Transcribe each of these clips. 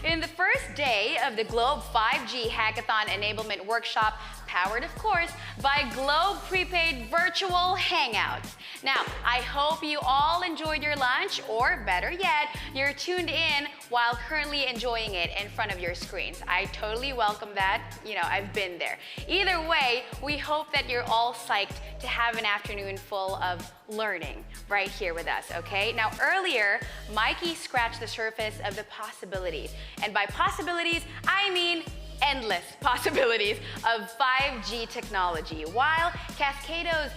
In the first day of the Globe 5G Hackathon Enablement Workshop, powered of course by Globe Prepaid Virtual Hangouts. Now, I hope you all enjoyed your lunch, or better yet, you're tuned in while currently enjoying it in front of your screens. I totally welcome that. I've been there. Either way, we hope that you're all psyched to have an afternoon full of learning right here with us, okay? Now, earlier, Mikey scratched the surface of the possibilities. And by possibilities, I mean endless possibilities of 5G technology, while Cascado's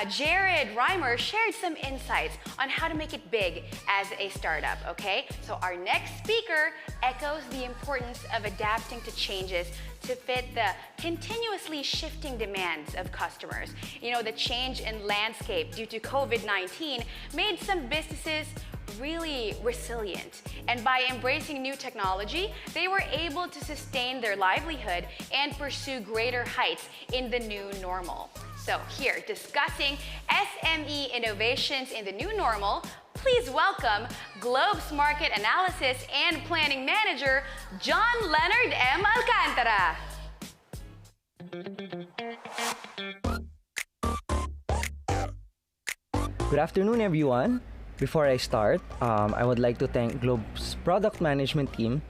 Jared Reimer shared some insights on how to make it big as a startup, okay? So our next speaker echoes the importance of adapting to changes to fit the continuously shifting demands of customers. The change in landscape due to COVID-19 made some businesses really resilient. And by embracing new technology, they were able to sustain their livelihood and pursue greater heights in the new normal. So here, discussing SME innovations in the new normal, please welcome Globe's Market Analysis and Planning Manager, John Leonard M. Alcantara. Good afternoon, everyone. Before I start, I would like to thank Globe's product management team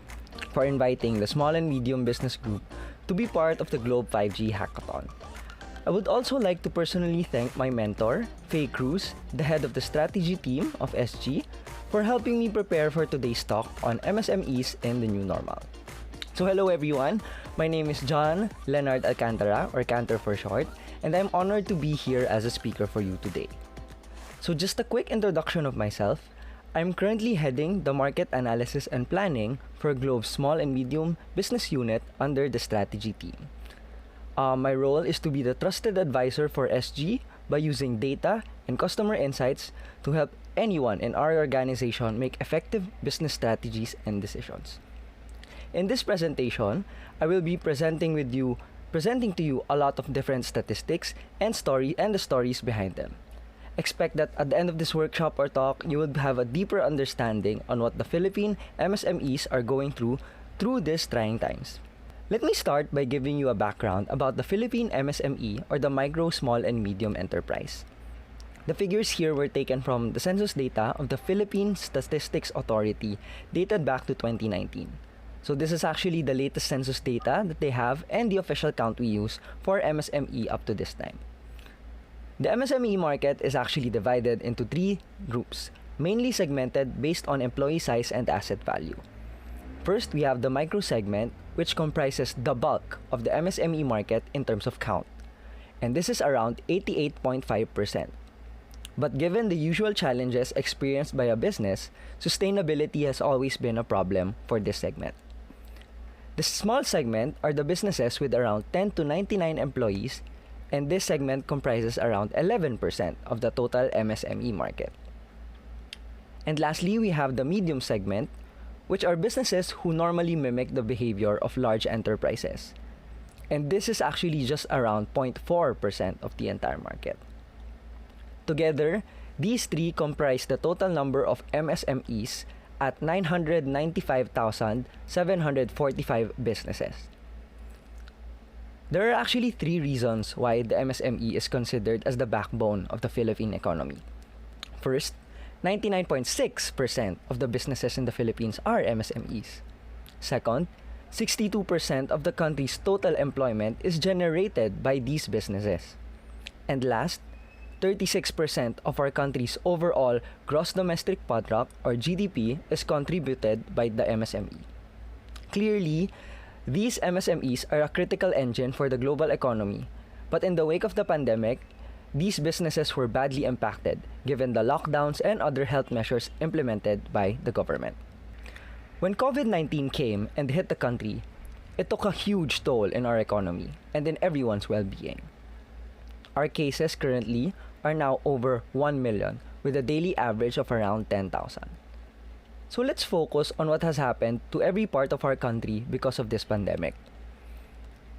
for inviting the Small and Medium Business Group to be part of the Globe 5G Hackathon. I would also like to personally thank my mentor, Faye Cruz, the head of the strategy team of SG, for helping me prepare for today's talk on MSMEs in the new normal. So hello everyone, my name is John Leonard Alcantara, or Cantor for short, and I'm honored to be here as a speaker for you today. So just a quick introduction of myself. I'm currently heading the Market Analysis and Planning for Globe's Small and Medium Business Unit under the Strategy team. My role is to be the trusted advisor for SG by using data and customer insights to help anyone in our organization make effective business strategies and decisions. In this presentation, I will be presenting to you a lot of different statistics and the stories behind them. Expect that at the end of this workshop or talk, you will have a deeper understanding on what the Philippine MSMEs are going through these trying times. Let me start by giving you a background about the Philippine MSME, or the Micro, Small, and Medium Enterprise. The figures here were taken from the census data of the Philippine Statistics Authority dated back to 2019. So this is actually the latest census data that they have and the official count we use for MSME up to this time. The MSME market is actually divided into three groups, mainly segmented based on employee size and asset value. First, we have the micro segment, which comprises the bulk of the MSME market in terms of count, and this is around 88.5%. But given the usual challenges experienced by a business, sustainability has always been a problem for this segment. The small segment are the businesses with around 10 to 99 employees, and this segment comprises around 11% of the total MSME market. And lastly, we have the medium segment, which are businesses who normally mimic the behavior of large enterprises. And this is actually just around 0.4% of the entire market. Together, these three comprise the total number of MSMEs at 995,745 businesses. There are actually three reasons why the MSME is considered as the backbone of the Philippine economy. First, 99.6% of the businesses in the Philippines are MSMEs. Second, 62% of the country's total employment is generated by these businesses. And last, 36% of our country's overall gross domestic product, or GDP, is contributed by the MSME. Clearly, these MSMEs are a critical engine for the global economy, but in the wake of the pandemic, these businesses were badly impacted given the lockdowns and other health measures implemented by the government. When COVID-19 came and hit the country, it took a huge toll in our economy and in everyone's well-being. Our cases currently are now over 1 million, with a daily average of around 10,000. So let's focus on what has happened to every part of our country because of this pandemic.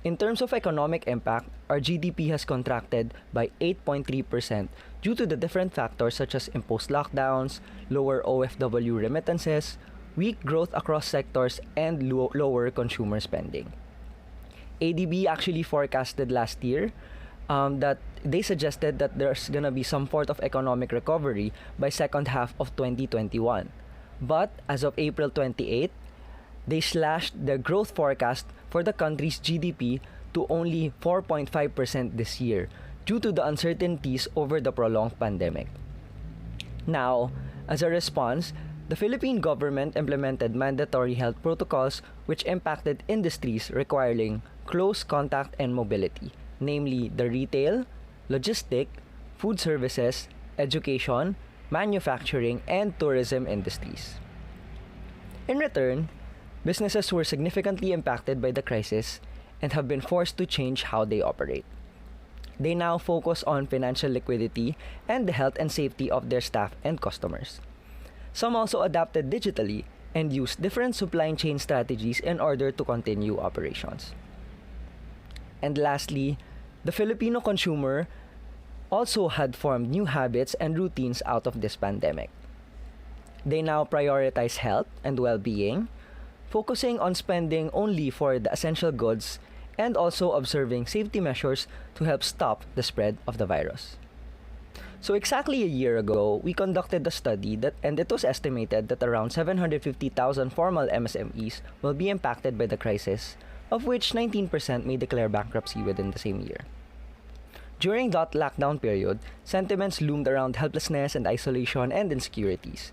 In terms of economic impact, our GDP has contracted by 8.3% due to the different factors such as imposed lockdowns, lower OFW remittances, weak growth across sectors, and lower consumer spending. ADB actually forecasted last year that they suggested that there's gonna be some sort of economic recovery by second half of 2021. But as of April 28, they slashed the growth forecast for the country's GDP to only 4.5% this year due to the uncertainties over the prolonged pandemic. Now, as a response, the Philippine government implemented mandatory health protocols which impacted industries requiring close contact and mobility, namely the retail, logistic, food services, education, manufacturing, and tourism industries. In return, businesses were significantly impacted by the crisis and have been forced to change how they operate. They now focus on financial liquidity and the health and safety of their staff and customers. Some also adapted digitally and used different supply chain strategies in order to continue operations. And lastly, the Filipino consumer also had formed new habits and routines out of this pandemic. They now prioritize health and well-being, focusing on spending only for the essential goods and also observing safety measures to help stop the spread of the virus. So exactly a year ago, we conducted a study and it was estimated that around 750,000 formal MSMEs will be impacted by the crisis, of which 19% may declare bankruptcy within the same year. During that lockdown period, sentiments loomed around helplessness and isolation and insecurities.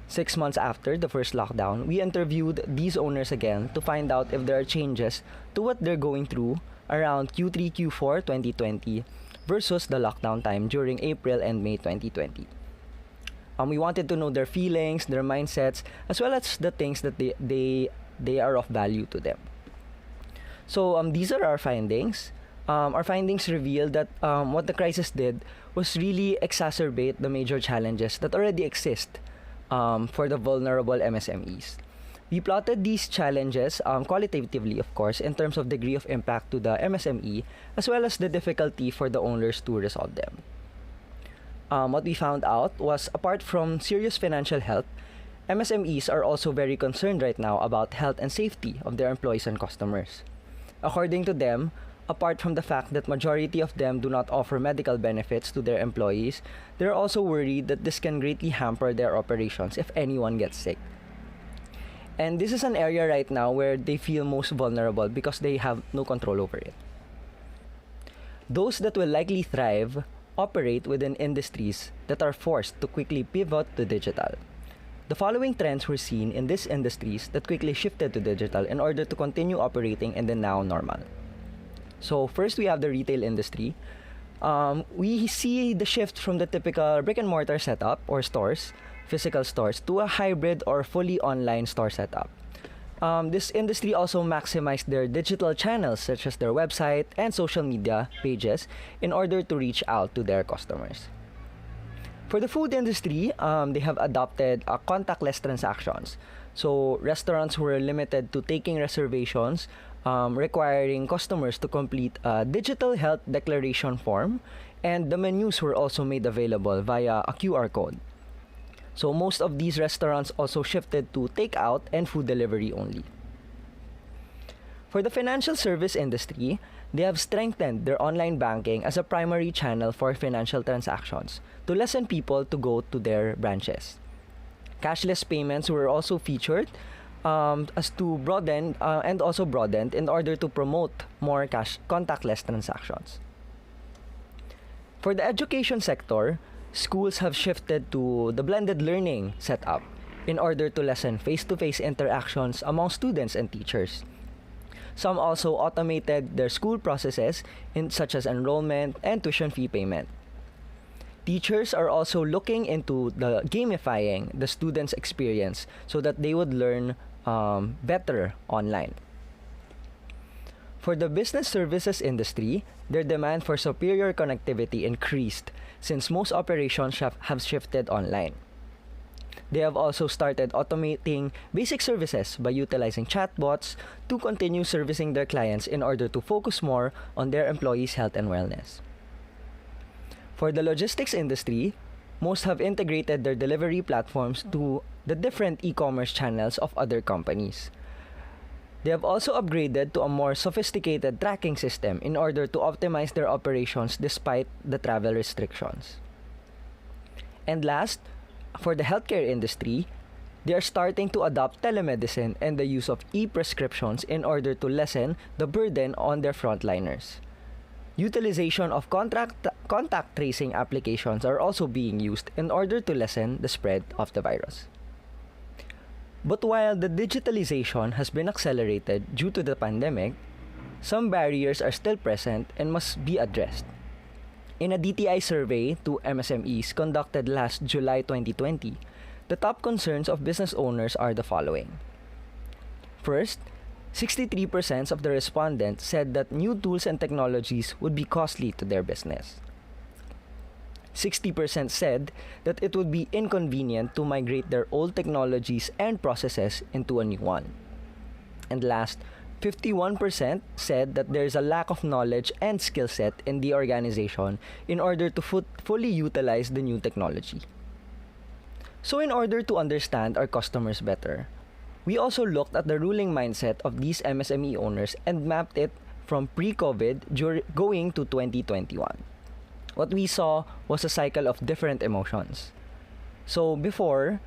6 months after the first lockdown, we interviewed these owners again to find out if there are changes to what they're going through around Q3, Q4 2020 versus the lockdown time during April and May 2020. We wanted to know their feelings, their mindsets, as well as the things that they are of value to them. So these are our findings. Our findings reveal that what the crisis did was really exacerbate the major challenges that already exist for the vulnerable MSMEs. We plotted these challenges qualitatively, of course, in terms of degree of impact to the MSME, as well as the difficulty for the owners to resolve them. What we found out was, apart from serious financial health, MSMEs are also very concerned right now about health and safety of their employees and customers. According to them, apart from the fact that majority of them do not offer medical benefits to their employees, they're also worried that this can greatly hamper their operations if anyone gets sick. And this is an area right now where they feel most vulnerable because they have no control over it. Those that will likely thrive operate within industries that are forced to quickly pivot to digital. The following trends were seen in these industries that quickly shifted to digital in order to continue operating in the now normal. So first, we have the retail industry. We see the shift from the typical brick-and-mortar setup or stores, physical stores, to a hybrid or fully online store setup. This industry also maximized their digital channels such as their website and social media pages in order to reach out to their customers. For the food industry, they have adopted contactless transactions. So restaurants were limited to taking reservations, requiring customers to complete a digital health declaration form, and the menus were also made available via a QR code. So most of these restaurants also shifted to takeout and food delivery only. For the financial service industry, they have strengthened their online banking as a primary channel for financial transactions to lessen people to go to their branches. Cashless payments were also featured as to broaden and also broadened in order to promote more contactless transactions. For the education sector, schools have shifted to the blended learning setup in order to lessen face-to-face interactions among students and teachers. Some also automated their school processes such as enrollment and tuition fee payment. Teachers are also looking into the gamifying the students' experience so that they would learn better online. For the business services industry, their demand for superior connectivity increased since most operations have shifted online. They have also started automating basic services by utilizing chatbots to continue servicing their clients in order to focus more on their employees' health and wellness. For the logistics industry, most have integrated their delivery platforms to the different e-commerce channels of other companies. They have also upgraded to a more sophisticated tracking system in order to optimize their operations despite the travel restrictions. And last, for the healthcare industry, they are starting to adopt telemedicine and the use of e-prescriptions in order to lessen the burden on their frontliners. Utilization of contact tracing applications are also being used in order to lessen the spread of the virus. But while the digitalization has been accelerated due to the pandemic, some barriers are still present and must be addressed. In a DTI survey to MSMEs conducted last July 2020, the top concerns of business owners are the following. First, 63% of the respondents said that new tools and technologies would be costly to their business. 60% said that it would be inconvenient to migrate their old technologies and processes into a new one. And last, 51% said that there is a lack of knowledge and skill set in the organization in order to fully utilize the new technology. So in order to understand our customers better, we also looked at the ruling mindset of these MSME owners and mapped it from pre-COVID going to 2021. What we saw was a cycle of different emotions. So before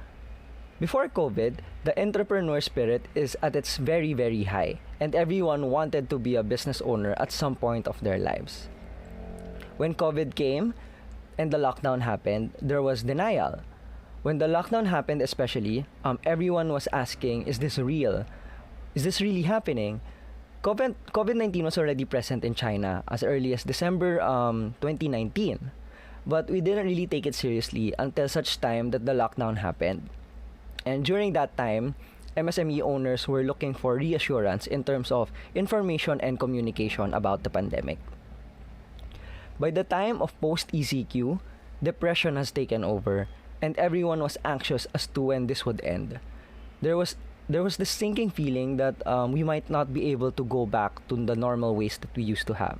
COVID, the entrepreneur spirit is at its very, very high, and everyone wanted to be a business owner at some point of their lives. When COVID came and the lockdown happened, there was denial. When the lockdown happened especially, everyone was asking, is this real? Is this really happening? COVID-19 was already present in China as early as December 2019. But we didn't really take it seriously until such time that the lockdown happened. And during that time, MSME owners were looking for reassurance in terms of information and communication about the pandemic. By the time of post-ECQ, depression has taken over, and everyone was anxious as to when this would end. There was this sinking feeling that we might not be able to go back to the normal ways that we used to have.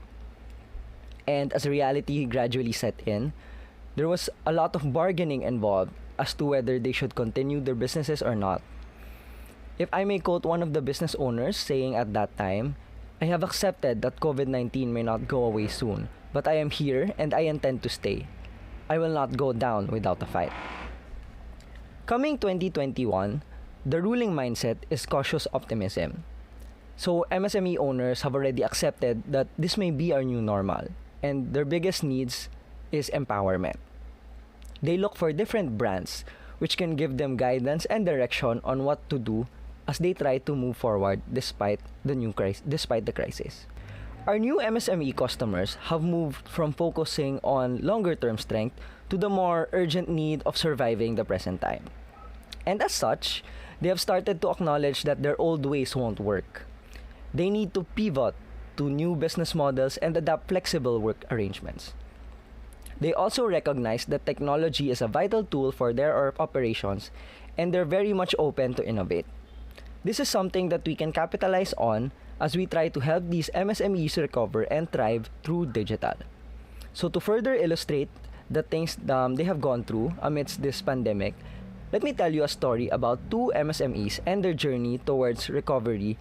And as reality gradually set in, there was a lot of bargaining involved as to whether they should continue their businesses or not. If I may quote one of the business owners saying at that time, I have accepted that COVID-19 may not go away soon, but I am here and I intend to stay. I will not go down without a fight. Coming 2021, the ruling mindset is cautious optimism. So MSME owners have already accepted that this may be our new normal, and their biggest needs is empowerment. They look for different brands which can give them guidance and direction on what to do as they try to move forward despite the crisis. Our new MSME customers have moved from focusing on longer-term strength to the more urgent need of surviving the present time. And as such, they have started to acknowledge that their old ways won't work. They need to pivot to new business models and adapt flexible work arrangements. They also recognize that technology is a vital tool for their operations, and they're very much open to innovate. This is something that we can capitalize on as we try to help these MSMEs recover and thrive through digital. So to further illustrate the things they have gone through amidst this pandemic, let me tell you a story about two MSMEs and their journey towards recovery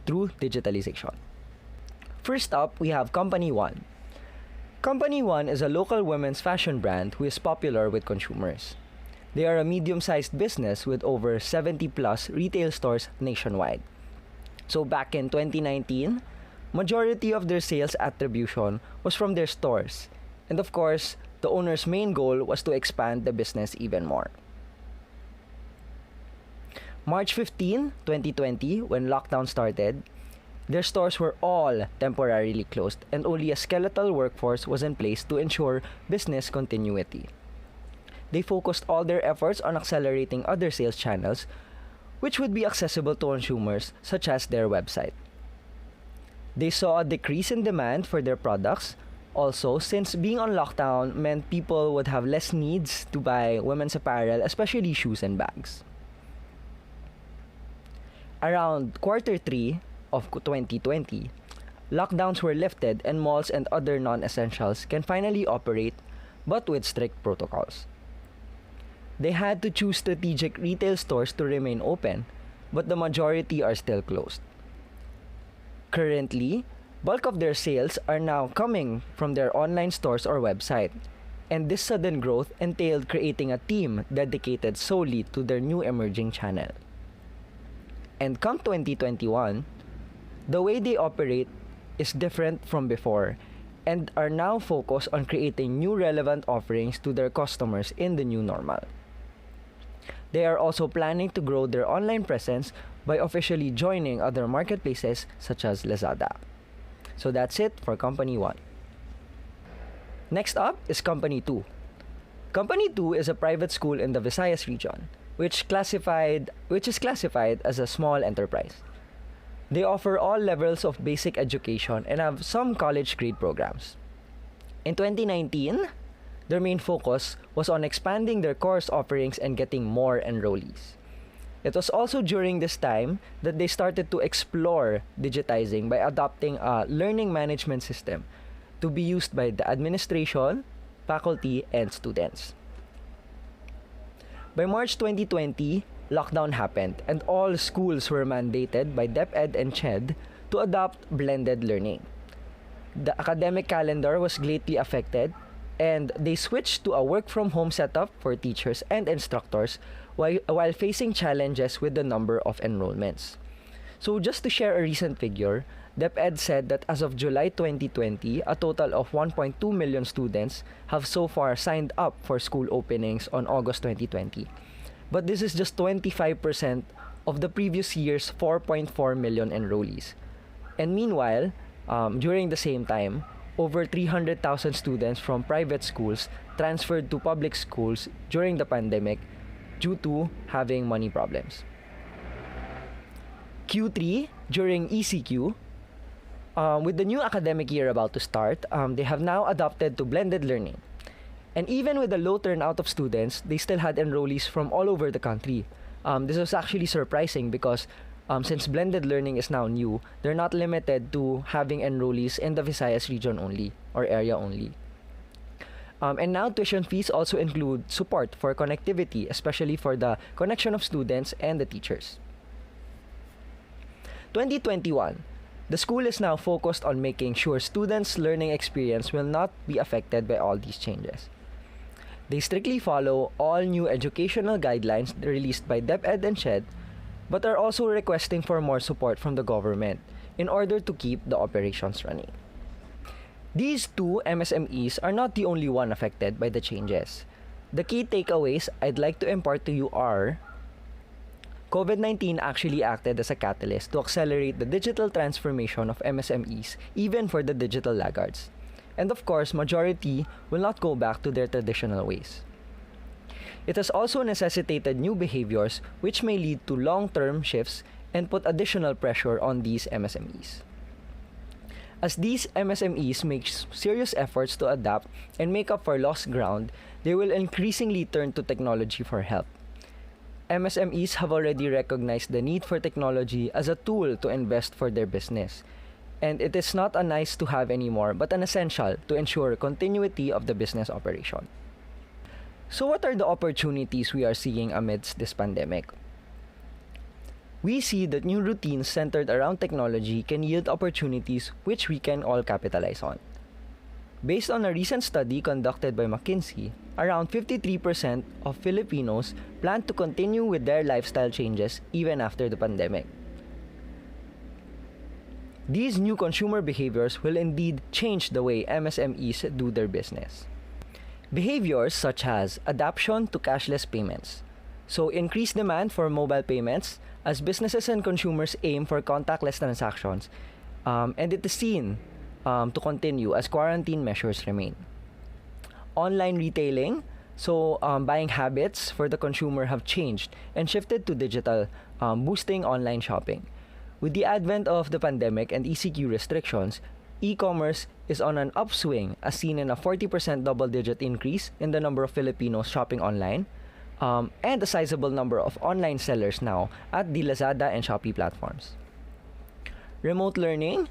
through digitalization. First up, we have Company One. Company One is a local women's fashion brand who is popular with consumers. They are a medium-sized business with over 70+ retail stores nationwide. So back in 2019, majority of their sales attribution was from their stores. And of course, the owner's main goal was to expand the business even more. March 15, 2020, when lockdown started, their stores were all temporarily closed and only a skeletal workforce was in place to ensure business continuity. They focused all their efforts on accelerating other sales channels, which would be accessible to consumers, such as their website. They saw a decrease in demand for their products, also since being on lockdown meant people would have less needs to buy women's apparel, especially shoes and bags. Around Q3 of 2020, lockdowns were lifted and malls and other non-essentials can finally operate, but with strict protocols. they had to choose strategic retail stores to remain open, but the majority are still closed. Currently, bulk of their sales are now coming from their online stores or website, and this sudden growth entailed creating a team dedicated solely to their new emerging channel. And come 2021, the way they operate is different from before and are now focused on creating new relevant offerings to their customers in the new normal. They are also planning to grow their online presence by officially joining other marketplaces such as Lazada. So that's it for Company 1. Next up is Company 2. Company 2 is a private school in the Visayas region, which is classified as a small enterprise. They offer all levels of basic education and have some college grade programs. In 2019, their main focus was on expanding their course offerings and getting more enrollees. It was also during this time that they started to explore digitizing by adopting a learning management system to be used by the administration, faculty, and students. By March 2020, lockdown happened and all schools were mandated by DepEd and CHED to adopt blended learning. The academic calendar was greatly affected and they switched to a work-from-home setup for teachers and instructors while facing challenges with the number of enrollments. So just to share a recent figure, DepEd said that as of July 2020, a total of 1.2 million students have so far signed up for school openings on August 2020. But this is just 25% of the previous year's 4.4 million enrollees. And meanwhile, during the same time, over 300,000 students from private schools transferred to public schools during the pandemic due to having money problems. Q3, during ECQ, with the new academic year about to start, they have now adopted to blended learning. And even with the low turnout of students, they still had enrollees from all over the country. This was actually surprising because since blended learning is now new, they're not limited to having enrollees in the Visayas region only or area only. And now tuition fees also include support for connectivity, especially for the connection of students and the teachers. 2021. The school is now focused on making sure students' learning experience will not be affected by all these changes. They strictly follow all new educational guidelines released by DepEd and CHED, but are also requesting for more support from the government in order to keep the operations running. These two MSMEs are not the only one affected by the changes. The key takeaways I'd like to impart to you are: COVID-19 actually acted as a catalyst to accelerate the digital transformation of MSMEs, even for the digital laggards. And of course, majority will not go back to their traditional ways. It has also necessitated new behaviors which may lead to long-term shifts and put additional pressure on these MSMEs. As these MSMEs make serious efforts to adapt and make up for lost ground, they will increasingly turn to technology for help. MSMEs have already recognized the need for technology as a tool to invest for their business. And it is not a nice to have anymore, but an essential to ensure continuity of the business operation. So what are the opportunities we are seeing amidst this pandemic? We see that new routines centered around technology can yield opportunities which we can all capitalize on. Based on a recent study conducted by McKinsey, around 53% of Filipinos plan to continue with their lifestyle changes even after the pandemic. These new consumer behaviors will indeed change the way MSMEs do their business. Behaviors such as adaptation to cashless payments. So increased demand for mobile payments as businesses and consumers aim for contactless transactions, and it is seen to continue as quarantine measures remain. Online retailing, so buying habits for the consumer have changed and shifted to digital, boosting online shopping. With the advent of the pandemic and ECQ restrictions, e-commerce is on an upswing as seen in a 40% double-digit increase in the number of Filipinos shopping online, and a sizable number of online sellers now at the Lazada and Shopee platforms. Remote learning,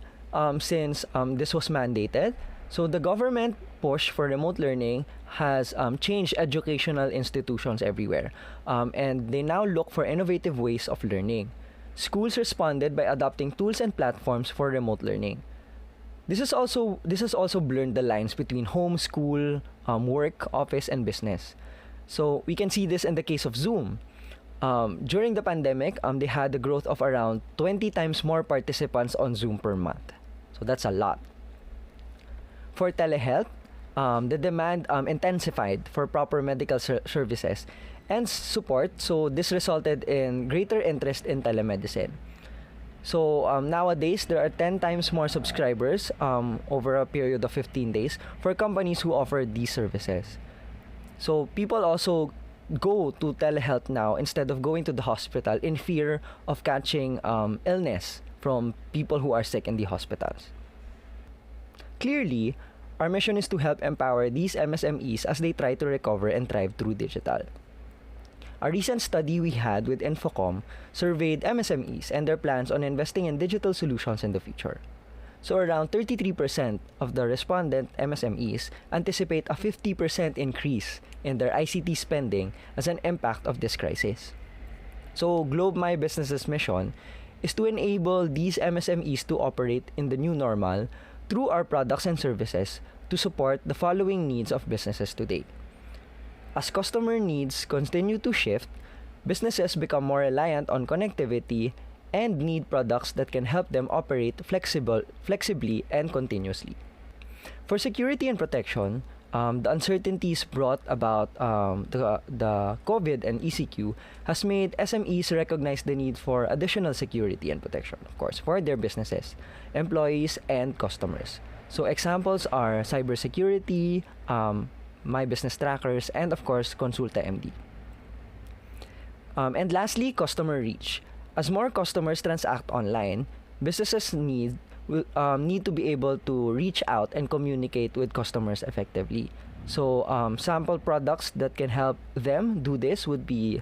since this was mandated, So the government push for remote learning has changed educational institutions everywhere, and they now look for innovative ways of learning. Schools responded by adopting tools and platforms for remote learning. This has also blurred the lines between home, school, work, office, and business. So we can see this in the case of Zoom. During the pandemic, they had a growth of around 20 times more participants on Zoom per month. So that's a lot. For telehealth, the demand intensified for proper medical services and support. So this resulted in greater interest in telemedicine. So nowadays, there are 10 times more subscribers over a period of 15 days for companies who offer these services. So people also go to telehealth now instead of going to the hospital in fear of catching illness from people who are sick in the hospitals. Clearly, our mission is to help empower these MSMEs as they try to recover and thrive through digital. A recent study we had with Infocom surveyed MSMEs and their plans on investing in digital solutions in the future. So around 33% of the respondent MSMEs anticipate a 50% increase in their ICT spending as an impact of this crisis. So Globe My Business's mission is to enable these MSMEs to operate in the new normal through our products and services to support the following needs of businesses today. As customer needs continue to shift, businesses become more reliant on connectivity and need products that can help them operate flexibly and continuously. For security and protection, the uncertainties brought about the COVID and ECQ has made SMEs recognize the need for additional security and protection, of course, for their businesses, employees, and customers. So examples are cybersecurity, My Business Trackers, and of course, Consulta MD. And lastly, customer reach. As more customers transact online, businesses need to be able to reach out and communicate with customers effectively. So sample products that can help them do this would be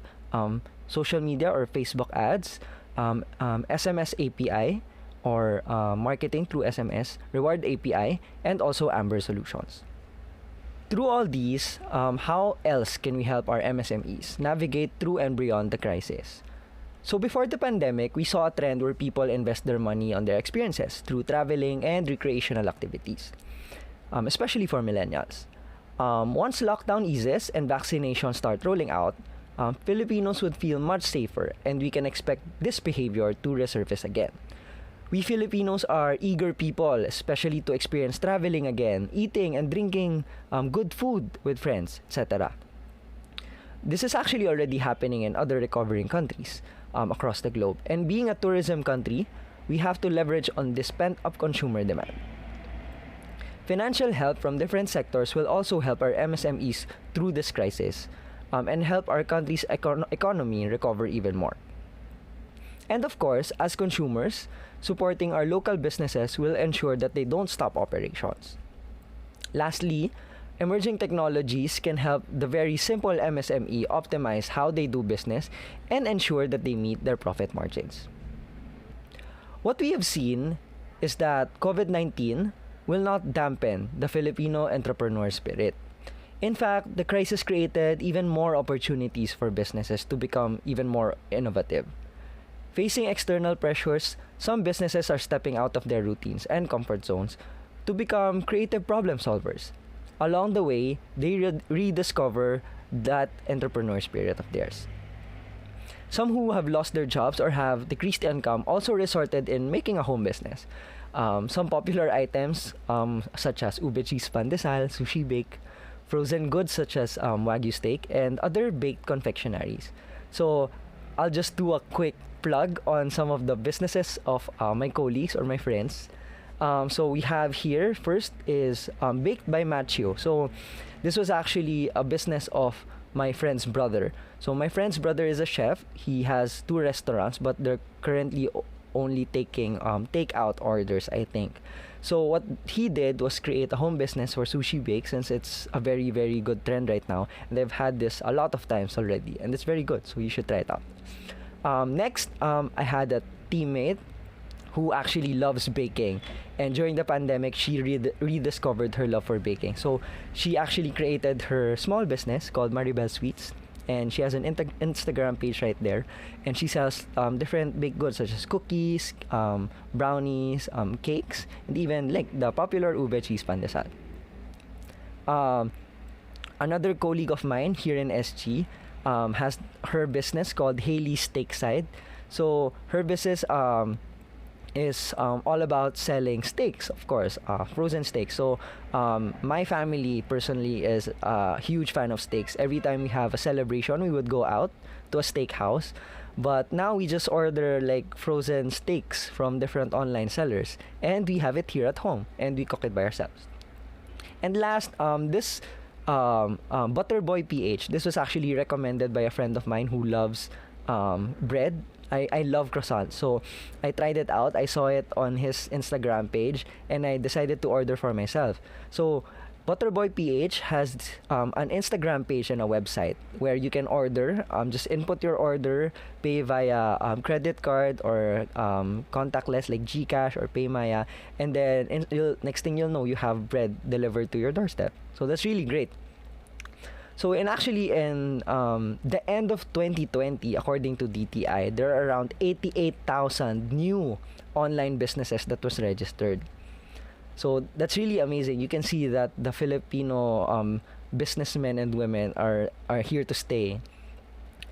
social media or Facebook ads, SMS API or marketing through SMS, reward API, and also Amber solutions. Through all these, how else can we help our MSMEs navigate through and beyond the crisis? So before the pandemic, we saw a trend where people invest their money on their experiences through traveling and recreational activities, especially for millennials. Once lockdown eases and vaccinations start rolling out, Filipinos would feel much safer, and we can expect this behavior to resurface again. We Filipinos are eager people, especially to experience traveling again, eating and drinking good food with friends, etc. This is actually already happening in other recovering countries across the globe. And being a tourism country, we have to leverage on this pent-up consumer demand. Financial help from different sectors will also help our MSMEs through this crisis and help our country's economy recover even more. And of course, as consumers, supporting our local businesses will ensure that they don't stop operations. Lastly, emerging technologies can help the very simple MSME optimize how they do business and ensure that they meet their profit margins. What we have seen is that COVID-19 will not dampen the Filipino entrepreneur spirit. In fact, the crisis created even more opportunities for businesses to become even more innovative. Facing external pressures, some businesses are stepping out of their routines and comfort zones to become creative problem solvers. Along the way, they rediscover that entrepreneur spirit of theirs. Some who have lost their jobs or have decreased income also resorted in making a home business. Some popular items such as ube cheese pandesal, sushi bake, frozen goods such as wagyu steak, and other baked confectionaries. So I'll just do a quick plug on some of the businesses of my colleagues or my friends. So we have here, first is Baked by Macho. So this was actually a business of my friend's brother. So my friend's brother is a chef. He has 2 restaurants, but they're currently only taking takeout orders, I think. So what he did was create a home business for sushi bake, since it's a very, very good trend right now. And they've had this a lot of times already, and it's very good, so you should try it out. Next, I had a teammate who actually loves baking. And during the pandemic, she rediscovered her love for baking. So she actually created her small business called Maribel Sweets. And she has an Instagram page right there. And she sells different baked goods such as cookies, brownies, cakes, and even like the popular ube cheese pandesal. Another colleague of mine here in SG has her business called Haley's Steakside. So her business is all about selling steaks, of course, frozen steaks. So my family personally is a huge fan of steaks. Every time we have a celebration, we would go out to a steakhouse. But now we just order like frozen steaks from different online sellers, and we have it here at home, and we cook it by ourselves. And last, this Butterboy Ph. This was actually recommended by a friend of mine who loves bread. I love croissants, so I tried it out. I saw it on his Instagram page, and I decided to order for myself. So Butterboy PH has an Instagram page and a website where you can order. Just input your order, pay via credit card or contactless like GCash or PayMaya, and then next thing you'll know, you have bread delivered to your doorstep. So that's really great. So in the end of 2020, according to DTI, there are around 88,000 new online businesses that was registered. So that's really amazing. You can see that the Filipino businessmen and women are here to stay.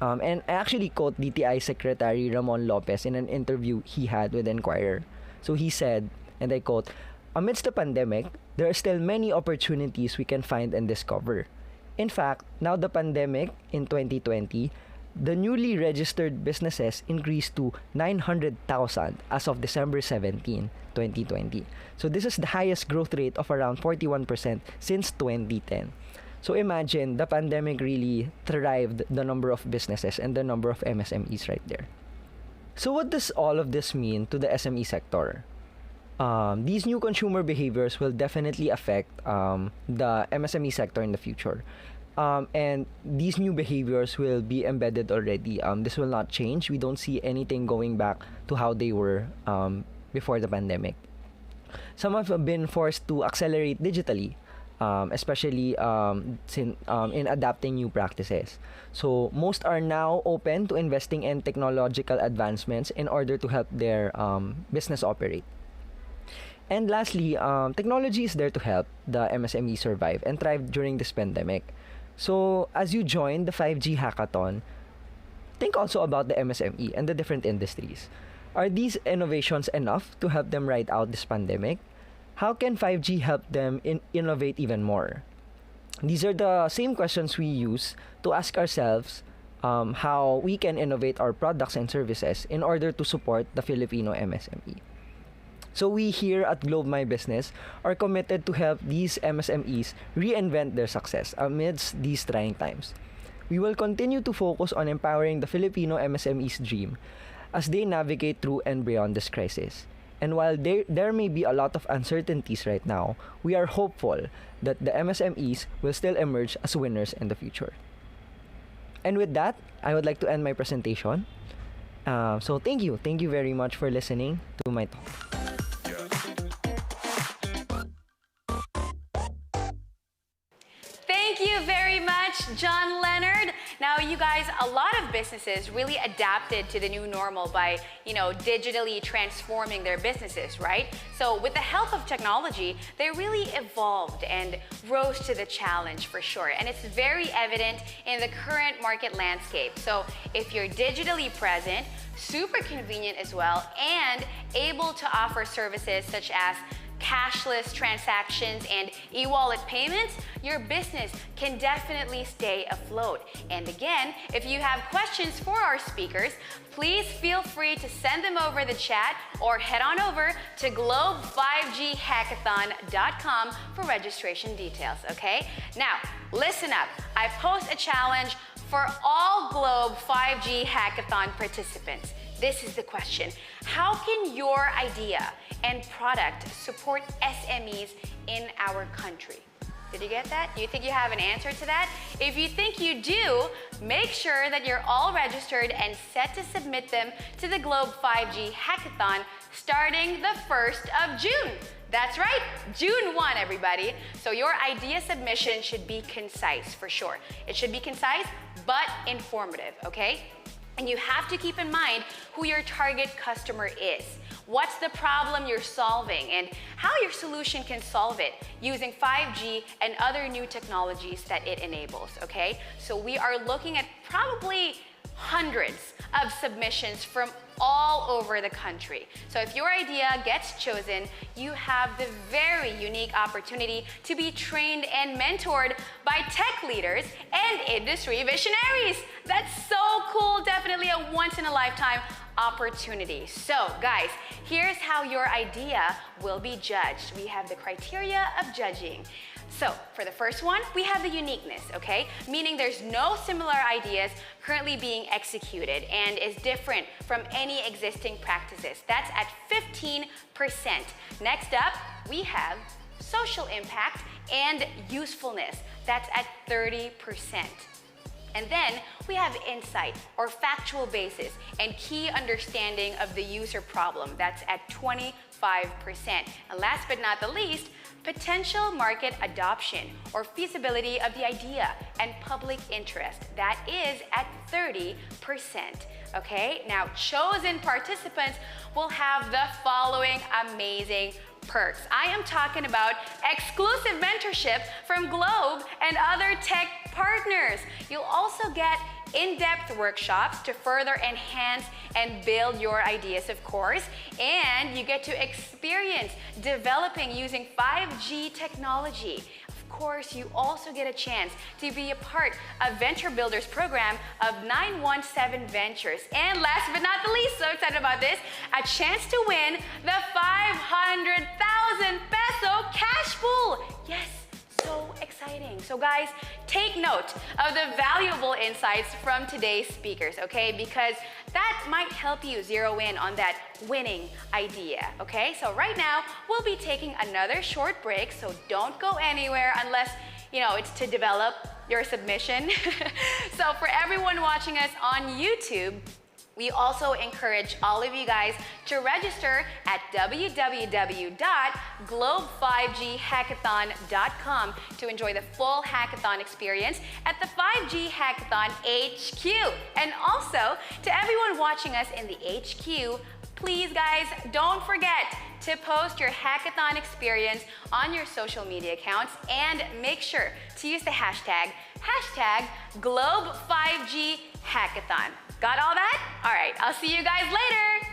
And I actually quote DTI Secretary Ramon Lopez in an interview he had with Enquirer. So he said, and I quote, "Amidst the pandemic, there are still many opportunities we can find and discover. In fact, now the pandemic in 2020, the newly registered businesses increased to 900,000 as of December 17, 2020. So this is the highest growth rate of around 41% since 2010. So imagine, the pandemic really thrived the number of businesses and the number of MSMEs right there. So what does all of this mean to the SME sector? These new consumer behaviors will definitely affect the MSME sector in the future. And these new behaviors will be embedded already. This will not change. We don't see anything going back to how they were before the pandemic. Some have been forced to accelerate digitally, especially in adapting new practices. So most are now open to investing in technological advancements in order to help their business operate. And lastly, technology is there to help the MSME survive and thrive during this pandemic. So as you join the 5G hackathon, think also about the MSME and the different industries. Are these innovations enough to help them ride out this pandemic? How can 5G help them innovate even more? These are the same questions we use to ask ourselves how we can innovate our products and services in order to support the Filipino MSME. So we here at Globe My Business are committed to help these MSMEs reinvent their success amidst these trying times. We will continue to focus on empowering the Filipino MSMEs' dream as they navigate through and beyond this crisis. And while there may be a lot of uncertainties right now, we are hopeful that the MSMEs will still emerge as winners in the future. And with that, I would like to end my presentation. So thank you very much for listening to my talk. Thank you very much, John Leonard. Now, you guys, a lot of businesses really adapted to the new normal by, digitally transforming their businesses, right? So with the help of technology, they really evolved and rose to the challenge for sure. And it's very evident in the current market landscape. So if you're digitally present, super convenient as well, and able to offer services such as cashless transactions and e-wallet payments, your business can definitely stay afloat. And again, if you have questions for our speakers, please feel free to send them over the chat or head on over to globe5ghackathon.com for registration details, okay? Now, listen up. I post a challenge for all Globe 5G Hackathon participants. This is the question: how can your idea and product support SMEs in our country? Did you get that? Do you think you have an answer to that? If you think you do, make sure that you're all registered and set to submit them to the Globe 5G Hackathon starting the 1st of June. That's right, June 1, everybody. So your idea submission should be concise for sure. It should be concise, but informative, okay? And you have to keep in mind who your target customer is. What's the problem you're solving and how your solution can solve it using 5G and other new technologies that it enables, okay? So we are looking at probably hundreds of submissions from all over the country. So if your idea gets chosen, you have the very unique opportunity to be trained and mentored by tech leaders and industry visionaries. That's so cool, definitely a once-in-a-lifetime opportunity. So guys, here's how your idea will be judged. We have the criteria of judging. So for the first one, we have the uniqueness, okay? Meaning there's no similar ideas currently being executed and is different from any existing practices. That's at 15%. Next up, we have social impact and usefulness. That's at 30%. And then we have insight or factual basis and key understanding of the user problem. That's at 25%. And last but not the least, potential market adoption or feasibility of the idea and public interest. That is at 30%. Okay, now chosen participants will have the following amazing perks. I am talking about exclusive mentorship from Globe and other tech partners. You'll also get in-depth workshops to further enhance and build your ideas, of course, and you get to experience developing using 5G technology. Of course, you also get a chance to be a part of Venture Builders program of 917 Ventures. And last but not the least, so excited about this, a chance to win the 500,000 peso cash pool. Yes, so exciting. So guys, take note of the valuable insights from today's speakers, okay? Because that might help you zero in on that winning idea, okay? So right now, we'll be taking another short break, so don't go anywhere unless, you know, it's to develop your submission. So for everyone watching us on YouTube, we also encourage all of you guys to register at www.globe5ghackathon.com to enjoy the full hackathon experience at the 5G Hackathon HQ. And also, to everyone watching us in the HQ, please guys, don't forget to post your hackathon experience on your social media accounts and make sure to use the hashtag Globe5G Hackathon. Got all that? All right, I'll see you guys later.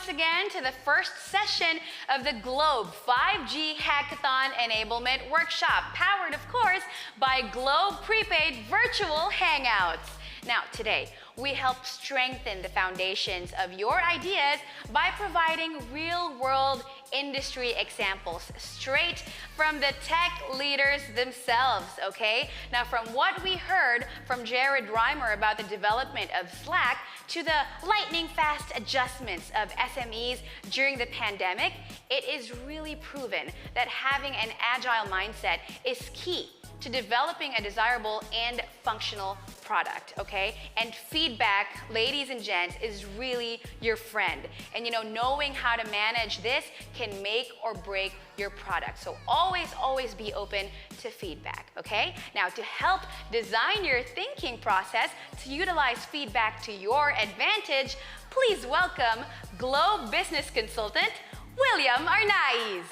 once again to the first session of the Globe 5G Hackathon Enablement Workshop, powered, of course, by Globe Prepaid Virtual Hangouts. Now, today, we help strengthen the foundations of your ideas by providing real-world industry examples straight from the tech leaders themselves, okay? Now, from what we heard from Jared Reimer about the development of Slack to the lightning-fast adjustments of SMEs during the pandemic, it is really proven that having an agile mindset is key to developing a desirable and functional product, okay? And feedback, ladies and gents, is really your friend. And knowing how to manage this can make or break your product. So always be open to feedback, okay? Now, to help design your thinking process to utilize feedback to your advantage, please welcome Globe Business Consultant, William Arnaiz.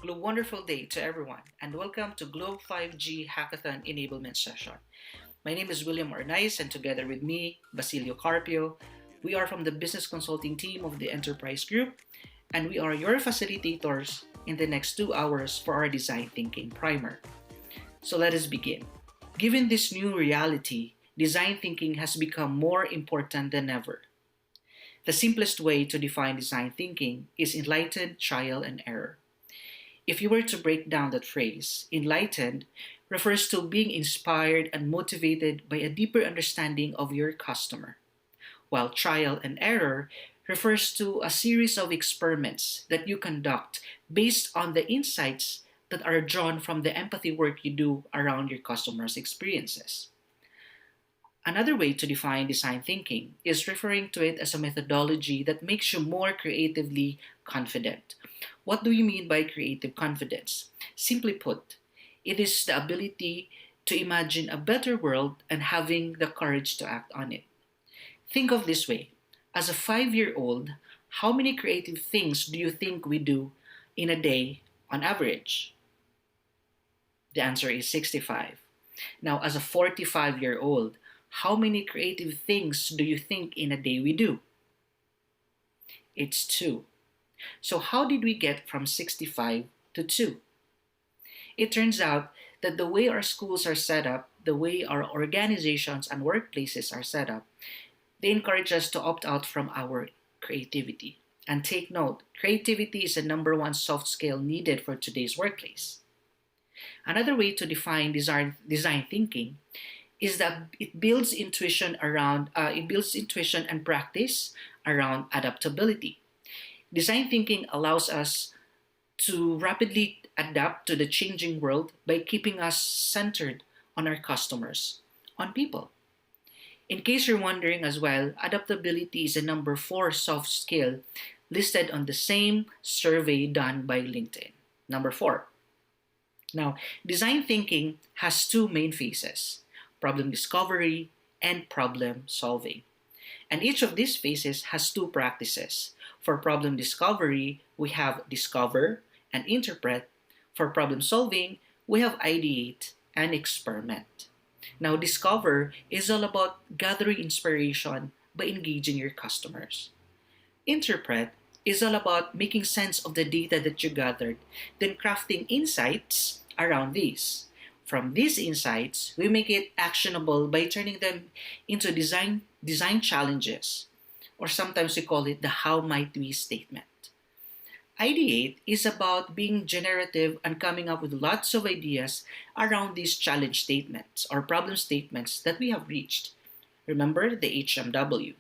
Wonderful day to everyone, and welcome to Globe 5G Hackathon Enablement Session. My name is William Arnaiz, and together with me, Basilio Carpio, we are from the business consulting team of the Enterprise Group, and we are your facilitators in the next 2 hours for our design thinking primer. So let us begin. Given this new reality, design thinking has become more important than ever. The simplest way to define design thinking is enlightened trial and error. If you were to break down that phrase, enlightened refers to being inspired and motivated by a deeper understanding of your customer, while trial and error refers to a series of experiments that you conduct based on the insights that are drawn from the empathy work you do around your customers' experiences. Another way to define design thinking is referring to it as a methodology that makes you more creatively confident. What do you mean by creative confidence? Simply put, it is the ability to imagine a better world and having the courage to act on it. Think of this way. As a 5-year-old, how many creative things do you think we do in a day on average? The answer is 65. Now, as a 45-year-old, how many creative things do you think in a day we do? It's 2. So how did we get from 65 to 2? It turns out that the way our schools are set up, the way our organizations and workplaces are set up, they encourage us to opt out from our creativity. And take note, creativity is the #1 soft skill needed for today's workplace. Another way to define design thinking is that it builds intuition and practice around adaptability. Design thinking allows us to rapidly adapt to the changing world by keeping us centered on our customers, on people. In case you're wondering as well, adaptability is a #4 soft skill listed on the same survey done by LinkedIn. #4. Now, design thinking has 2 main phases: problem discovery and problem solving. And each of these phases has 2 practices. For problem discovery, we have discover and interpret. For problem solving, we have ideate and experiment. Now, discover is all about gathering inspiration by engaging your customers. Interpret is all about making sense of the data that you gathered, then crafting insights around these. From these insights, we make it actionable by turning them into design challenges, or sometimes we call it the how might we statement. Ideate is about being generative and coming up with lots of ideas around these challenge statements or problem statements that we have reached. Remember the HMW.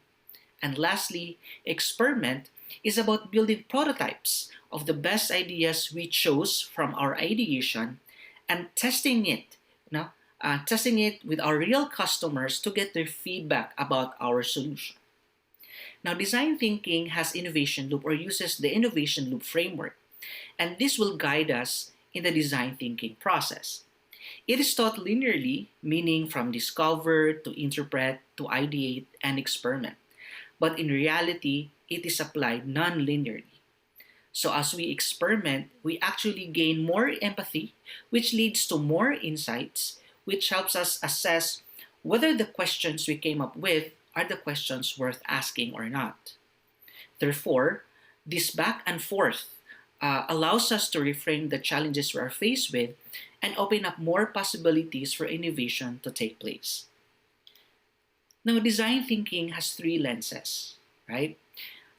And lastly, experiment is about building prototypes of the best ideas we chose from our ideation and testing it with our real customers to get their feedback about our solution. Now, design thinking has innovation loop or uses the innovation loop framework, and this will guide us in the design thinking process. It is taught linearly, meaning from discover to interpret to ideate and experiment. But in reality, it is applied non-linearly. So as we experiment, we actually gain more empathy, which leads to more insights, which helps us assess whether the questions we came up with are the questions worth asking or not. Therefore, this back and forth allows us to reframe the challenges we are faced with and open up more possibilities for innovation to take place. Now, design thinking has three lenses, right?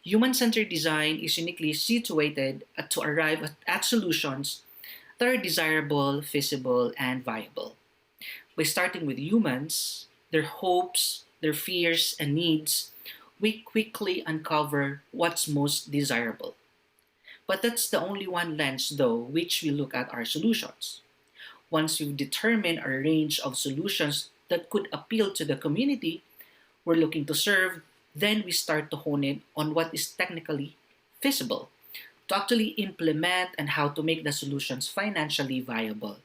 Human-centered design is uniquely situated to arrive at solutions that are desirable, feasible, and viable. By starting with humans, their hopes, their fears, and needs, we quickly uncover what's most desirable. But that's the only one lens, though, which we look at our solutions. Once we've determined our range of solutions that could appeal to the community we're looking to serve, then we start to hone in on what is technically feasible to actually implement and how to make the solutions financially viable.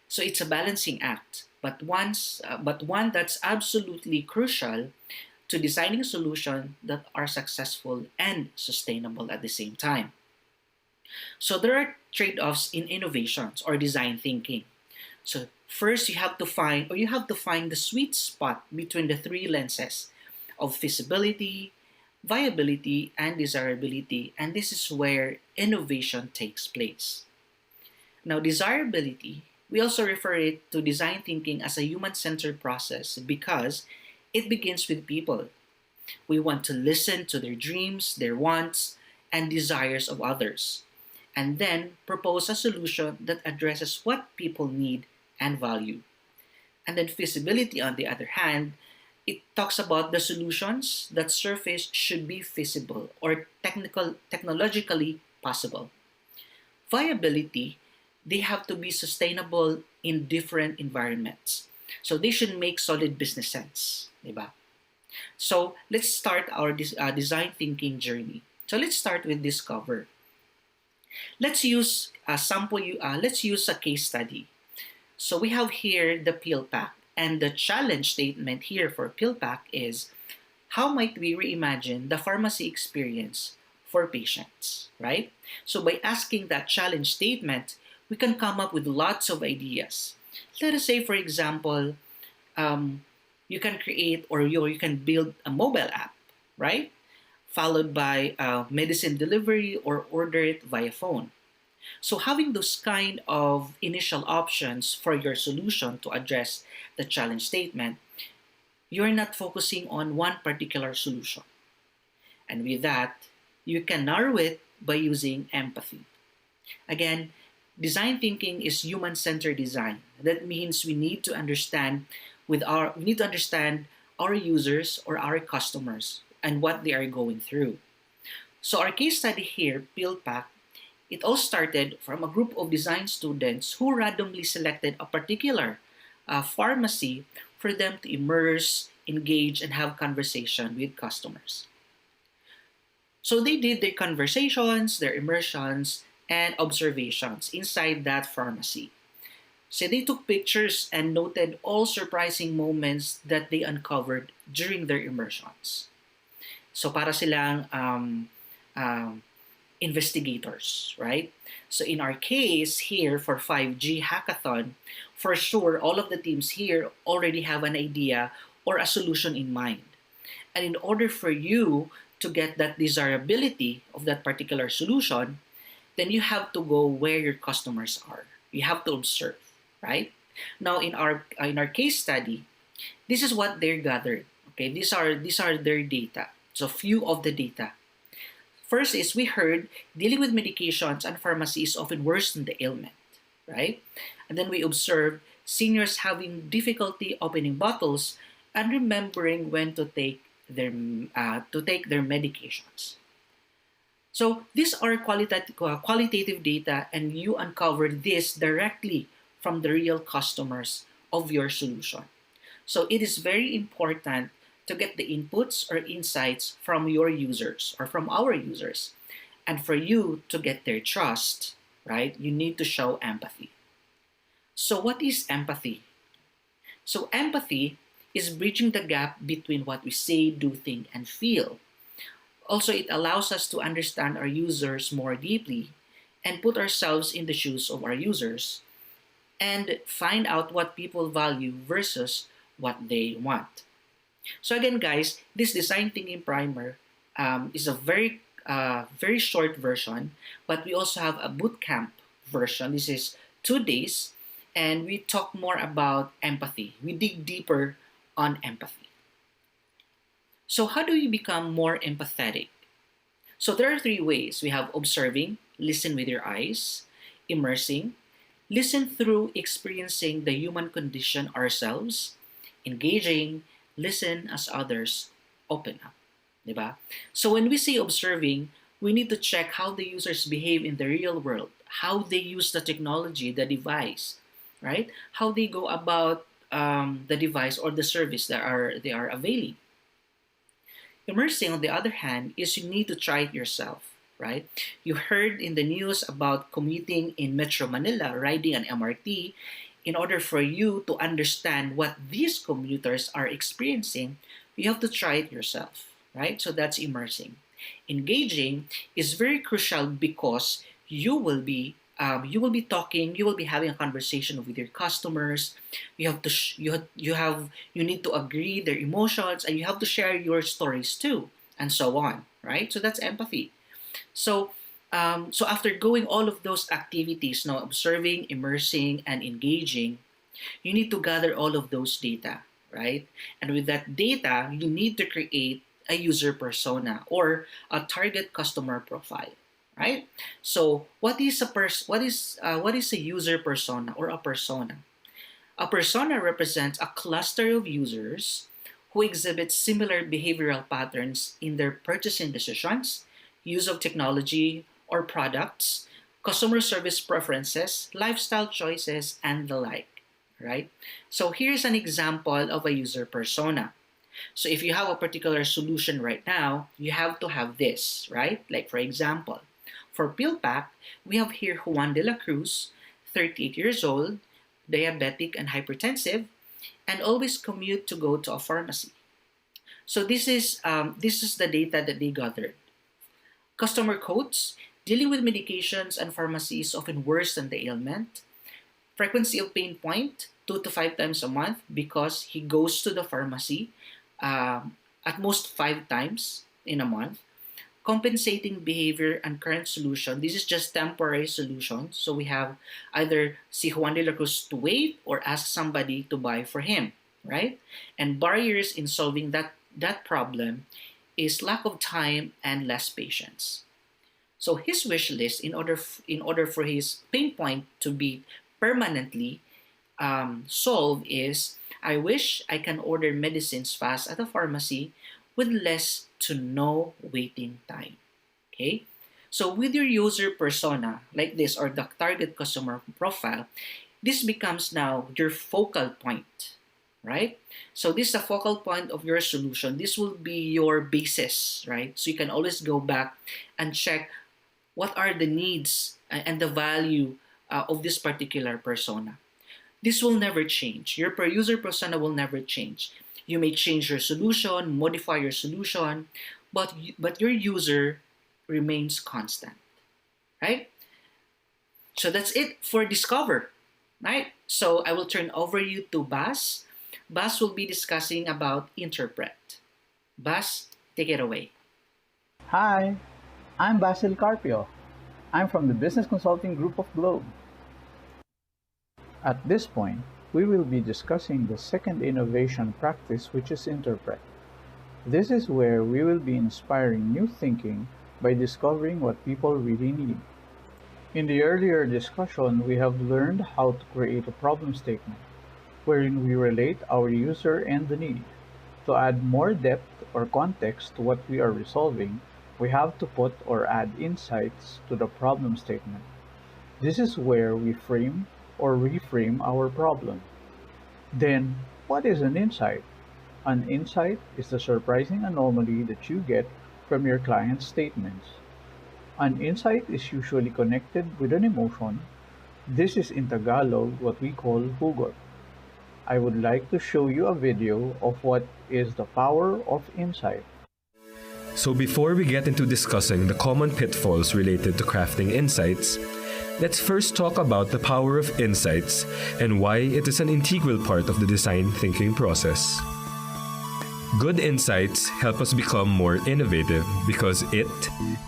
So it's a balancing act, but one that's absolutely crucial to designing solutions that are successful and sustainable at the same time. So there are trade-offs in innovations or design thinking. So first you have to find the sweet spot between the three lenses of feasibility, viability, and desirability, and this is where innovation takes place. Now, desirability, we also refer it to design thinking as a human-centered process because it begins with people. We want to listen to their dreams, their wants, and desires of others, and then propose a solution that addresses what people need and value. And then feasibility, on the other hand, it talks about the solutions that surface should be feasible or technologically possible. Viability, they have to be sustainable in different environments. So they should make solid business sense, diba? So let's start our design thinking journey. So let's start with discover. Let's use a sample. Let's use a case study. So we have here the Pillpack, and the challenge statement here for Pillpack is, how might we reimagine the pharmacy experience for patients, right? So by asking that challenge statement, we can come up with lots of ideas. Let us say, for example, you can create or you can build a mobile app, right? Followed by medicine delivery or order it via phone. So having those kind of initial options for your solution to address the challenge statement, you're not focusing on one particular solution. And with that, you can narrow it by using empathy. Again, design thinking is human-centered design. That means we need to understand our users or our customers and what they are going through. So our case study here, Pillpack, it all started from a group of design students who randomly selected a particular pharmacy for them to immerse, engage, and have conversation with customers. So they did their conversations, their immersions, and observations inside that pharmacy. So they took pictures and noted all surprising moments that they uncovered during their immersions. So para silang investigators, right? So in our case here for 5G Hackathon, for sure all of the teams here already have an idea or a solution in mind. And in order for you to get that desirability of that particular solution, then you have to go where your customers are. You have to observe, right? Now in our case study, this is what they gathered. Okay, these are their data. So few of the data. First is we heard dealing with medications and pharmacy is often worse than the ailment, right? And then we observed seniors having difficulty opening bottles and remembering when to take their medications. So these are qualitative data, and you uncovered this directly from the real customers of your solution. So it is very important to get the inputs or insights from your users or from our users. And for you to get their trust, right, you need to show empathy. So what is empathy? So empathy is bridging the gap between what we say, do, think, and feel. Also, it allows us to understand our users more deeply and put ourselves in the shoes of our users and find out what people value versus what they want. So again, guys, this design thinking primer is a very short version, but we also have a bootcamp version. This is 2 days, and we talk more about empathy. We dig deeper on empathy. So how do you become more empathetic? So there are three ways. We have observing, listen with your eyes; immersing, listen through experiencing the human condition ourselves; engaging, listen as others open up. Diba? So when we say observing, we need to check how the users behave in the real world, how they use the technology, the device, right? How they go about the device or the service that they are availing. Immersing, on the other hand, is you need to try it yourself, right? You heard in the news about commuting in Metro Manila, riding an MRT. In order for you to understand what these commuters are experiencing, you have to try it yourself, right? So that's immersing. Engaging is very crucial because you will be talking, you will be having a conversation with your customers. You have to you need to agree their emotions, and you have to share your stories too, and so on, right? So that's empathy. So so after going all of those activities, now observing, immersing, and engaging, you need to gather all of those data, right? And with that data, you need to create a user persona or a target customer profile, right? So what is a user persona or a persona? A persona represents a cluster of users who exhibit similar behavioral patterns in their purchasing decisions, use of technology or products, customer service preferences, lifestyle choices, and the like, right? So here's an example of a user persona. So if you have a particular solution right now, you have to have this, right? Like for example, for Pillpack, we have here Juan de la Cruz, 38 years old, diabetic and hypertensive, and always commute to go to a pharmacy. So this is the data that they gathered. Customer codes: dealing with medications and pharmacy is often worse than the ailment. Frequency of pain point: 2 to 5 times a month because he goes to the pharmacy at most 5 times in a month. Compensating behavior and current solution: this is just temporary solution. So we have either si Juan de la Cruz to wait or ask somebody to buy for him, right? And barriers in solving that problem is lack of time and less patience. So his wish list, in order for his pain point to be permanently solved, is: I wish I can order medicines fast at a pharmacy with less to no waiting time. Okay? So with your user persona like this, or the target customer profile, this becomes now your focal point, right? So this is the focal point of your solution. This will be your basis, right? So you can always go back and check what are the needs and the value of this particular persona. This will never change. Your per user persona will never change. You may change your solution, modify your solution, but your user remains constant, right? So that's it for Discover, right? So I will turn over you to Bas. Bas will be discussing about Interpret. Bas, take it away. Hi, I'm Basil Carpio. I'm from the Business Consulting Group of Globe. At this point, we will be discussing the second innovation practice, which is Interpret. This is where we will be inspiring new thinking by discovering what people really need. In the earlier discussion, we have learned how to create a problem statement, wherein we relate our user and the need. To add more depth or context to what we are resolving, we have to put or add insights to the problem statement. This is where we frame or reframe our problem. Then, what is an insight? An insight is the surprising anomaly that you get from your client's statements. An insight is usually connected with an emotion. This is in Tagalog what we call hugot. I would like to show you a video of what is the power of insight. So before we get into discussing the common pitfalls related to crafting insights, Let's first talk about the power of insights and why it is an integral part of the design thinking process. Good insights help us become more innovative because it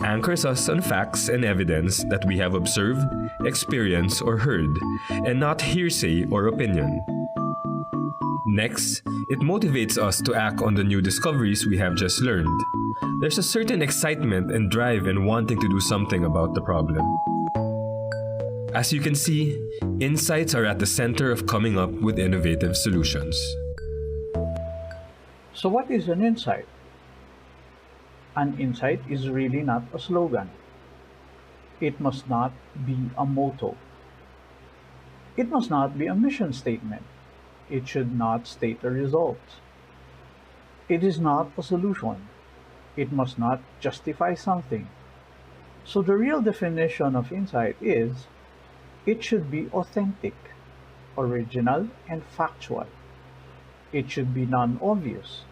anchors us on facts and evidence that we have observed, experienced, or heard, and not hearsay or opinion. Next, it motivates us to act on the new discoveries we have just learned. There's a certain excitement and drive in wanting to do something about the problem. As you can see, insights are at the center of coming up with innovative solutions. So what is an insight? An insight is really not a slogan. It must not be a motto. It must not be a mission statement. It should not state a result. It is not a solution. It must not justify something. So the real definition of insight is, it should be authentic, original, and factual. It should be non-obvious.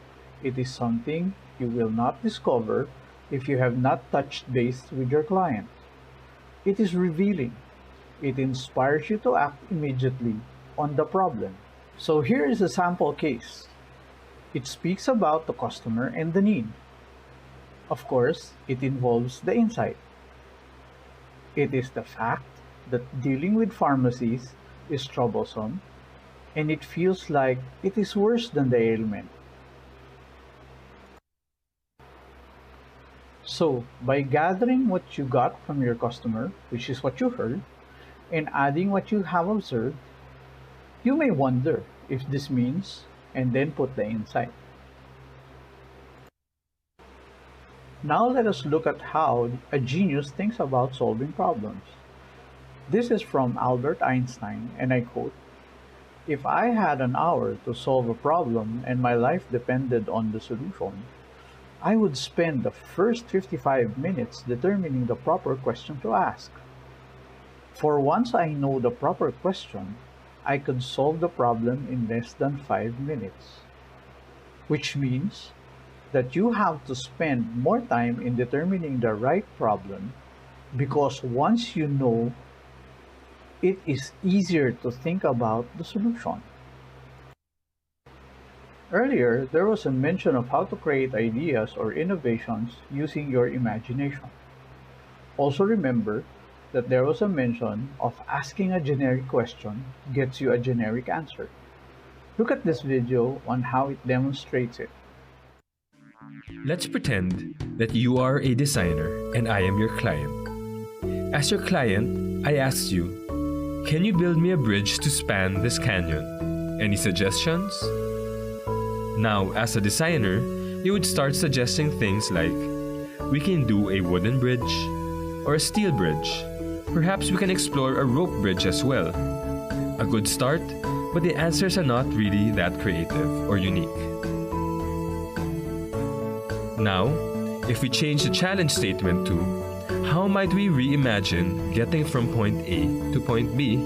It is something you will not discover if you have not touched base with your client. It is revealing. It inspires you to act immediately on the problem. So here is a sample case. It speaks about the customer and the need. Of course, it involves the insight. It is the fact that dealing with pharmacies is troublesome, and it feels like it is worse than the ailment. So, by gathering what you got from your customer, which is what you heard, and adding what you have observed, you may wonder if this means, and then put the insight. Now let us look at how a genius thinks about solving problems. This is from Albert Einstein, and I quote, "If I had an hour to solve a problem and my life depended on the solution, I would spend the first 55 minutes determining the proper question to ask. For once I know the proper question, I could solve the problem in less than 5 minutes." Which means that you have to spend more time in determining the right problem, because once you know, it is easier to think about the solution. Earlier, there was a mention of how to create ideas or innovations using your imagination. Also remember that there was a mention of asking a generic question gets you a generic answer. Look at this video on how it demonstrates it. Let's pretend that you are a designer and I am your client. As your client, I asked you, can you build me a bridge to span this canyon? Any suggestions? Now, as a designer, you would start suggesting things like, we can do a wooden bridge or a steel bridge. Perhaps we can explore a rope bridge as well. A good start, but the answers are not really that creative or unique. Now, if we change the challenge statement to, how might we reimagine getting from point A to point B?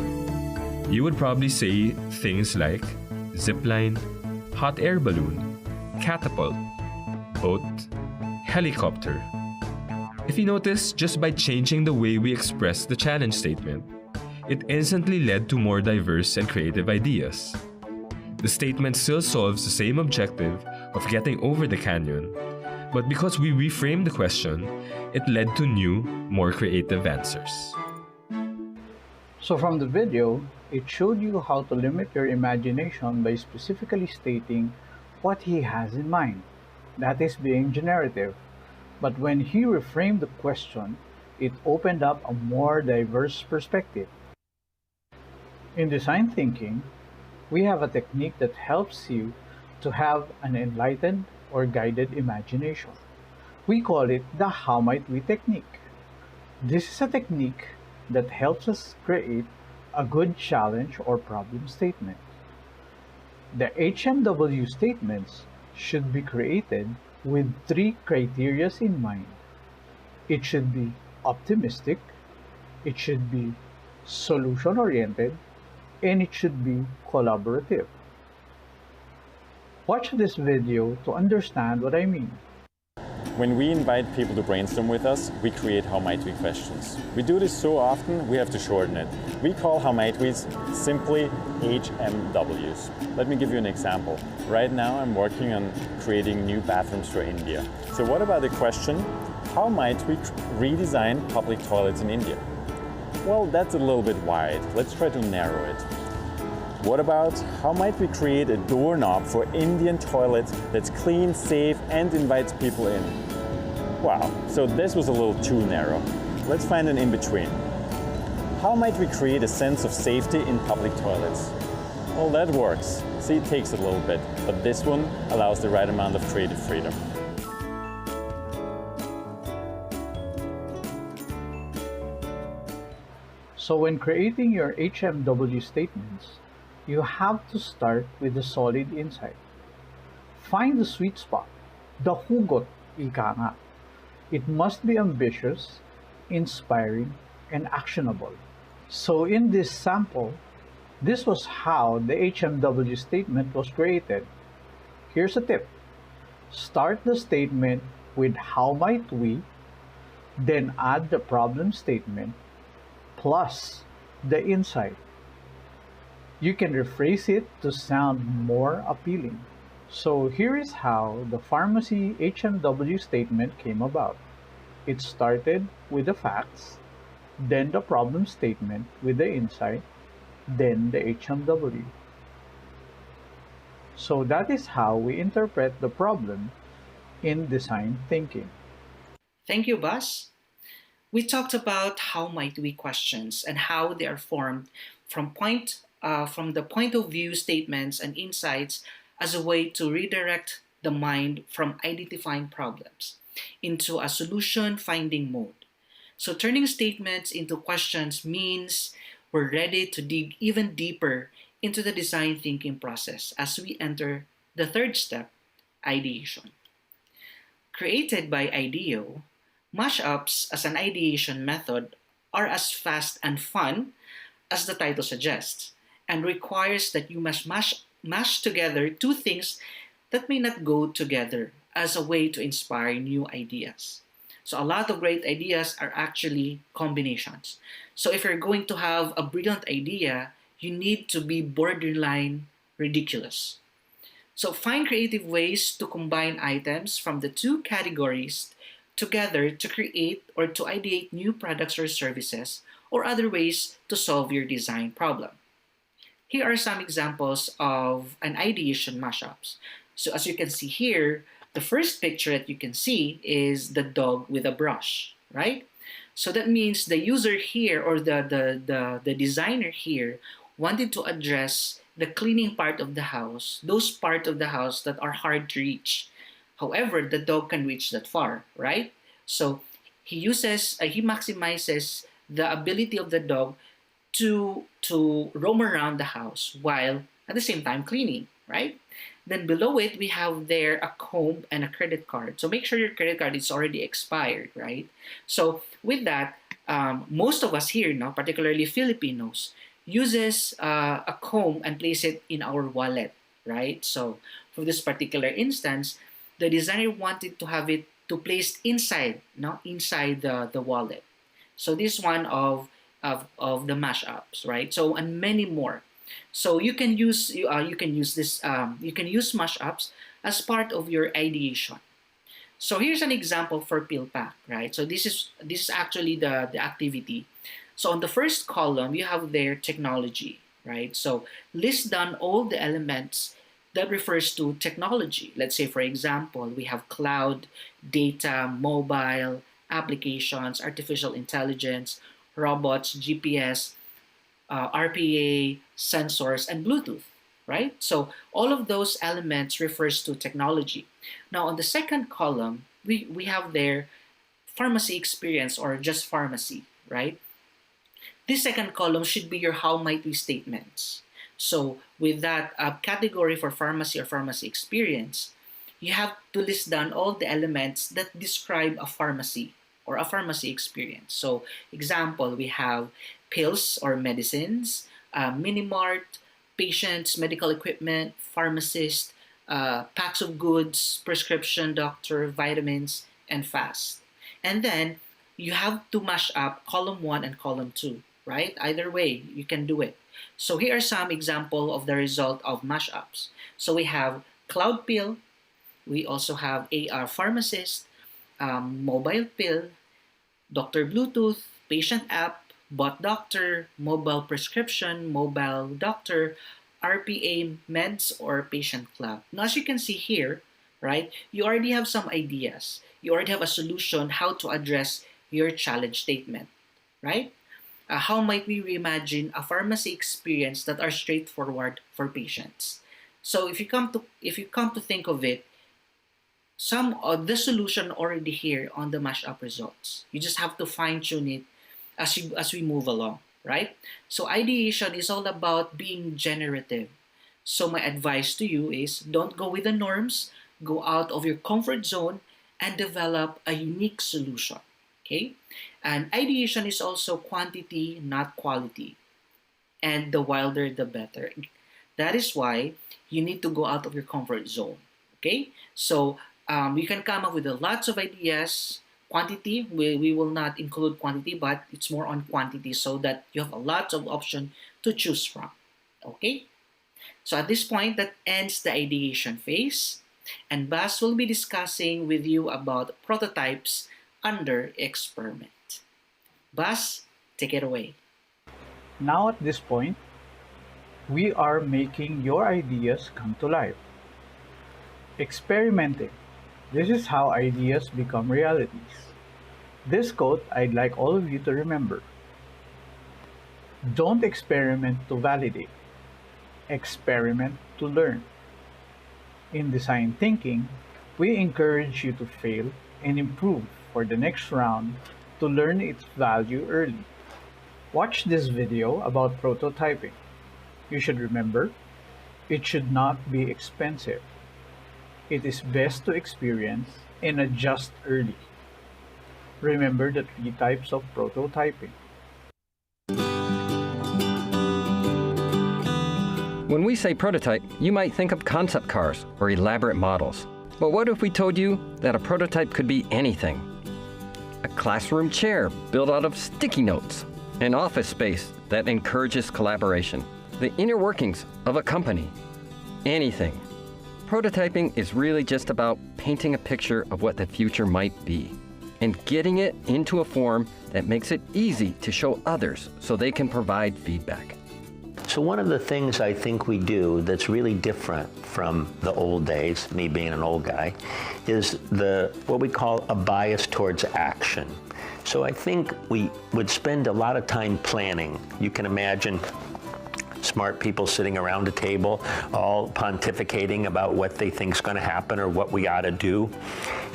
You would probably say things like zipline, hot air balloon, catapult, boat, helicopter. If you notice, just by changing the way we express the challenge statement, it instantly led to more diverse and creative ideas. The statement still solves the same objective of getting over the canyon, but because we reframed the question, it led to new, more creative answers. So from the video, it showed you how to limit your imagination by specifically stating what he has in mind. That is being generative. But when he reframed the question, it opened up a more diverse perspective. In design thinking, we have a technique that helps you to have an enlightened or guided imagination. We call it the How Might We technique. This is a technique that helps us create a good challenge or problem statement. The HMW statements should be created with 3 criteria in mind. It should be optimistic, it should be solution-oriented, and it should be collaborative. Watch this video to understand what I mean. When we invite people to brainstorm with us, we create How Might We questions. We do this so often, we have to shorten it. We call How Might We's simply HMWs. Let me give you an example. Right now I'm working on creating new bathrooms for India. So what about the question, how might we redesign public toilets in India? Well, that's a little bit wide. Let's try to narrow it. What about how might we create a doorknob for Indian toilets that's clean, safe, and invites people in? Wow, so this was a little too narrow. Let's find an in-between. How might we create a sense of safety in public toilets? Well, that works. See, it takes a little bit, but this one allows the right amount of creative freedom. So when creating your HMW statements, you have to start with a solid insight. Find the sweet spot, the hugot, ika nga. It must be ambitious, inspiring, and actionable. So in this sample, this was how the HMW statement was created. Here's a tip. Start the statement with how might we, then add the problem statement, plus the insight. You can rephrase it to sound more appealing. So here is how the pharmacy HMW statement came about. It started with the facts, then the problem statement with the insight, then the HMW. So that is how we interpret the problem in design thinking. Thank you, Bas. We talked about how might we questions and how they are formed from the point of view statements and insights as a way to redirect the mind from identifying problems into a solution finding mode. So turning statements into questions means we're ready to dig even deeper into the design thinking process as we enter the third step, ideation. Created by IDEO, mashups as an ideation method are as fast and fun as the title suggests, and requires that you must mash together two things that may not go together as a way to inspire new ideas. So a lot of great ideas are actually combinations. So if you're going to have a brilliant idea, you need to be borderline ridiculous. So find creative ways to combine items from the two categories together to create or to ideate new products or services or other ways to solve your design problem. Here are some examples of an ideation mashups. So as you can see here, the first picture that you can see is the dog with a brush, right? So that means the user here or the designer here wanted to address the cleaning part of the house, those parts of the house that are hard to reach. However, the dog can reach that far, right? So he maximizes the ability of the dog to roam around the house while at the same time cleaning, right? Then below it, we have there a comb and a credit card. So make sure your credit card is already expired, right? So with that, most of us here, no, particularly Filipinos, uses a comb and place it in our wallet, right? So for this particular instance, the designer wanted to have it to place inside, no, inside the wallet. So this one of the mashups, right? So and many more. So you can use mashups as part of your ideation. So here's an example for Pillpack, right? So this is actually the activity. So on the first column, you have their technology, right? So list down all the elements that refers to technology. Let's say, for example, we have cloud, data, mobile, applications, artificial intelligence, robots, GPS, RPA, sensors, and Bluetooth, right? So all of those elements refers to technology. Now on the second column, we have their pharmacy experience or just pharmacy, right? This second column should be your how might we statements. So with that category for pharmacy or pharmacy experience, you have to list down all the elements that describe a pharmacy or a pharmacy experience. So example, we have pills or medicines, mini-mart, patients, medical equipment, pharmacist, packs of goods, prescription, doctor, vitamins, and fast. And then you have to mash up column 1 and column 2, right? Either way, you can do it. So here are some example of the result of mashups. So we have Cloud Pill, we also have AR Pharmacist, Mobile Pill, Dr. Bluetooth, Patient App, Bot Doctor, Mobile Prescription, Mobile Doctor, RPA Meds, or Patient Club. Now, as you can see here, right, you already have some ideas. You already have a solution how to address your challenge statement, right? How might we reimagine a pharmacy experience that are straightforward for patients? So if you come to think of it, some of the solution already here on the mashup results. You just have to fine tune it as we move along, right? So ideation is all about being generative. So my advice to you is don't go with the norms, go out of your comfort zone and develop a unique solution, okay? And ideation is also quantity, not quality. And the wilder, the better. That is why you need to go out of your comfort zone, okay? So you can come up with lots of ideas. Quantity, we will not include quantity, but it's more on quantity so that you have a lot of options to choose from, okay? So at this point, that ends the ideation phase. And Bas will be discussing with you about prototypes under experiment. Bas, take it away. Now at this point, we are making your ideas come to life. Experimenting. This is how ideas become realities. This quote I'd like all of you to remember. Don't experiment to validate. Experiment to learn. In design thinking, we encourage you to fail and improve for the next round to learn its value early. Watch this video about prototyping. You should remember, it should not be expensive. It is best to experience and adjust early. Remember the 3 types of prototyping. When we say prototype, you might think of concept cars or elaborate models. But what if we told you that a prototype could be anything? A classroom chair built out of sticky notes, an office space that encourages collaboration, the inner workings of a company, anything. Prototyping is really just about painting a picture of what the future might be and getting it into a form that makes it easy to show others so they can provide feedback. So one of the things I think we do that's really different from the old days, me being an old guy, is what we call a bias towards action. So I think we would spend a lot of time planning. You can imagine smart people sitting around a table, all pontificating about what they think is going to happen or what we ought to do.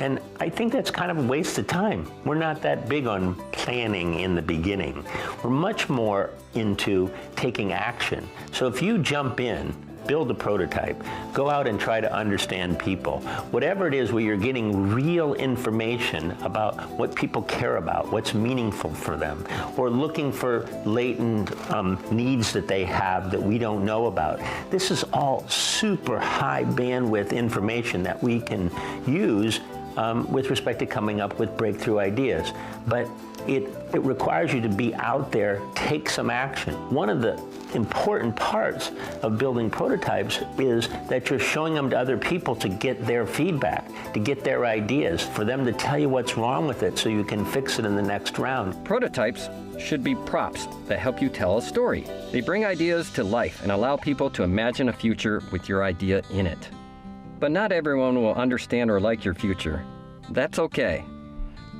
And I think that's kind of a waste of time. We're not that big on planning in the beginning. We're much more into taking action. So if you jump in, build a prototype, go out and try to understand people. Whatever it is where you're getting real information about what people care about, what's meaningful for them, or looking for latent needs that they have that we don't know about. This is all super high bandwidth information that we can use with respect to coming up with breakthrough ideas. But it requires you to be out there, take some action. One of the important parts of building prototypes is that you're showing them to other people to get their feedback, to get their ideas, for them to tell you what's wrong with it so you can fix it in the next round. Prototypes should be props that help you tell a story. They bring ideas to life and allow people to imagine a future with your idea in it. But not everyone will understand or like your future. That's okay.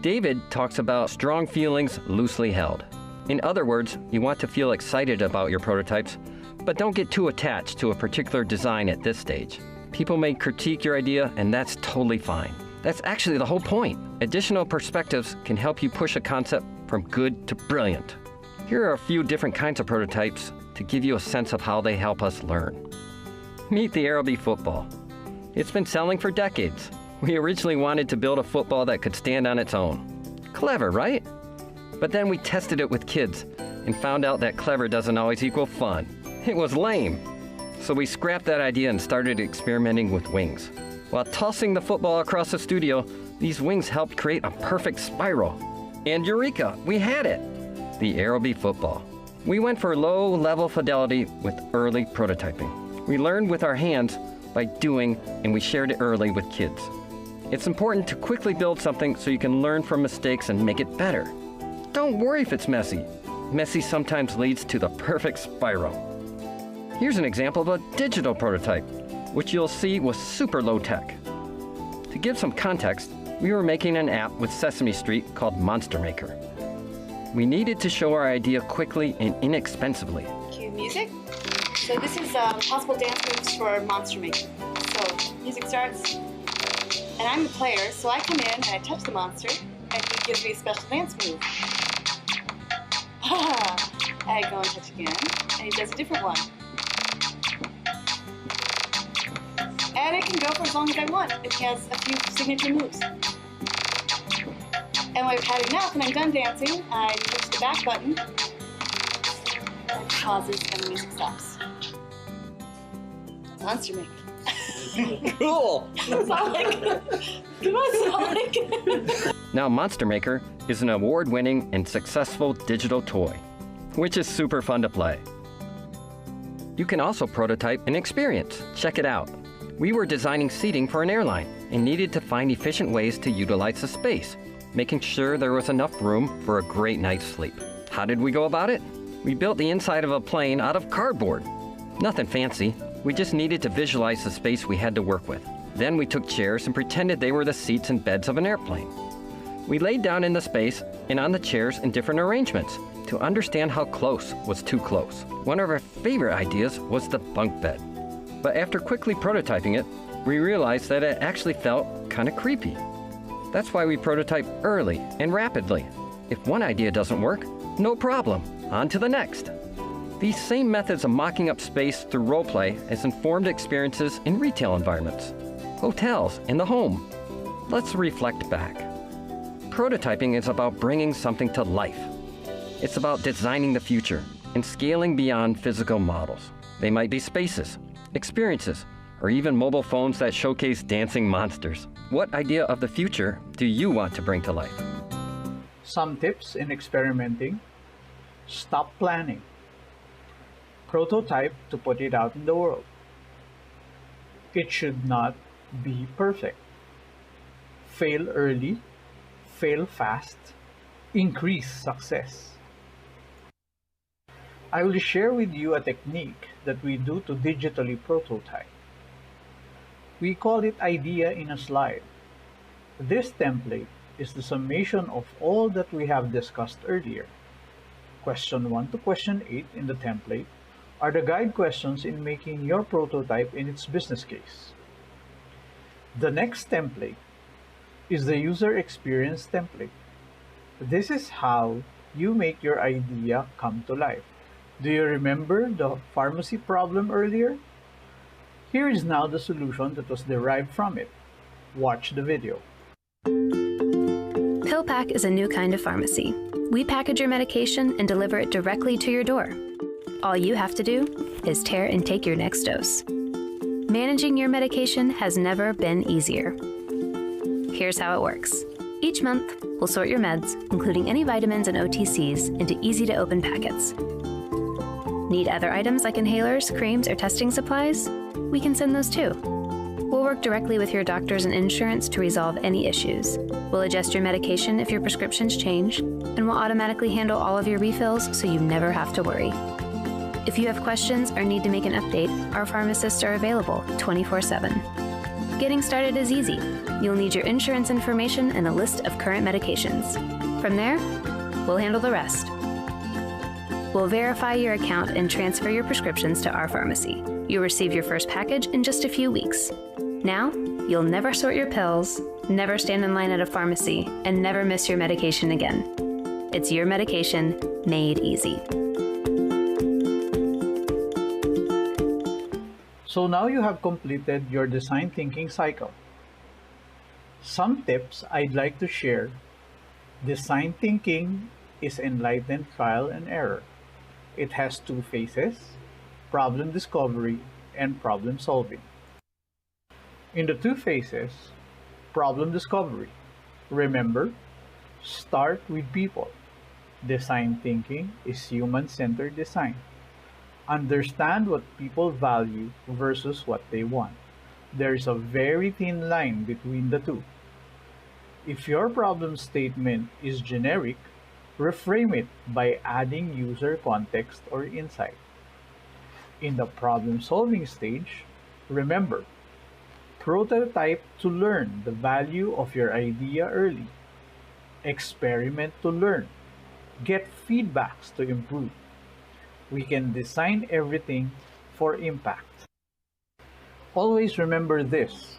David talks about strong feelings loosely held. In other words, you want to feel excited about your prototypes, but don't get too attached to a particular design at this stage. People may critique your idea, and that's totally fine. That's actually the whole point. Additional perspectives can help you push a concept from good to brilliant. Here are a few different kinds of prototypes to give you a sense of how they help us learn. Meet the Aerobee football. It's been selling for decades. We originally wanted to build a football that could stand on its own. Clever, right? But then we tested it with kids and found out that clever doesn't always equal fun. It was lame. So we scrapped that idea and started experimenting with wings. While tossing the football across the studio, these wings helped create a perfect spiral. And eureka, we had it! The Aerobee football. We went for low-level fidelity with early prototyping. We learned with our hands by doing, and we shared it early with kids. It's important to quickly build something so you can learn from mistakes and make it better. Don't worry if it's messy. Messy sometimes leads to the perfect spiral. Here's an example of a digital prototype, which you'll see was super low-tech. To give some context, we were making an app with Sesame Street called Monster Maker. We needed to show our idea quickly and inexpensively. Cue music. So this is possible dance moves for Monster Maker. So music starts, and I'm the player, so I come in and I touch the monster, and he gives me a special dance move. I go and touch again, and he does a different one. And it can go for as long as I want. It has a few signature moves. And when I've had enough and I'm done dancing, I push the back button, and it pauses and the music stops. Monster Maker. Cool! That's all I can. That's all I can. Now Monster Maker is an award-winning and successful digital toy, which is super fun to play. You can also prototype an experience. Check it out. We were designing seating for an airline and needed to find efficient ways to utilize the space, making sure there was enough room for a great night's sleep. How did we go about it? We built the inside of a plane out of cardboard. Nothing fancy. We just needed to visualize the space we had to work with. Then we took chairs and pretended they were the seats and beds of an airplane. We laid down in the space and on the chairs in different arrangements to understand how close was too close. One of our favorite ideas was the bunk bed. But after quickly prototyping it, we realized that it actually felt kind of creepy. That's why we prototype early and rapidly. If one idea doesn't work, no problem, on to the next. These same methods of mocking up space through roleplay has informed experiences in retail environments, hotels, and the home. Let's reflect back. Prototyping is about bringing something to life. It's about designing the future and scaling beyond physical models. They might be spaces, experiences, or even mobile phones that showcase dancing monsters. What idea of the future do you want to bring to life? Some tips in experimenting. Stop planning. Prototype to put it out in the world. It should not be perfect. Fail early, fail fast, increase success. I will share with you a technique that we do to digitally prototype. We call it idea in a slide. This template is the summation of all that we have discussed earlier. Question 1 to question 8 in the template are the guide questions in making your prototype in its business case. The next template is the user experience template. This is how you make your idea come to life. Do you remember the pharmacy problem earlier? Here is now the solution that was derived from it. Watch the video. Pillpack is a new kind of pharmacy. We package your medication and deliver it directly to your door. All you have to do is tear and take your next dose. Managing your medication has never been easier. Here's how it works. Each month, we'll sort your meds, including any vitamins and OTCs, into easy-to-open packets. Need other items like inhalers, creams, or testing supplies? We can send those too. We'll work directly with your doctors and insurance to resolve any issues. We'll adjust your medication if your prescriptions change, and we'll automatically handle all of your refills so you never have to worry. If you have questions or need to make an update, our pharmacists are available 24/7. Getting started is easy. You'll need your insurance information and a list of current medications. From there, we'll handle the rest. We'll verify your account and transfer your prescriptions to our pharmacy. You'll receive your first package in just a few weeks. Now, you'll never sort your pills, never stand in line at a pharmacy, and never miss your medication again. It's your medication made easy. So now you have completed your design thinking cycle. Some tips I'd like to share. Design thinking is enlightened trial and error. It has two phases: problem discovery and problem solving. In the two phases, problem discovery. Remember, start with people. Design thinking is human-centered design. Understand what people value versus what they want. There is a very thin line between the two. If your problem statement is generic, reframe it by adding user context or insight. In the problem-solving stage, remember, prototype to learn the value of your idea early. Experiment to learn. Get feedbacks to improve. We can design everything for impact. Always remember this: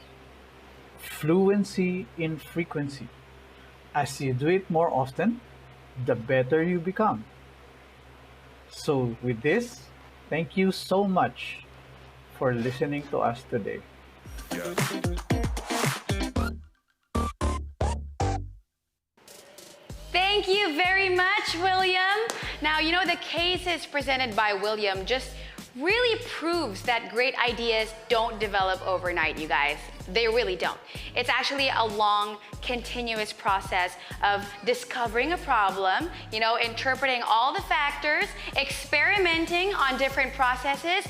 fluency in frequency. As you do it more often, the better you become. So with this, thank you so much for listening to us today. Thank you very much, William. Now, you know, the cases presented by William just really proves that great ideas don't develop overnight, you guys. They really don't. It's actually a long, continuous process of discovering a problem, you know, interpreting all the factors, experimenting on different processes.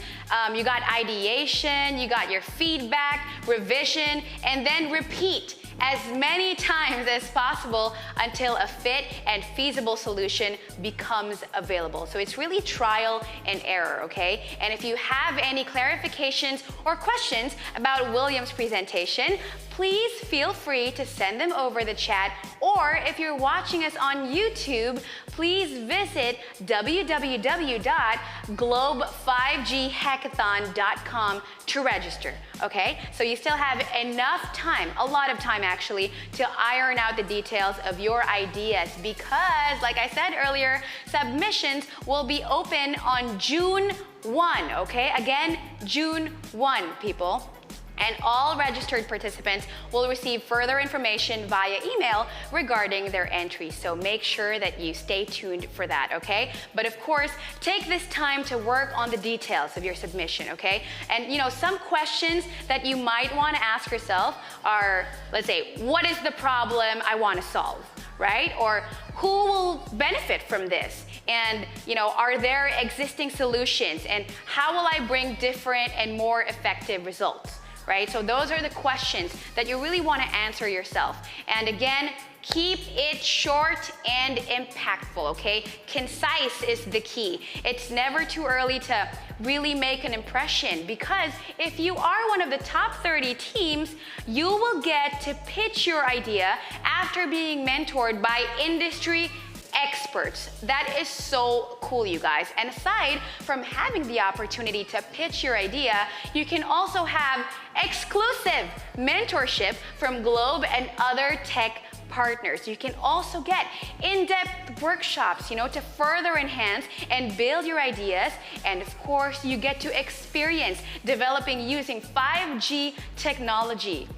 You got ideation, you got your feedback, revision, and then repeat as many times as possible until a fit and feasible solution becomes available. So it's really trial and error, okay? And if you have any clarifications or questions about William's presentation, please feel free to send them over the chat, or if you're watching us on YouTube, please visit www.globe5ghackathon.com to register, okay? So you still have enough time, a lot of time actually, to iron out the details of your ideas, because like I said earlier, submissions will be open on June 1, okay? Again, June 1, people. And all registered participants will receive further information via email regarding their entries. So make sure that you stay tuned for that, okay? But of course, take this time to work on the details of your submission, okay? And you know, some questions that you might want to ask yourself are, let's say, what is the problem I want to solve, right? Or who will benefit from this? And you know, are there existing solutions? And how will I bring different and more effective results? Right? So those are the questions that you really want to answer yourself. And again, keep it short and impactful, okay? Concise is the key. It's never too early to really make an impression, because if you are one of the top 30 teams, you will get to pitch your idea after being mentored by industry experts. That is so cool, you guys. And aside from having the opportunity to pitch your idea, you can also have exclusive mentorship from Globe and other tech partners. You can also get in-depth workshops, you know, to further enhance and build your ideas. And of course, you get to experience developing using 5G technology.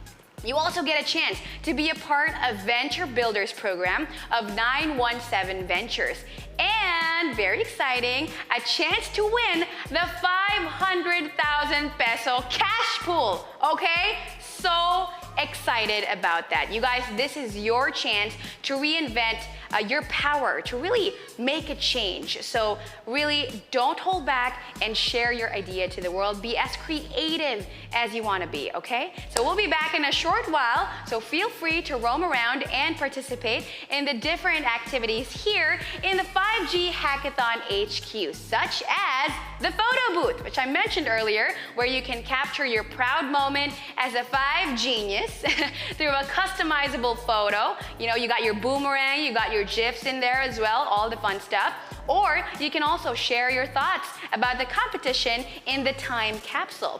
You also get a chance to be a part of Venture Builders program of 917 Ventures. And very exciting, a chance to win the 500,000 peso cash pool, okay? So excited about that. You guys, this is your chance to reinvent your power, to really make a change. So really don't hold back and share your idea to the world. Be as creative as you want to be, okay? So we'll be back in a short while, so feel free to roam around and participate in the different activities here in the 5G Hackathon HQ, such as the photo booth, which I mentioned earlier, where you can capture your proud moment as a 5 genius through a customizable photo. You know, you got your boomerang, you got your GIFs in there as well, all the fun stuff. Or you can also share your thoughts about the competition in the time capsule.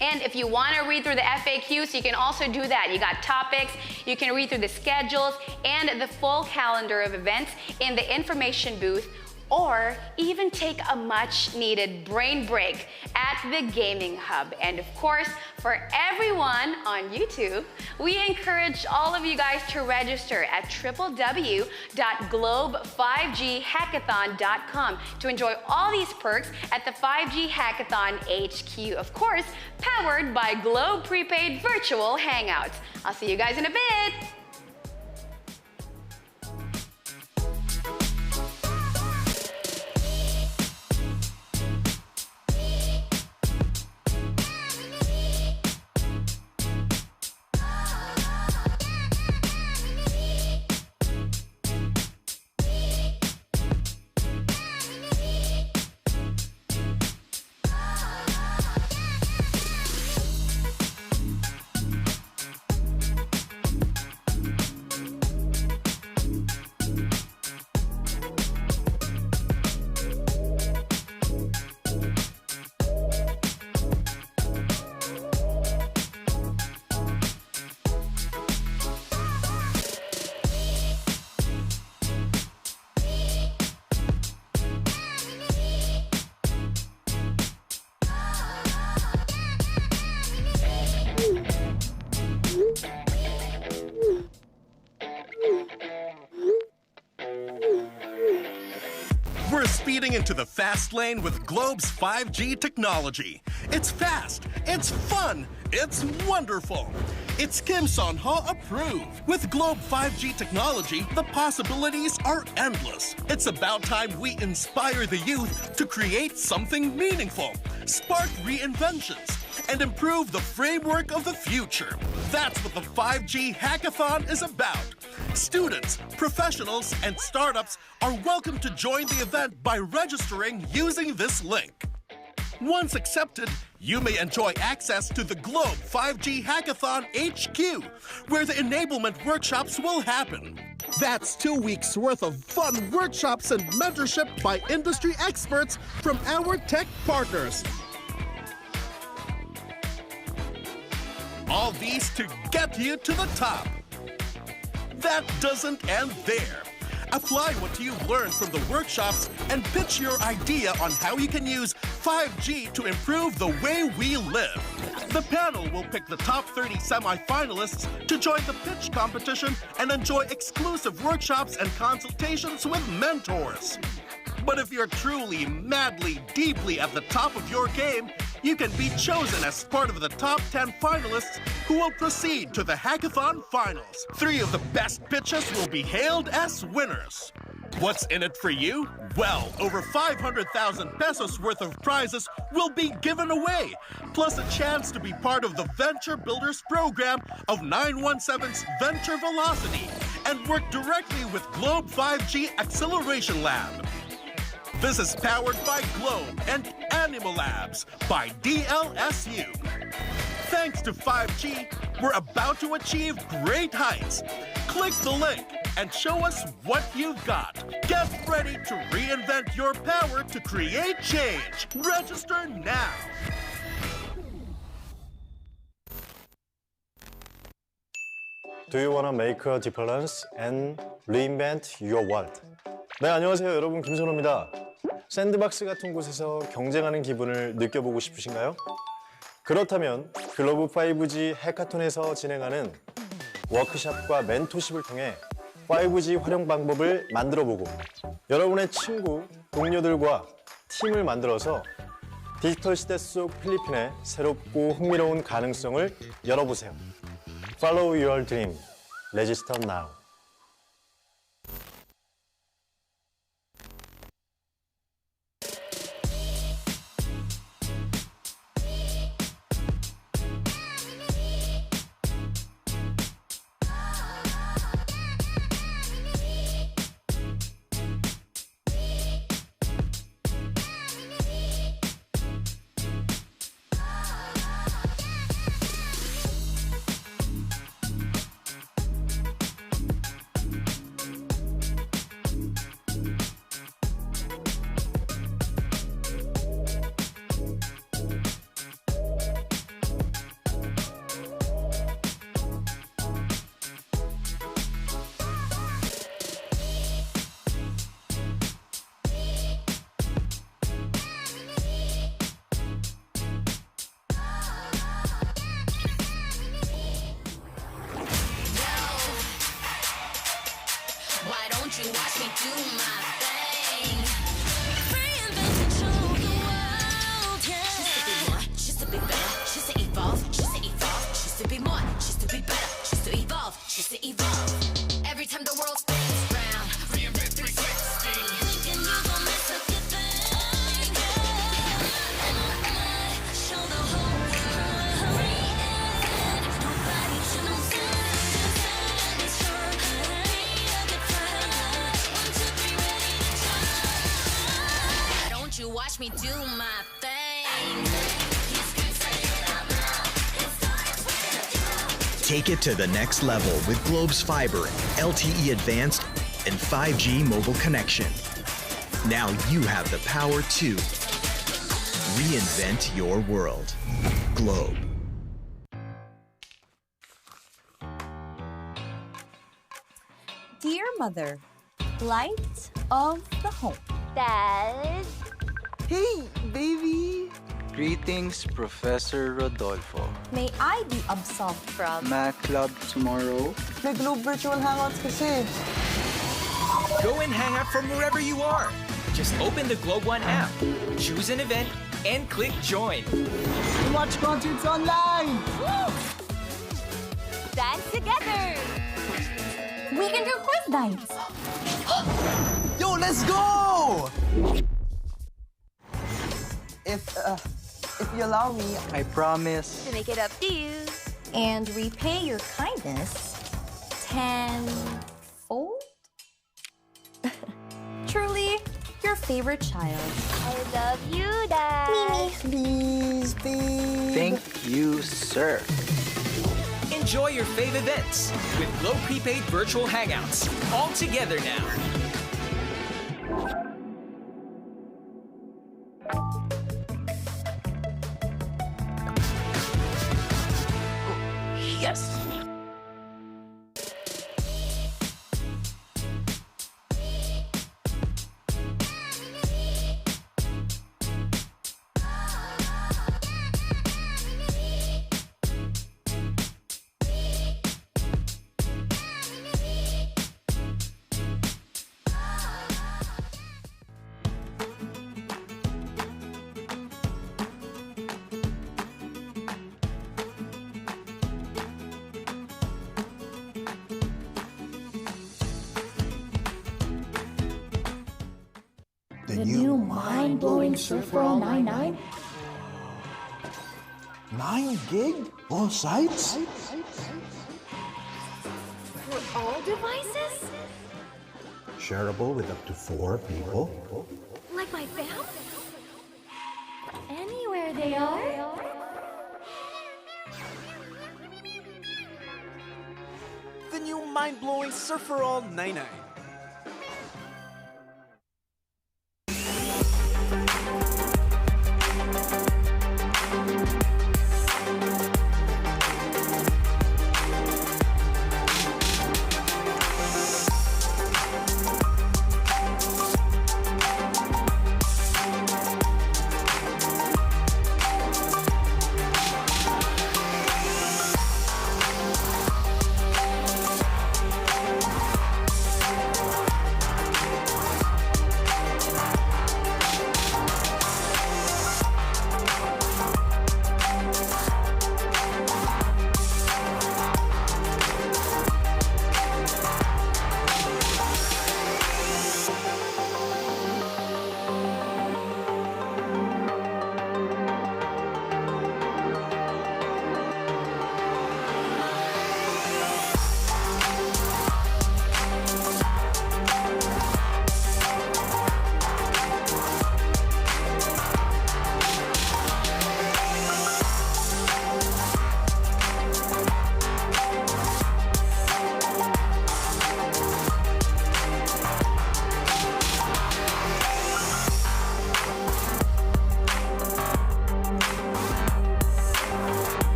And if you want to read through the FAQs, you can also do that. You got topics, you can read through the schedules and the full calendar of events in the information booth or even take a much-needed brain break at the Gaming Hub. And of course, for everyone on YouTube, we encourage all of you guys to register at www.globe5ghackathon.com to enjoy all these perks at the 5G Hackathon HQ. Of course, powered by Globe Prepaid Virtual Hangouts. I'll see you guys in a bit. We're speeding into the fast lane with Globe's 5G technology. It's fast, it's fun, it's wonderful. It's Kim Son-ho approved. With Globe 5G technology, the possibilities are endless. It's about time we inspire the youth to create something meaningful, spark reinventions, and improve the framework of the future. That's what the 5G Hackathon is about. Students, professionals, and startups are welcome to join the event by registering using this link. Once accepted, you may enjoy access to the Globe 5G Hackathon HQ, where the enablement workshops will happen. That's 2 weeks worth of fun workshops and mentorship by industry experts from our tech partners. All these to get you to the top. That doesn't end there. Apply what you've learned from the workshops and pitch your idea on how you can use 5G to improve the way we live. The panel will pick the top 30 semi-finalists to join the pitch competition and enjoy exclusive workshops and consultations with mentors. But if you're truly, madly, deeply at the top of your game, you can be chosen as part of the top 10 finalists who will proceed to the Hackathon Finals. 3 of the best pitches will be hailed as winners. What's in it for you? Well, over 500,000 pesos worth of prizes will be given away, plus a chance to be part of the Venture Builders program of 917's Venture Velocity and work directly with Globe 5G Acceleration Lab. This is powered by Globe and Animal Labs by DLSU. Thanks to 5G, we're about to achieve great heights. Click the link and show us what you've got. Get ready to reinvent your power to create change. Register now. Do you want to make a difference and reinvent your world? 네, 안녕하세요. 여러분, 김선호입니다. 샌드박스 같은 곳에서 경쟁하는 기분을 느껴보고 싶으신가요? 그렇다면 글로브 5G 해카톤에서 진행하는 워크숍과 멘토십을 통해 5G 활용 방법을 만들어보고 여러분의 친구, 동료들과 팀을 만들어서 디지털 시대 속 필리핀의 새롭고 흥미로운 가능성을 열어보세요. Follow your dream. Register now. do my thing. Reinvent and show the world, yeah. Choose to be more, choose to be better, choose to evolve, choose to evolve, choose to be more, choose to be better, choose to evolve, choose to evolve. Every time the world spins round, reinvent 360. Thinking you gon' mess up your thing, yeah. Show the whole world, reinvent. Nobody should know stand is strong. Don't you watch me do my thing. Take it to the next level with Globe's fiber, LTE advanced, and 5G mobile connection. Now you have the power to reinvent your world. Globe. Dear Mother, light of the home. Dad? Hey, baby! Greetings, Professor Rodolfo. May I be absolved from Math Club tomorrow? May Globe Virtual Hangouts kasi. Go and hang out from wherever you are. Just open the Globe One app, choose an event, and click join. Watch concerts online! Woo! Dance together! We can do quiz nights. Yo, let's go! If you allow me, I promise To make it up to you. And repay your kindness tenfold? Truly, your favorite child. I love you, Dad. Mimi. please. Thank you, sir. Enjoy your fave events with Globe Prepaid Virtual Hangouts. All together now. Yes! The new mind-blowing Surfer All 99? 9 gig? All sites? For all devices? Shareable with up to 4 people? Like my fam? Anywhere they are? The new mind-blowing Surfer All 99.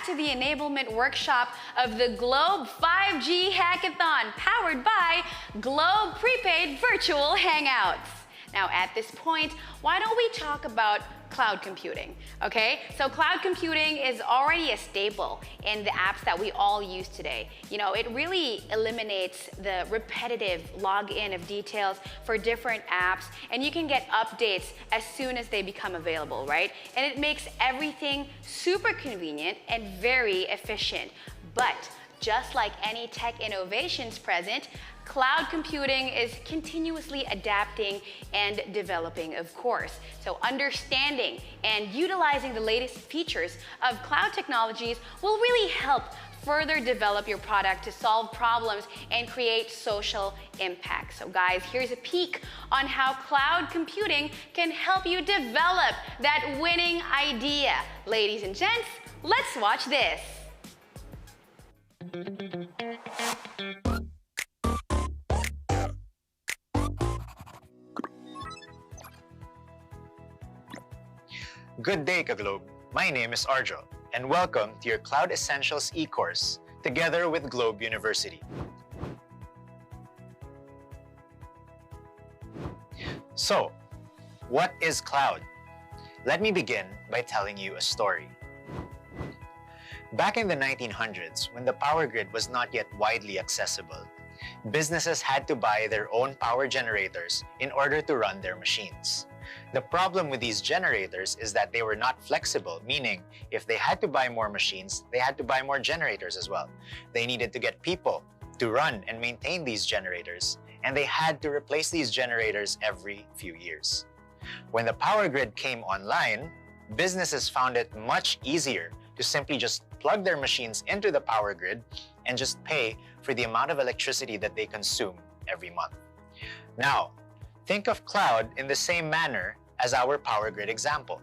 To the enablement workshop of the Globe 5G Hackathon, powered by Globe Prepaid Virtual Hangouts. Now, at this point, why don't we talk about cloud computing, okay? So cloud computing is already a staple in the apps that we all use today. You know, it really eliminates the repetitive login of details for different apps, and you can get updates as soon as they become available, right? And it makes everything super convenient and very efficient. But just like any tech innovations present, cloud computing is continuously adapting and developing, of course. So understanding and utilizing the latest features of cloud technologies will really help further develop your product to solve problems and create social impact. So guys, here's a peek on how cloud computing can help you develop that winning idea. Ladies and gents, let's watch this. Good day, Kaglobe. My name is Arjo, and welcome to your Cloud Essentials e-course, together with Globe University. So, what is cloud? Let me begin by telling you a story. Back in the 1900s, when the power grid was not yet widely accessible, businesses had to buy their own power generators in order to run their machines. The problem with these generators is that they were not flexible, meaning if they had to buy more machines, they had to buy more generators as well. They needed to get people to run and maintain these generators, and they had to replace these generators every few years. When the power grid came online, businesses found it much easier to simply just plug their machines into the power grid and just pay for the amount of electricity that they consume every month. Now, think of cloud in the same manner as our power grid example.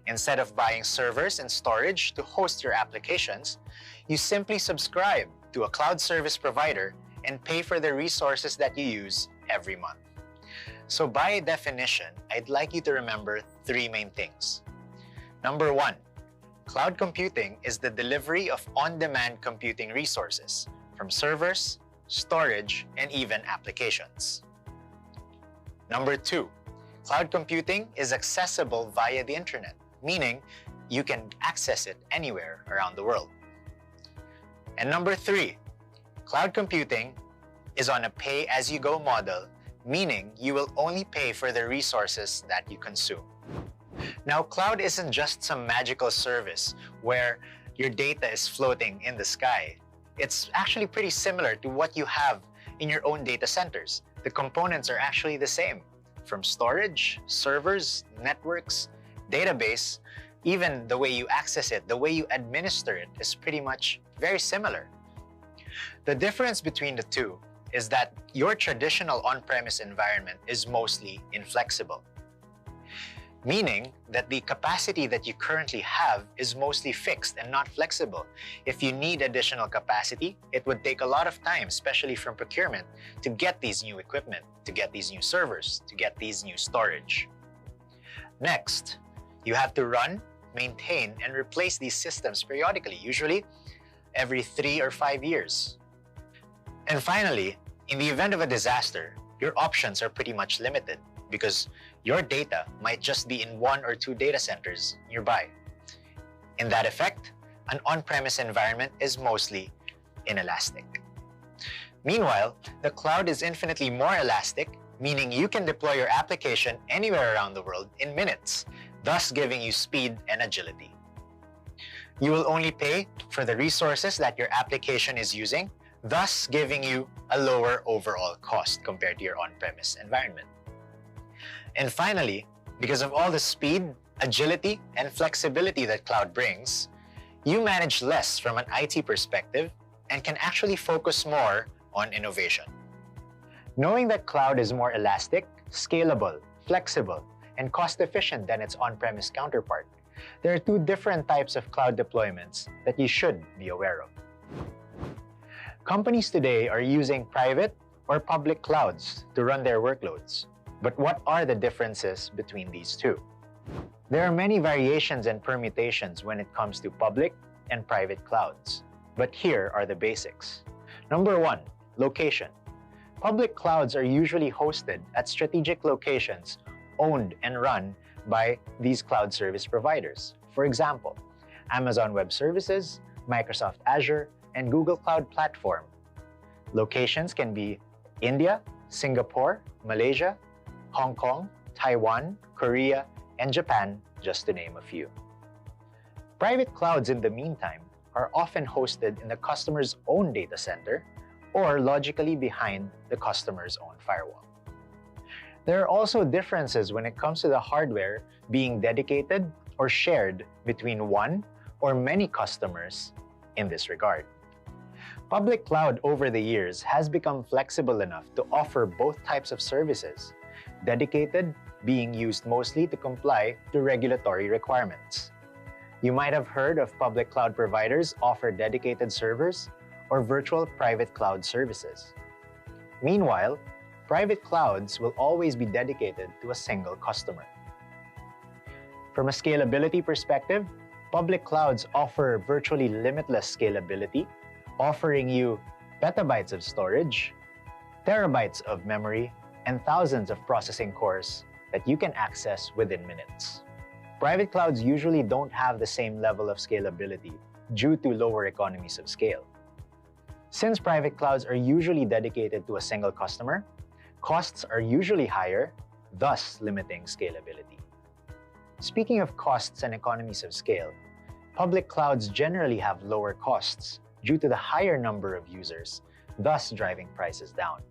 Instead of buying servers and storage to host your applications, you simply subscribe to a cloud service provider and pay for the resources that you use every month. So by definition, I'd like you to remember three main things. Number one, cloud computing is the delivery of on-demand computing resources from servers, storage, and even applications. Number two, cloud computing is accessible via the internet, meaning you can access it anywhere around the world. And number three, cloud computing is on a pay-as-you-go model, meaning you will only pay for the resources that you consume. Now, cloud isn't just some magical service where your data is floating in the sky. It's actually pretty similar to what you have in your own data centers. The components are actually the same, from storage, servers, networks, database, even the way you access it, the way you administer it is pretty much very similar. The difference between the two is that your traditional on-premise environment is mostly inflexible, meaning that the capacity that you currently have is mostly fixed and not flexible. If you need additional capacity, it would take a lot of time, especially from procurement, to get these new equipment, to get these new servers, to get these new storage. Next, you have to run, maintain, and replace these systems periodically, usually every 3 or 5 years. And finally, in the event of a disaster, your options are pretty much limited because your data might just be in 1 or 2 data centers nearby. In that effect, an on-premise environment is mostly inelastic. Meanwhile, the cloud is infinitely more elastic, meaning you can deploy your application anywhere around the world in minutes, thus giving you speed and agility. You will only pay for the resources that your application is using, thus giving you a lower overall cost compared to your on-premise environment. And finally, because of all the speed, agility, and flexibility that cloud brings, you manage less from an IT perspective and can actually focus more on innovation. Knowing that cloud is more elastic, scalable, flexible, and cost-efficient than its on-premise counterpart, there are 2 different types of cloud deployments that you should be aware of. Companies today are using private or public clouds to run their workloads. But what are the differences between these 2? There are many variations and permutations when it comes to public and private clouds. But here are the basics. Number 1, location. Public clouds are usually hosted at strategic locations owned and run by these cloud service providers. For example, Amazon Web Services, Microsoft Azure, and Google Cloud Platform. Locations can be India, Singapore, Malaysia, Hong Kong, Taiwan, Korea, and Japan, just to name a few. Private clouds, in the meantime, are often hosted in the customer's own data center or logically behind the customer's own firewall. There are also differences when it comes to the hardware being dedicated or shared between one or many customers in this regard. Public cloud over the years has become flexible enough to offer both types of services, dedicated being used mostly to comply to regulatory requirements. You might have heard of public cloud providers offer dedicated servers or virtual private cloud services. Meanwhile, private clouds will always be dedicated to a single customer. From a scalability perspective, public clouds offer virtually limitless scalability, offering you petabytes of storage, terabytes of memory, and thousands of processing cores that you can access within minutes. Private clouds usually don't have the same level of scalability due to lower economies of scale. Since private clouds are usually dedicated to a single customer, costs are usually higher, thus limiting scalability. Speaking of costs and economies of scale, public clouds generally have lower costs due to the higher number of users, thus driving prices down.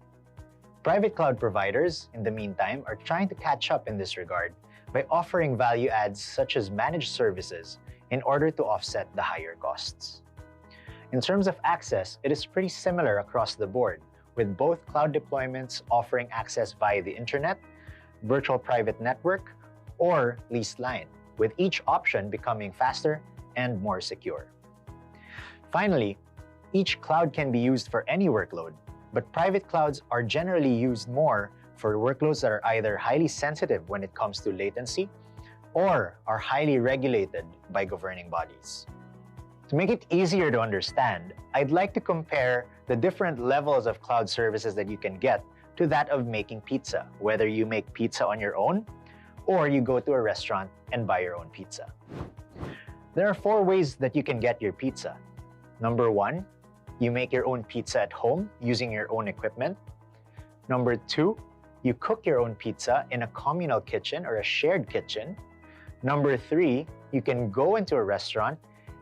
Private cloud providers, in the meantime, are trying to catch up in this regard by offering value adds such as managed services in order to offset the higher costs. In terms of access, it is pretty similar across the board, with both cloud deployments offering access via the internet, virtual private network, or leased line, with each option becoming faster and more secure. Finally, each cloud can be used for any workload, but private clouds are generally used more for workloads that are either highly sensitive when it comes to latency or are highly regulated by governing bodies. To make it easier to understand, I'd like to compare the different levels of cloud services that you can get to that of making pizza, whether you make pizza on your own or you go to a restaurant and buy your own pizza. There are 4 ways that you can get your pizza. Number 1, you make your own pizza at home using your own equipment. Number 2, you cook your own pizza in a communal kitchen or a shared kitchen. Number 3, you can go into a restaurant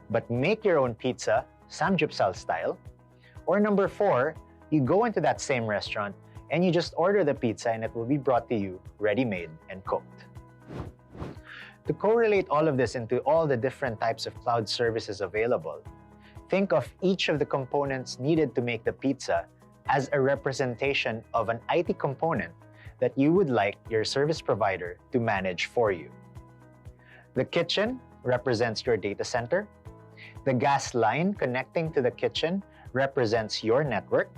but make your own pizza samgyeopsal style. Or number 4, you go into that same restaurant and you just order the pizza and it will be brought to you ready-made and cooked. To correlate all of this into all the different types of cloud services available, think of each of the components needed to make the pizza as a representation of an IT component that you would like your service provider to manage for you. The kitchen represents your data center. The gas line connecting to the kitchen represents your network.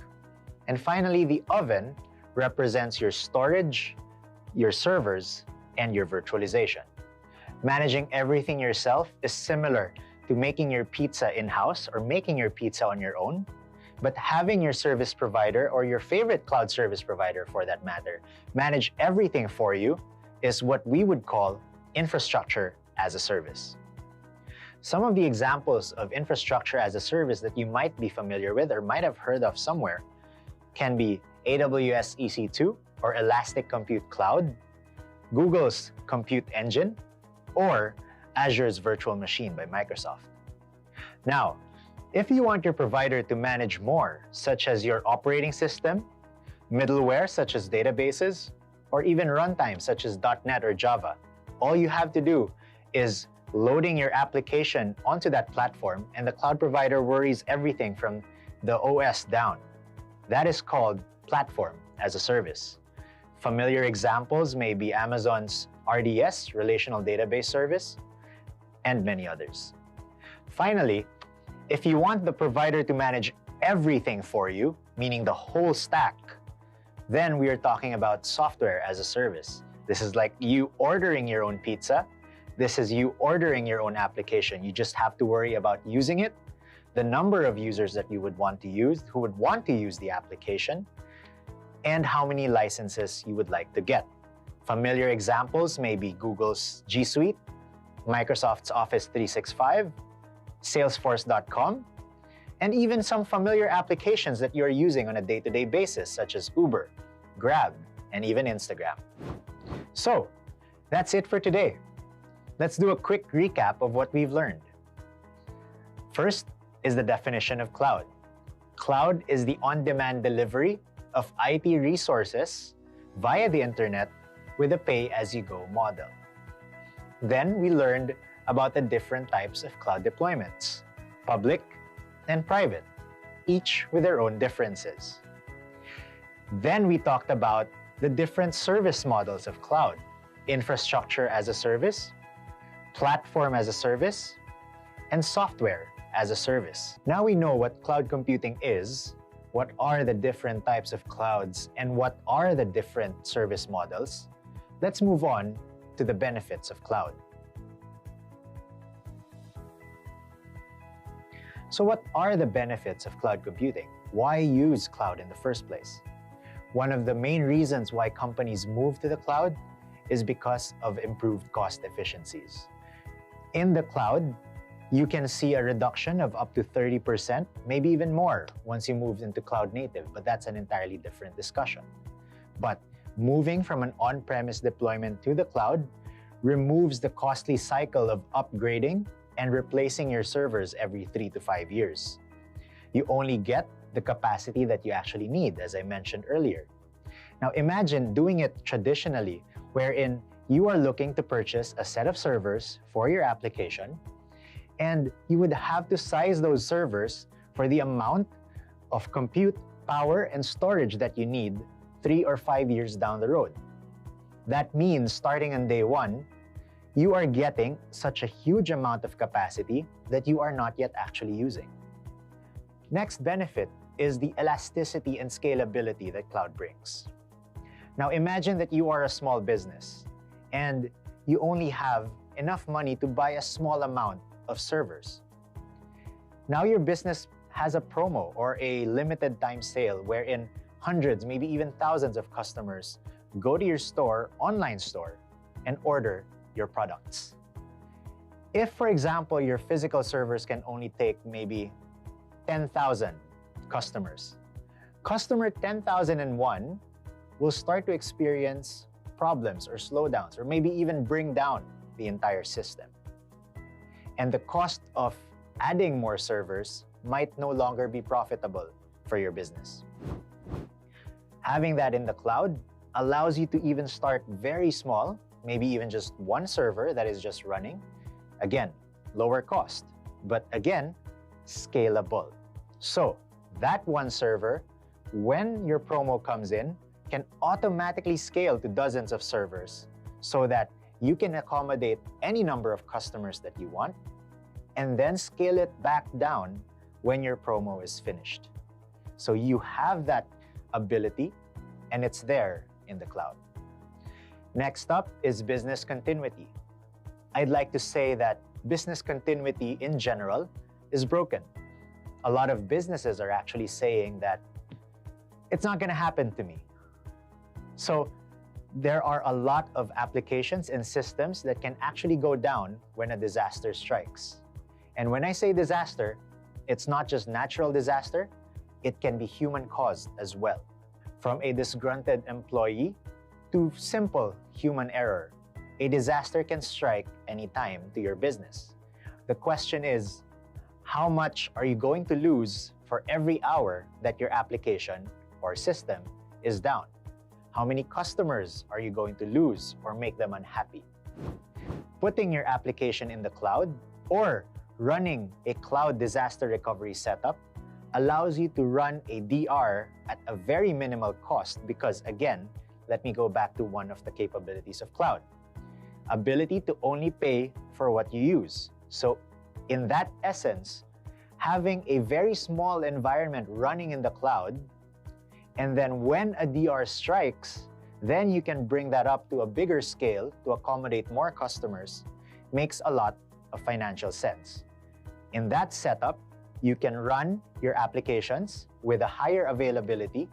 And finally, the oven represents your storage, your servers, and your virtualization. Managing everything yourself is similar to making your pizza in-house or making your pizza on your own. But having your service provider or your favorite cloud service provider for that matter manage everything for you is what we would call infrastructure as a service. Some of the examples of infrastructure as a service that you might be familiar with or might have heard of somewhere can be AWS EC2 or Elastic Compute Cloud, Google's Compute Engine, or Azure's Virtual Machine by Microsoft. Now, if you want your provider to manage more, such as your operating system, middleware such as databases, or even runtime such as .NET or Java, all you have to do is loading your application onto that platform and the cloud provider worries everything from the OS down. That is called platform as a service. Familiar examples may be Amazon's RDS, Relational Database Service, and many others. Finally, if you want the provider to manage everything for you, meaning the whole stack, then we are talking about software as a service. This is like you ordering your own pizza. This is you ordering your own application. You just have to worry about using it, the number of users that you would want to use, who would want to use the application, and how many licenses you would like to get. Familiar examples may be Google's G Suite, Microsoft's Office 365, Salesforce.com, and even some familiar applications that you're using on a day-to-day basis, such as Uber, Grab, and even Instagram. So, that's it for today. Let's do a quick recap of what we've learned. First is the definition of cloud. Cloud is the on-demand delivery of IT resources via the internet with a pay-as-you-go model. Then we learned about the different types of cloud deployments, public and private, each with their own differences. Then we talked about the different service models of cloud, infrastructure as a service, platform as a service, and software as a service. Now we know what cloud computing is, what are the different types of clouds, and what are the different service models. Let's move on to the benefits of cloud. So what are the benefits of cloud computing? Why use cloud in the first place? One of the main reasons why companies move to the cloud is because of improved cost efficiencies. In the cloud, you can see a reduction of up to 30%, maybe even more once you move into cloud native, but that's an entirely different discussion. But moving from an on-premise deployment to the cloud removes the costly cycle of upgrading and replacing your servers every 3 to 5 years. You only get the capacity that you actually need, as I mentioned earlier. Now imagine doing it traditionally, wherein you are looking to purchase a set of servers for your application, and you would have to size those servers for the amount of compute, power, and storage that you need 3 or 5 years down the road. That means starting on day one, you are getting such a huge amount of capacity that you are not yet actually using. Next benefit is the elasticity and scalability that cloud brings. Now imagine that you are a small business and you only have enough money to buy a small amount of servers. Now your business has a promo or a limited time sale wherein hundreds, maybe even thousands of customers go to your store, online store, and order your products. If, for example, your physical servers can only take maybe 10,000 customers, customer 10,001 will start to experience problems or slowdowns, or maybe even bring down the entire system. And the cost of adding more servers might no longer be profitable for your business. Having that in the cloud allows you to even start very small, maybe even just one server that is just running. Again, lower cost, but again, scalable. So that one server when your promo comes in, can automatically scale to dozens of servers so that you can accommodate any number of customers that you want, and then scale it back down when your promo is finished. So you have that ability, and it's there in the cloud. Next up is business continuity. I'd like to say that business continuity in general is broken. A lot of businesses are actually saying that it's not going to happen to me. So there are a lot of applications and systems that can actually go down when a disaster strikes. And when I say disaster, it's not just natural disaster, it can be human-caused as well. From a disgruntled employee to simple human error, a disaster can strike anytime to your business. The question is, how much are you going to lose for every hour that your application or system is down? How many customers are you going to lose or make them unhappy? Putting your application in the cloud or running a cloud disaster recovery setup allows you to run a DR at a very minimal cost because, again, let me go back to one of the capabilities of cloud. Ability to only pay for what you use. So in that essence, having a very small environment running in the cloud, and then when a DR strikes, then you can bring that up to a bigger scale to accommodate more customers, makes a lot of financial sense. In that setup, you can run your applications with a higher availability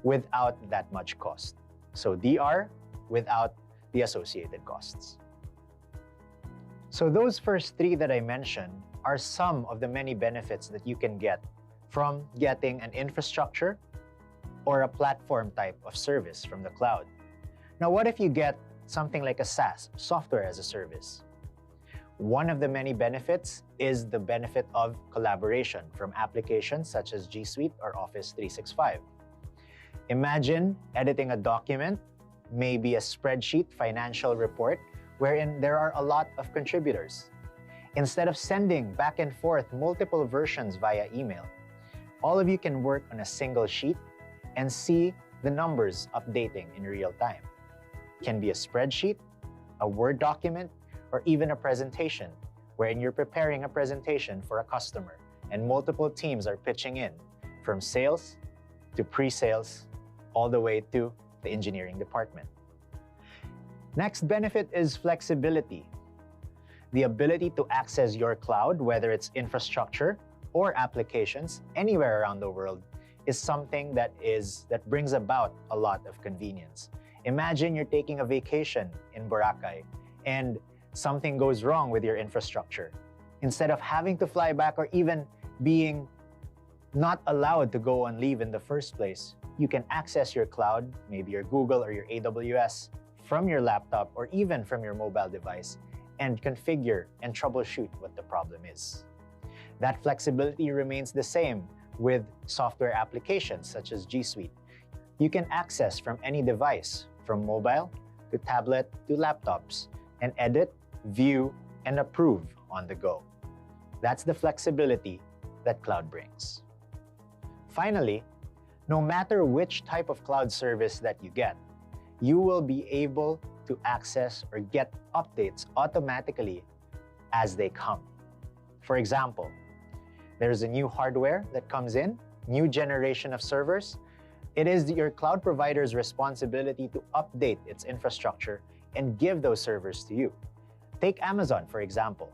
without that much cost. So DR without the associated costs. So those first three that I mentioned are some of the many benefits that you can get from getting an infrastructure or a platform type of service from the cloud. Now, what if you get something like a SaaS, software as a service? One of the many benefits is the benefit of collaboration from applications such as G Suite or Office 365. Imagine editing a document, maybe a spreadsheet, financial report, wherein there are a lot of contributors. Instead of sending back and forth multiple versions via email, all of you can work on a single sheet and see the numbers updating in real time. It can be a spreadsheet, a Word document, or even a presentation, wherein you're preparing a presentation for a customer and multiple teams are pitching in, from sales to pre-sales, all the way to the engineering department. Next benefit is flexibility. The ability to access your cloud, whether it's infrastructure or applications anywhere around the world, is something that brings about a lot of convenience. Imagine you're taking a vacation in Boracay and something goes wrong with your infrastructure. Instead of having to fly back or even being not allowed to go on leave in the first place, you can access your cloud, maybe your Google or your AWS, from your laptop or even from your mobile device, and configure and troubleshoot what the problem is. That flexibility remains the same with software applications such as G Suite. You can access from any device, from mobile to tablet to laptops, and edit, view, and approve on the go. That's the flexibility that cloud brings. Finally, no matter which type of cloud service that you get, you will be able to access or get updates automatically as they come. For example, there's a new hardware that comes in, new generation of servers. It is your cloud provider's responsibility to update its infrastructure and give those servers to you. Take Amazon, for example.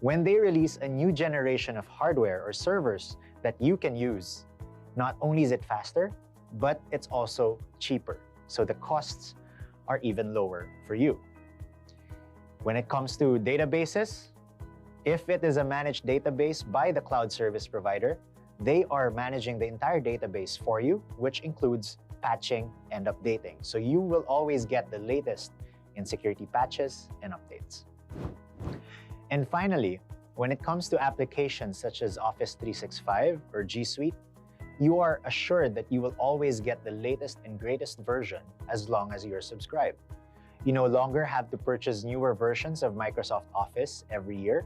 When they release a new generation of hardware or servers that you can use, not only is it faster, but it's also cheaper. So the costs are even lower for you. When it comes to databases, if it is a managed database by the cloud service provider, they are managing the entire database for you, which includes patching and updating. So you will always get the latest in security patches and updates. And finally, when it comes to applications such as Office 365 or G Suite, you are assured that you will always get the latest and greatest version as long as you're subscribed. You no longer have to purchase newer versions of Microsoft Office every year,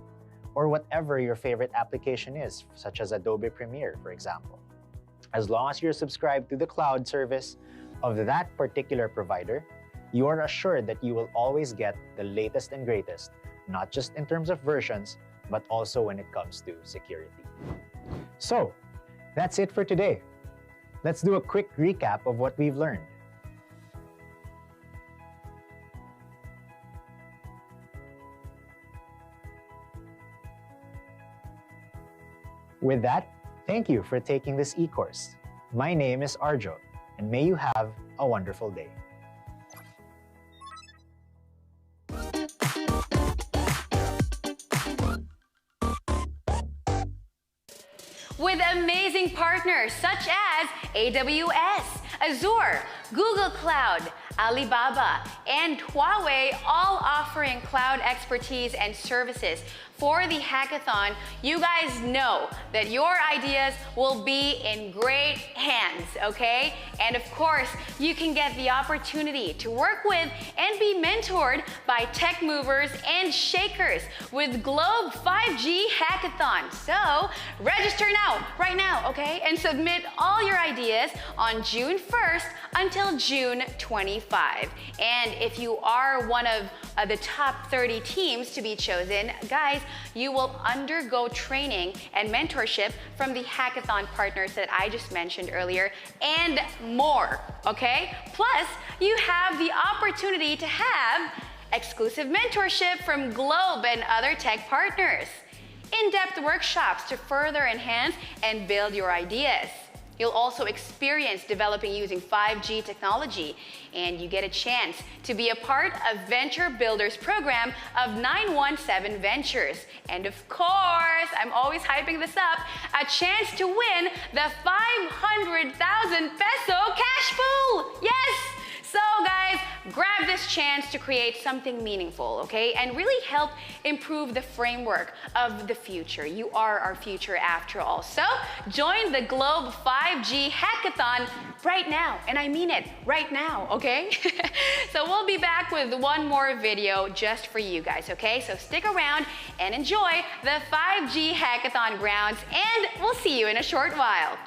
or whatever your favorite application is, such as Adobe Premiere, for example. As long as you're subscribed to the cloud service of that particular provider, you are assured that you will always get the latest and greatest, not just in terms of versions, but also when it comes to security. So, that's it for today. Let's do a quick recap of what we've learned. With that, thank you for taking this e-course. My name is Arjo, and may you have a wonderful day. With amazing partners such as AWS, Azure, Google Cloud, Alibaba, and Huawei, all offering cloud expertise and services for the hackathon, you guys know that your ideas will be in great hands, okay? And of course, you can get the opportunity to work with and be mentored by tech movers and shakers with Globe 5G Hackathon. So register now, right now, okay? And submit all your ideas on June 1st until June 25. And if you are one of the top 30 teams to be chosen, guys, you will undergo training and mentorship from the hackathon partners that I just mentioned earlier and more, okay? Plus, you have the opportunity to have exclusive mentorship from Globe and other tech partners, in-depth workshops to further enhance and build your ideas. You'll also experience developing using 5G technology, and you get a chance to be a part of Venture Builders program of 917 Ventures. And of course, I'm always hyping this up, a chance to win the 500,000 peso cash pool. Yes! So guys, grab this chance to create something meaningful, okay? And really help improve the framework of the future. You are our future after all. So join the Globe 5G Hackathon right now. And I mean it, right now, okay? So we'll be back with one more video just for you guys, okay? So stick around and enjoy the 5G Hackathon grounds, and we'll see you in a short while.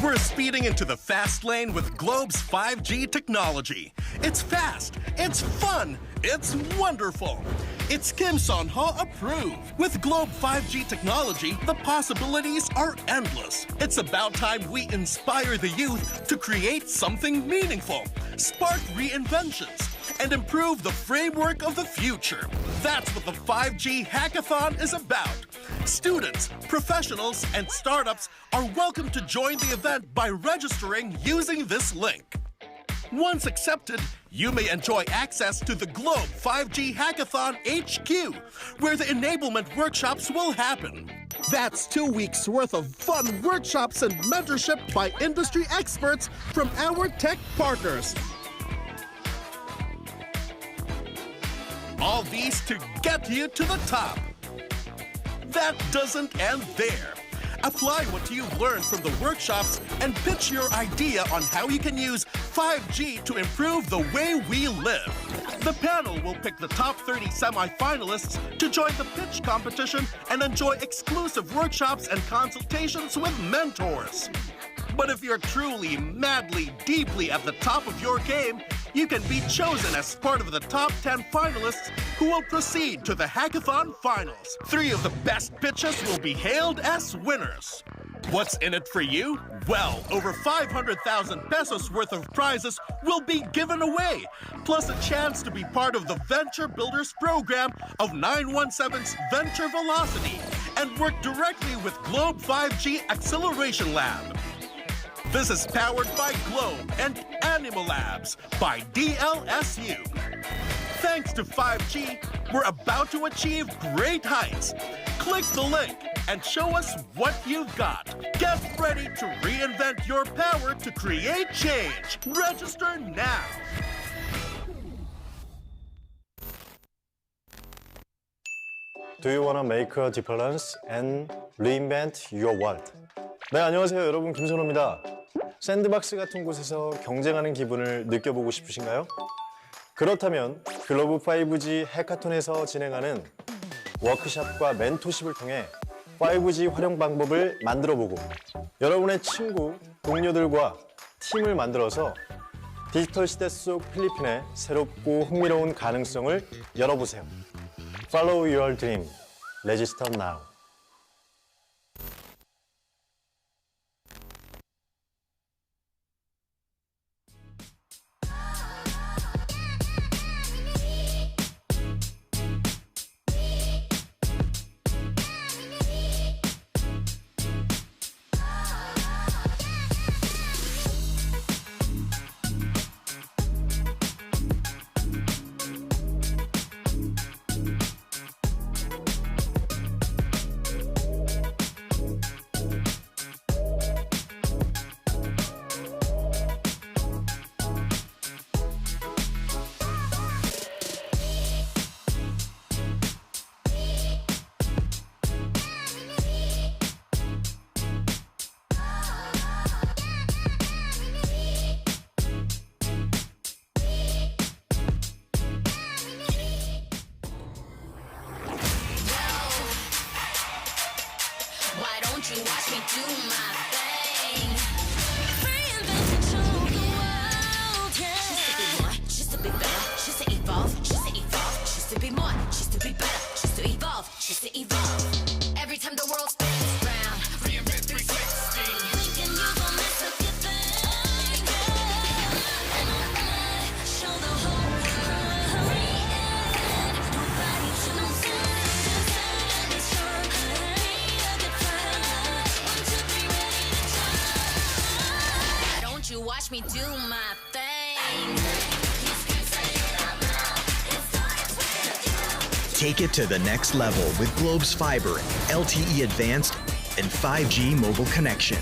We're speeding into the fast lane with Globe's 5G technology. It's fast, it's fun, it's wonderful. It's Kim Son-ho approved. With Globe 5G technology, the possibilities are endless. It's about time we inspire the youth to create something meaningful, spark reinventions, and improve the framework of the future. That's what the 5G Hackathon is about. Students, professionals, and startups are welcome to join the event by registering using this link. Once accepted, you may enjoy access to the Globe 5G Hackathon HQ, where the enablement workshops will happen. That's 2 weeks worth of fun workshops and mentorship by industry experts from our tech partners. All these to get you to the top. That doesn't end there. Apply what you've learned from the workshops and pitch your idea on how you can use 5G to improve the way we live. The panel will pick the top 30 semi-finalists to join the pitch competition and enjoy exclusive workshops and consultations with mentors. But if you're truly, madly, deeply at the top of your game, you can be chosen as part of the top 10 finalists who will proceed to the Hackathon Finals. 3 of the best pitches will be hailed as winners. What's in it for you? Well, over 500,000 pesos worth of prizes will be given away, plus a chance to be part of the Venture Builders program of 917's Venture Velocity and work directly with Globe 5G Acceleration Lab. This is powered by Globe and Animal Labs by DLSU. Thanks to 5G, we're about to achieve great heights. Click the link and show us what you've got. Get ready to reinvent your power to create change. Register now. Do you wanna make a difference and reinvent your world? 네, 안녕하세요. 여러분, 김선호입니다. 샌드박스 같은 곳에서 경쟁하는 기분을 느껴보고 싶으신가요? 그렇다면 글로브 5G 해카톤에서 진행하는 워크숍과 멘토십을 통해 5G 활용 방법을 만들어보고 여러분의 친구, 동료들과 팀을 만들어서 디지털 시대 속 필리핀의 새롭고 흥미로운 가능성을 열어보세요. Follow your dream. Register now. Watch me do my thing. Take it to the next level with Globe's fiber, LTE advanced, and 5G mobile connection.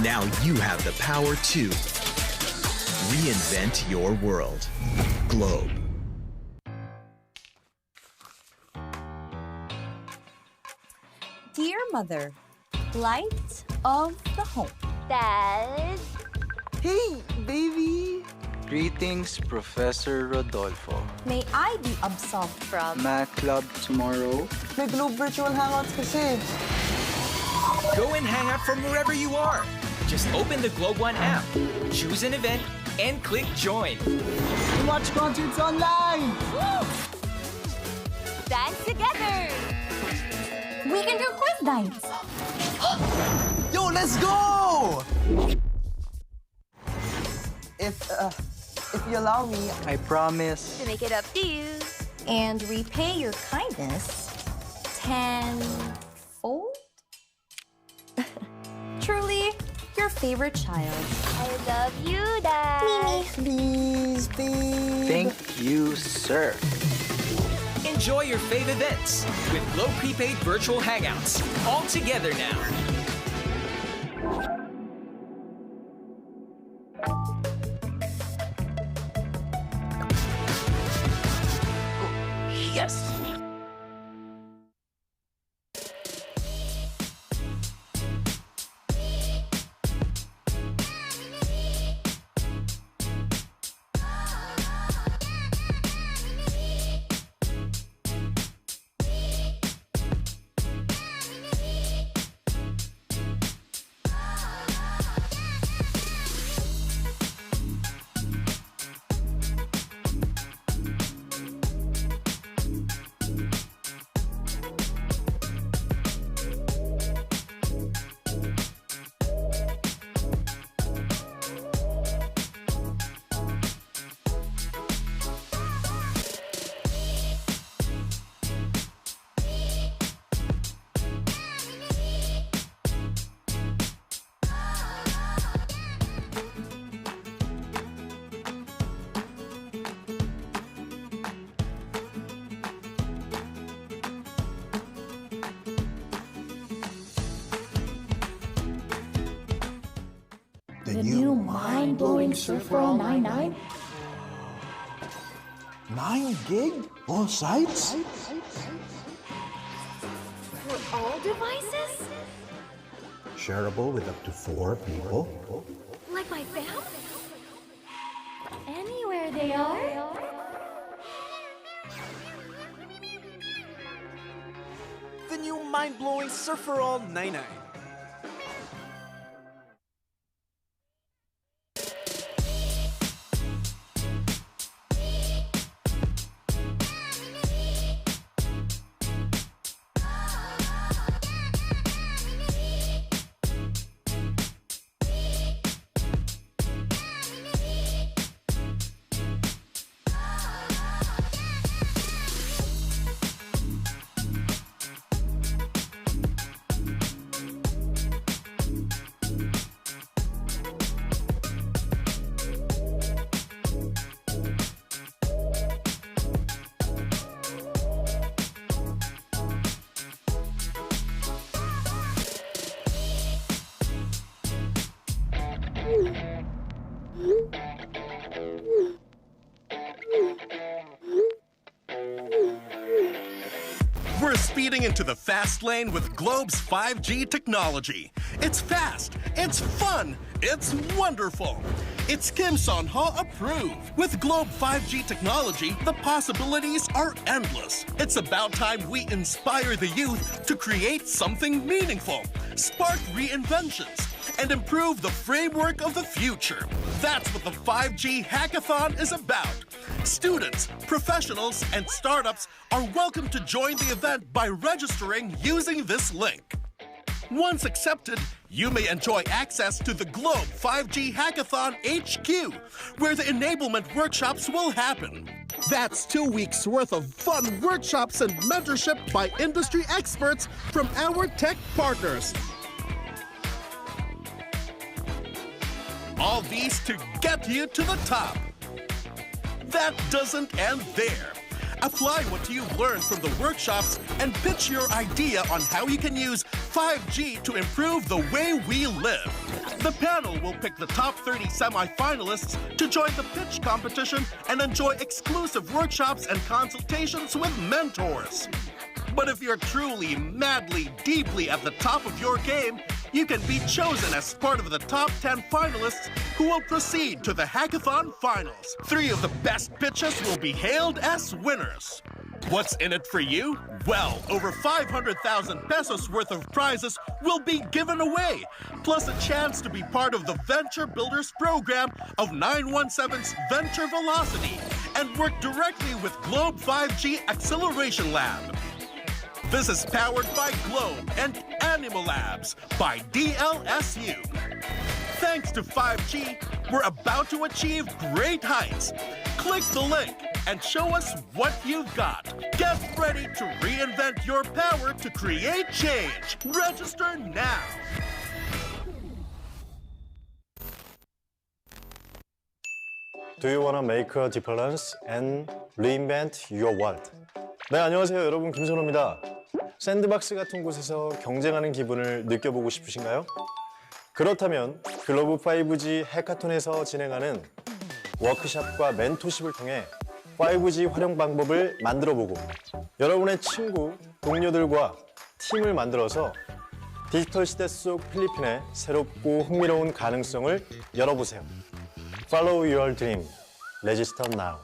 Now you have the power to reinvent your world. Globe. Dear Mother, light of the home. Dad. Hey, baby! Greetings, Professor Rodolfo. May I be absolved from Math club tomorrow. May Globe Virtual Hangouts kasi. Go and hang out from wherever you are. Just open the Globe One app, choose an event, and click join. We watch concerts online. Woo! Dance together. We can do quiz nights. Yo, let's go! If you allow me, I promise. To make it up to you. And repay your kindness tenfold. Truly, your favorite child. I love you, Dad. please, babe. Thank you, sir. Enjoy your fave events with Globe Prepaid Virtual Hangouts. All together now. Yes! The new mind-blowing Surfer All 99? 9 gig? All sites? For all devices? Shareable with up to 4 people? Like my fam? Anywhere they are? The new mind-blowing Surfer All 99. We're speeding into the fast lane with Globe's 5G technology. It's fast, it's fun, it's wonderful. It's Kim Son-ho approved. With Globe 5G technology, the possibilities are endless. It's about time we inspire the youth to create something meaningful, spark reinventions, and improve the framework of the future. That's what the 5G Hackathon is about. Students, professionals, and startups are welcome to join the event by registering using this link. Once accepted, you may enjoy access to the Globe 5G Hackathon HQ, where the enablement workshops will happen. That's 2 weeks worth of fun workshops and mentorship by industry experts from our tech partners. All these to get you to the top. That doesn't end there. Apply what you've learned from the workshops and pitch your idea on how you can use 5G to improve the way we live. The panel will pick the top 30 semi-finalists to join the pitch competition and enjoy exclusive workshops and consultations with mentors. But if you're truly, madly, deeply at the top of your game, you can be chosen as part of the top 10 finalists who will proceed to the Hackathon Finals. 3 of the best pitches will be hailed as winners. What's in it for you? Well, over 500,000 pesos worth of prizes will be given away, plus a chance to be part of the Venture Builders program of 917's Venture Velocity and work directly with Globe 5G Acceleration Lab. This is powered by Globe and Animal Labs by DLSU. Thanks to 5G, we're about to achieve great heights. Click the link and show us what you've got. Get ready to reinvent your power to create change. Register now. Do you wanna make a difference and reinvent your world? 네, 안녕하세요. 여러분, 김선호입니다. 샌드박스 같은 곳에서 경쟁하는 기분을 느껴보고 싶으신가요? 그렇다면 글로브 5G 해카톤에서 진행하는 워크숍과 멘토십을 통해 5G 활용 방법을 만들어보고 여러분의 친구, 동료들과 팀을 만들어서 디지털 시대 속 필리핀의 새롭고 흥미로운 가능성을 열어보세요. Follow your dream. Register now.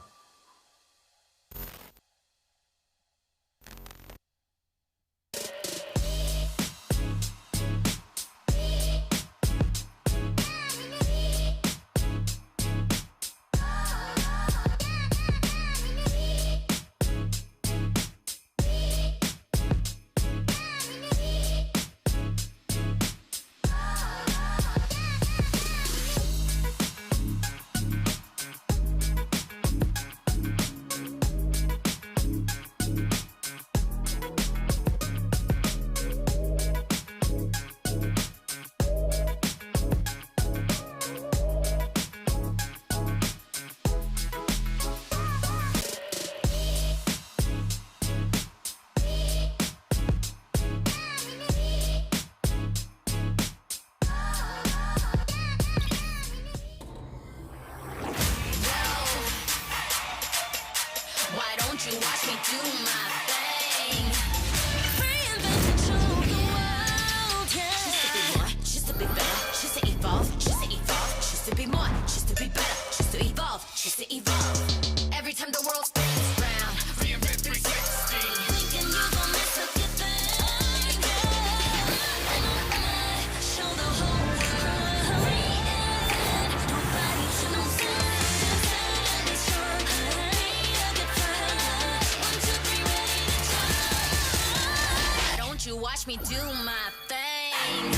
watch me do my thing.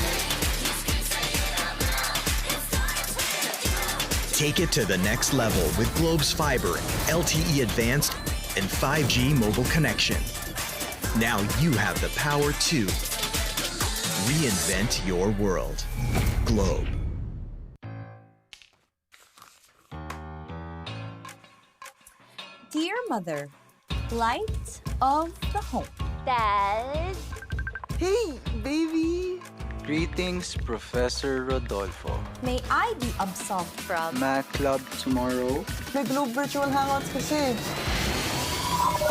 Take it to the next level with Globe's fiber, LTE advanced, and 5G mobile connection. Now you have the power to reinvent your world. Globe. Dear Mother, light of the home. Dad. Hey, baby! Greetings, Professor Rodolfo. May I be absolved from Math club tomorrow. May Globe Virtual Hangouts kasi.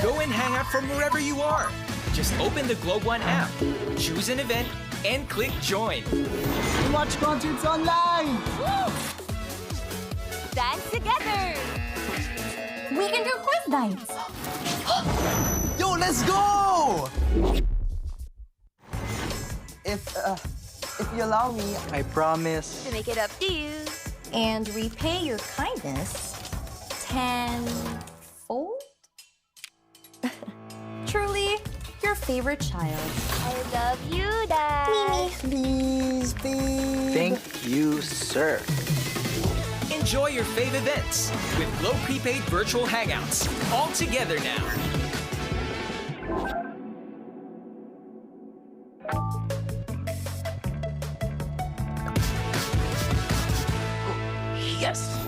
Go and hang out from wherever you are. Just open the Globe One app, choose an event, and click join. Watch concerts online. Dance together. We can do quiz nights. Yo, let's go! If you allow me, I promise. To make it up to you. And repay your kindness tenfold. Truly, your favorite child. I love you, Dad. please, babe. Thank you, sir. Enjoy your fave events with Globe Prepaid Virtual Hangouts. All together now. Yes!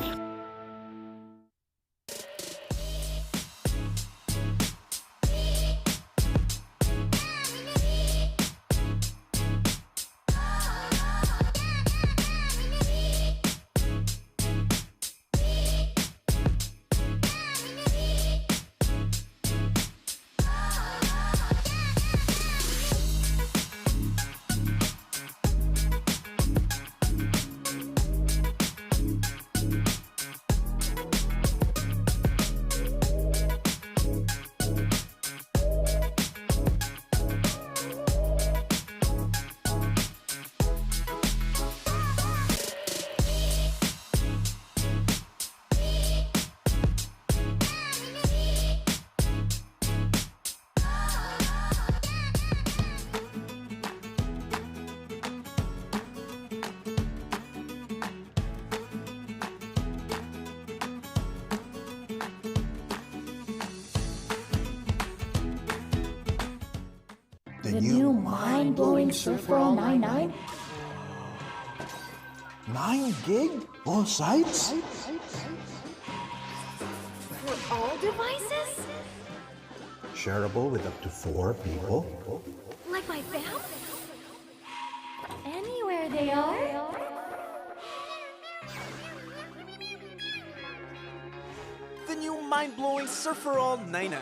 The new mind-blowing Surfer All 99? 9 gig? All sites? For all devices? Shareable with up to 4 people? Like my fam? Anywhere they are? The new mind-blowing Surfer All 99.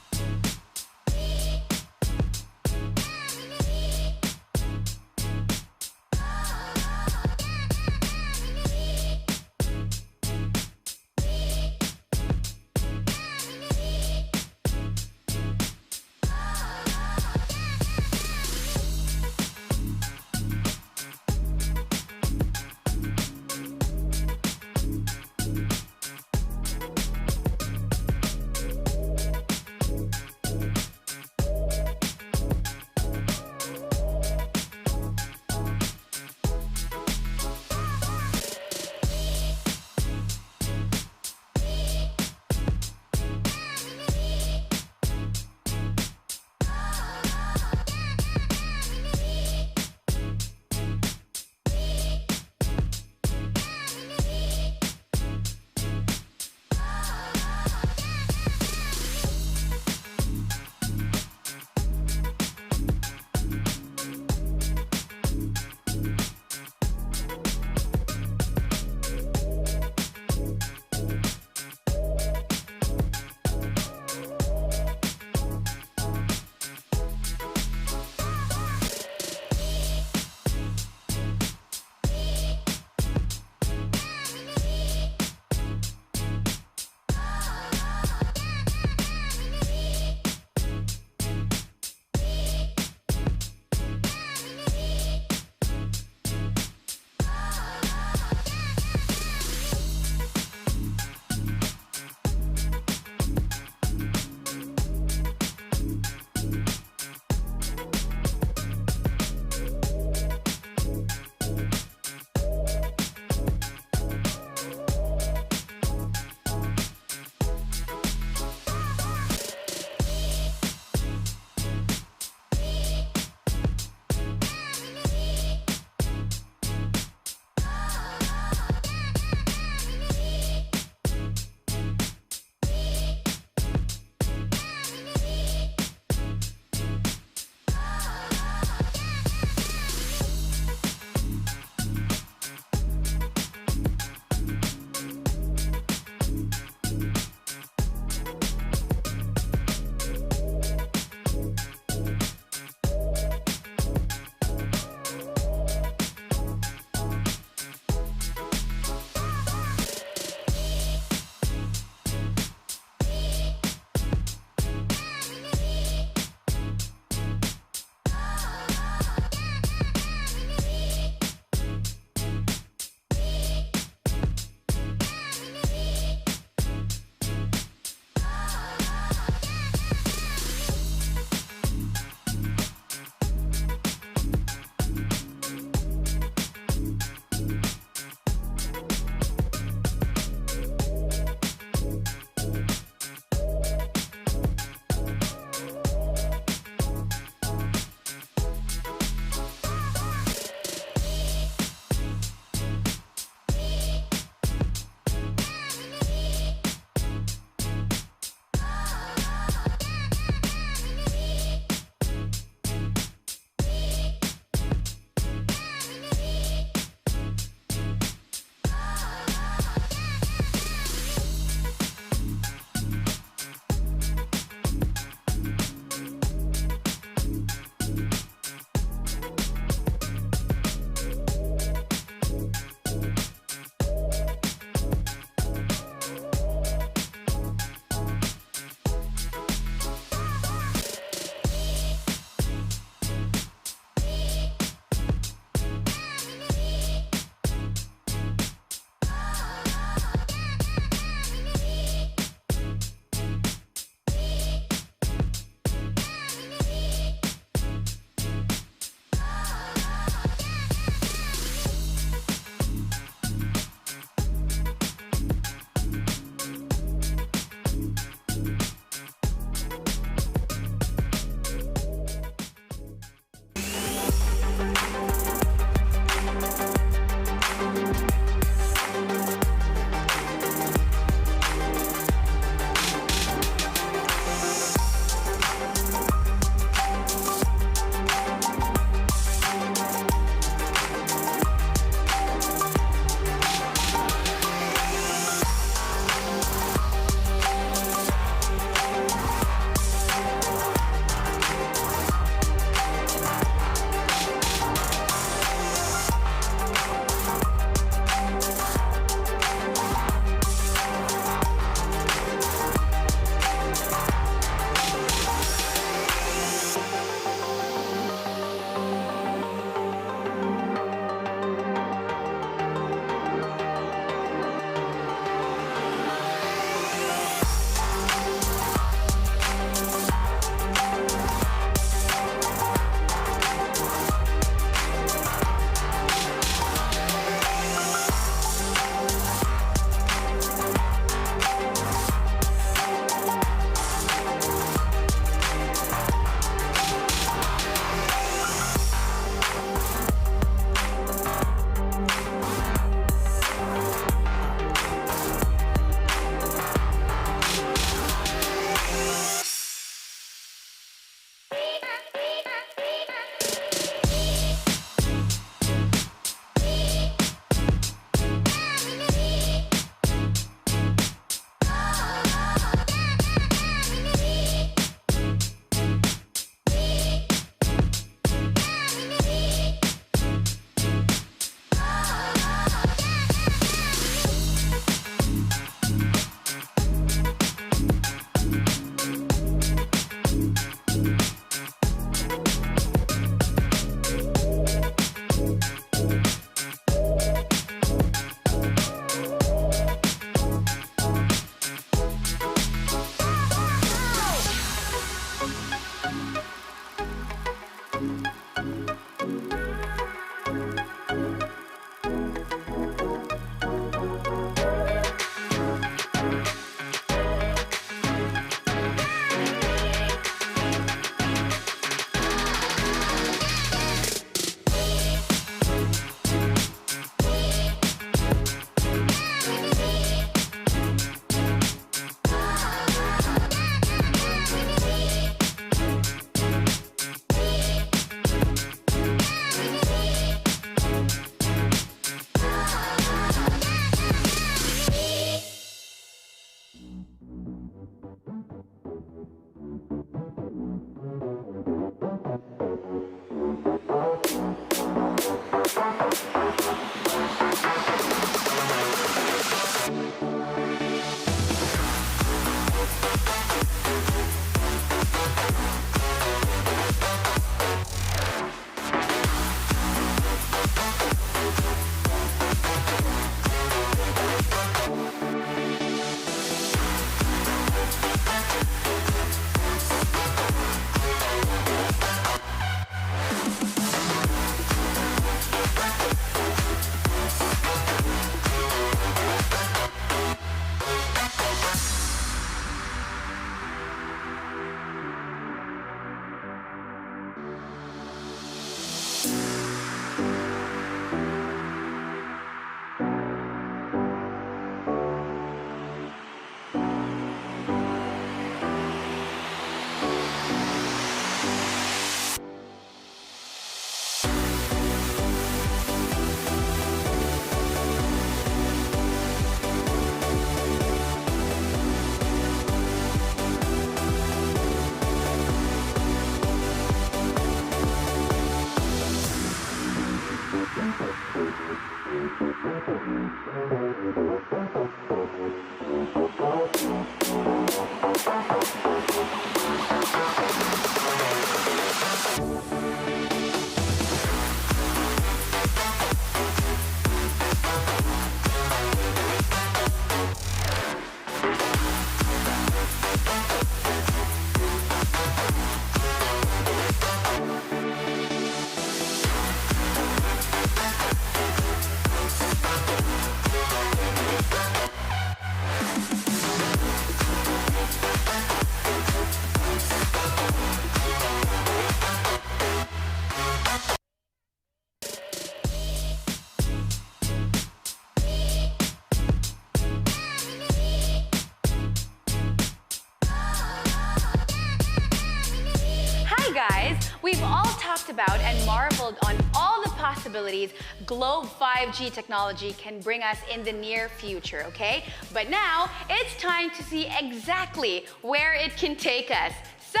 Guys, we've all talked about and marveled on all the possibilities Globe 5G technology can bring us in the near future, okay? But now it's time to see exactly where it can take us. So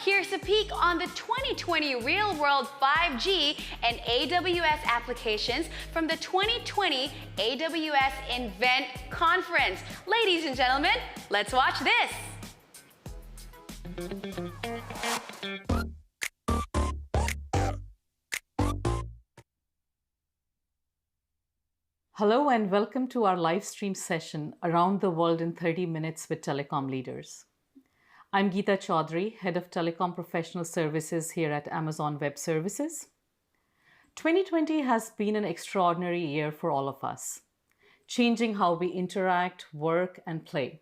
here's a peek on the 2020 real-world 5G and AWS applications from the 2020 AWS Invent Conference. Ladies and gentlemen, let's watch this. Hello and welcome to our live stream session Around the World in 30 Minutes with Telecom Leaders. I'm Geeta Chaudhary, Head of Telecom Professional Services here at Amazon Web Services. 2020 has been an extraordinary year for all of us, changing how we interact, work, and play.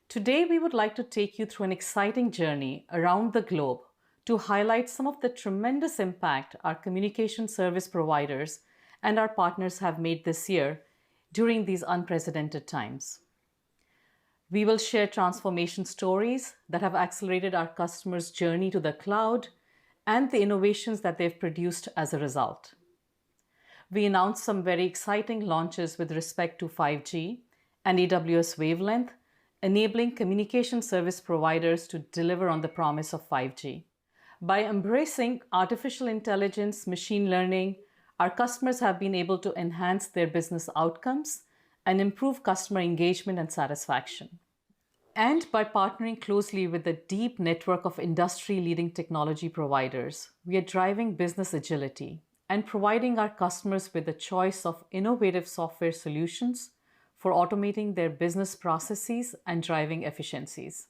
Today, we would like to take you through an exciting journey around the globe to highlight some of the tremendous impact our communication service providers and our partners have made this year during these unprecedented times. We will share transformation stories that have accelerated our customers' journey to the cloud and the innovations that they've produced as a result. We announced some very exciting launches with respect to 5G and AWS Wavelength, enabling communication service providers to deliver on the promise of 5G. By embracing artificial intelligence, machine learning, our customers have been able to enhance their business outcomes and improve customer engagement and satisfaction. And by partnering closely with a deep network of industry-leading technology providers, we are driving business agility and providing our customers with a choice of innovative software solutions for automating their business processes and driving efficiencies.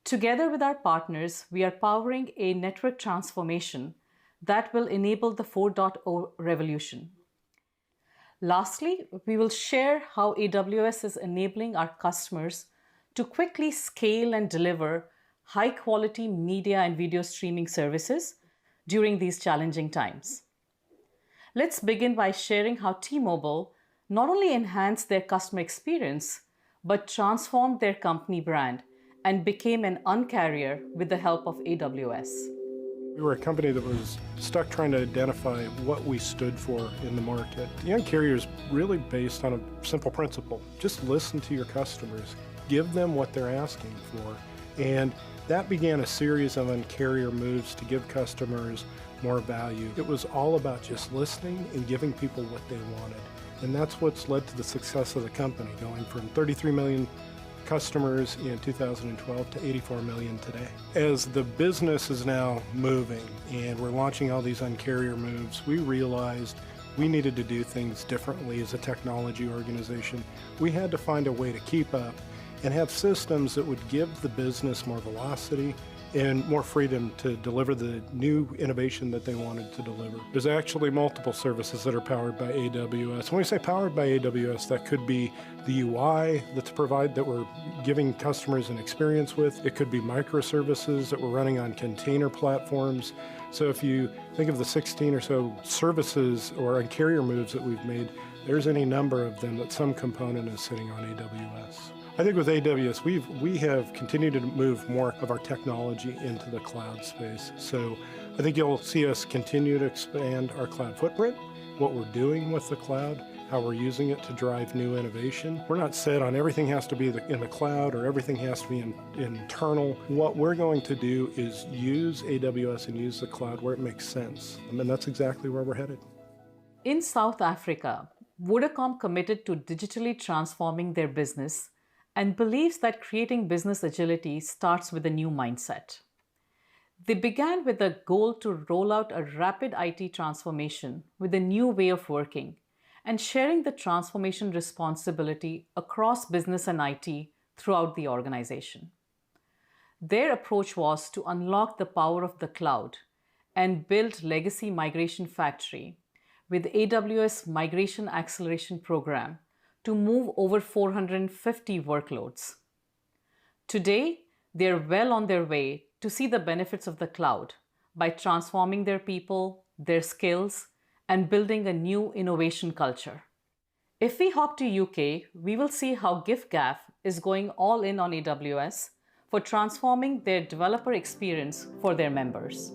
Together with our partners, we are powering a network transformation that will enable the 4.0 revolution. Lastly, we will share how AWS is enabling our customers to quickly scale and deliver high-quality media and video streaming services during these challenging times. Let's begin by sharing how T-Mobile not only enhanced their customer experience, but transformed their company brand and became an Un-carrier with the help of AWS. We were a company that was stuck trying to identify what we stood for in the market. The Un-carrier is really based on a simple principle. Just listen to your customers. Give them what they're asking for. And that began a series of Un-carrier moves to give customers more value. It was all about just listening and giving people what they wanted. And that's what's led to the success of the company, going from 33 million customers in 2012 to 84 million today. As the business is now moving and we're launching all these Un-carrier moves, we realized we needed to do things differently as a technology organization. We had to find a way to keep up and have systems that would give the business more velocity and more freedom to deliver the new innovation that they wanted to deliver. There's actually multiple services that are powered by AWS. When we say powered by AWS, that could be the UI that we're giving customers an experience with. It could be microservices that we're running on container platforms. So if you think of the 16 or so services or Un-carrier moves that we've made, there's any number of them that some component is sitting on AWS. I think with AWS, we have continued to move more of our technology into the cloud space. So I think you'll see us continue to expand our cloud footprint, what we're doing with the cloud, how we're using it to drive new innovation. We're not set on everything has to be in the cloud or everything has to be internal. What we're going to do is use AWS and use the cloud where it makes sense. And that's exactly where we're headed. In South Africa, Vodacom committed to digitally transforming their business and believes that creating business agility starts with a new mindset. They began with a goal to roll out a rapid IT transformation with a new way of working and sharing the transformation responsibility across business and IT throughout the organization. Their approach was to unlock the power of the cloud and build Legacy Migration Factory with AWS Migration Acceleration Program to move over 450 workloads. Today, they are well on their way to see the benefits of the cloud by transforming their people, their skills, and building a new innovation culture. If we hop to UK, we will see how giffgaff is going all in on AWS for transforming their developer experience for their members.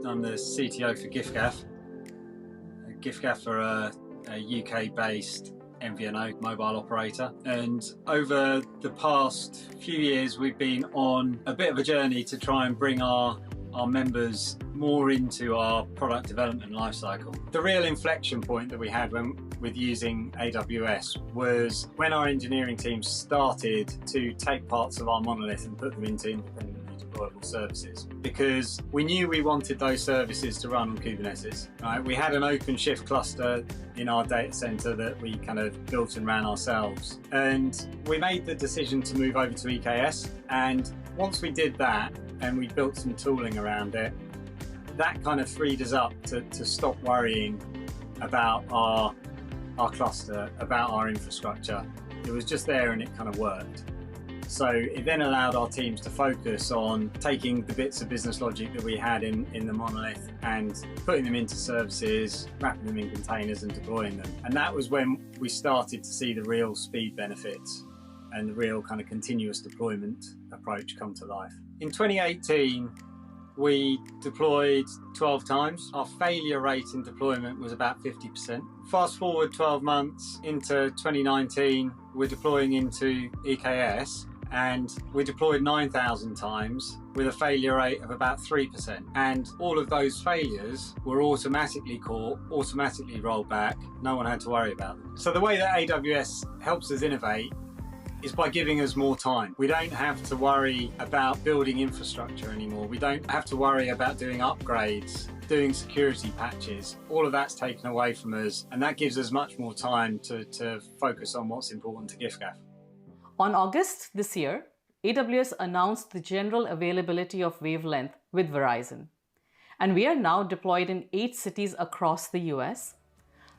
I'm the CTO for giffgaff. giffgaff are a UK-based MVNO mobile operator, and over the past few years we've been on a bit of a journey to try and bring our members more into our product development lifecycle. The real inflection point that we had with using AWS was when our engineering team started to take parts of our monolith and put them into independently deployable services, because we knew we wanted those services to run on Kubernetes. Right? We had an OpenShift cluster in our data center that we kind of built and ran ourselves, and we made the decision to move over to EKS. And once we did that and we built some tooling around it, that kind of freed us up to stop worrying about our cluster, about our infrastructure. It was just there and it kind of worked. So it then allowed our teams to focus on taking the bits of business logic that we had in the monolith and putting them into services, wrapping them in containers and deploying them. And that was when we started to see the real speed benefits and the real kind of continuous deployment approach come to life. In 2018, we deployed 12 times. Our failure rate in deployment was about 50%. Fast forward 12 months into 2019, we're deploying into EKS, and we deployed 9,000 times with a failure rate of about 3%. And all of those failures were automatically caught, automatically rolled back. No one had to worry about them. So the way that AWS helps us innovate is by giving us more time. We don't have to worry about building infrastructure anymore. We don't have to worry about doing upgrades, doing security patches. All of that's taken away from us, and that gives us much more time to focus on what's important to giffgaff. On August this year, AWS announced the general availability of Wavelength with Verizon. And we are now deployed in 8 cities across the US.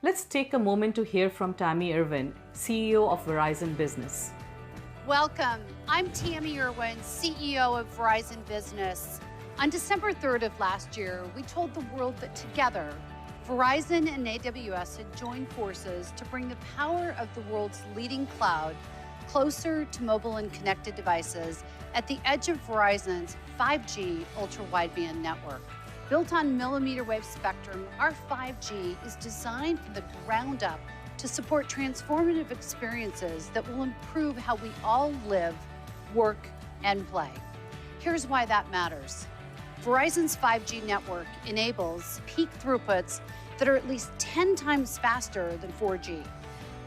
Let's take a moment to hear from Tammy Irwin, CEO of Verizon Business. Welcome. I'm Tammy Irwin, CEO of Verizon Business. On December 3rd of last year, we told the world that together, Verizon and AWS had joined forces to bring the power of the world's leading cloud closer to mobile and connected devices at the edge of Verizon's 5G ultra-wideband network. Built on millimeter wave spectrum, our 5G is designed from the ground up to support transformative experiences that will improve how we all live, work, and play. Here's why that matters. Verizon's 5G network enables peak throughputs that are at least 10 times faster than 4G,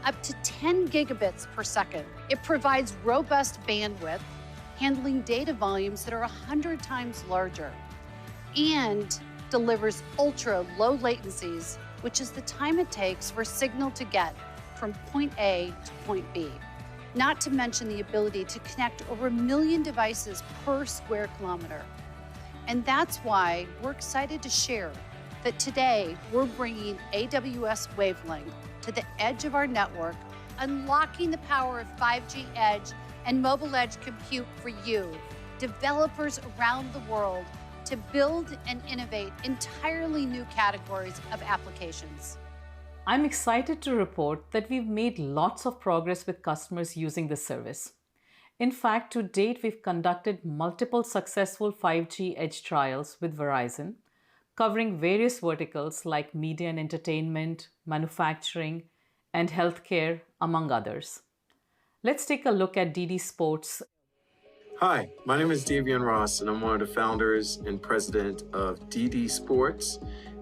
up to 10 gigabits per second. It provides robust bandwidth, handling data volumes that are 100 times larger, and delivers ultra low latencies, which is the time it takes for a signal to get from point A to point B. Not to mention the ability to connect over 1 million devices per square kilometer. And that's why we're excited to share that today we're bringing AWS Wavelength to the edge of our network, unlocking the power of 5G Edge and mobile edge compute for you, developers around the world, to build and innovate entirely new categories of applications. I'm excited to report that we've made lots of progress with customers using this service. In fact, to date, we've conducted multiple successful 5G Edge trials with Verizon, covering various verticals like media and entertainment, manufacturing, and healthcare, among others. Let's take a look at DD Sports. Hi, my name is Davian Ross, and I'm one of the founders and president of DD Sports.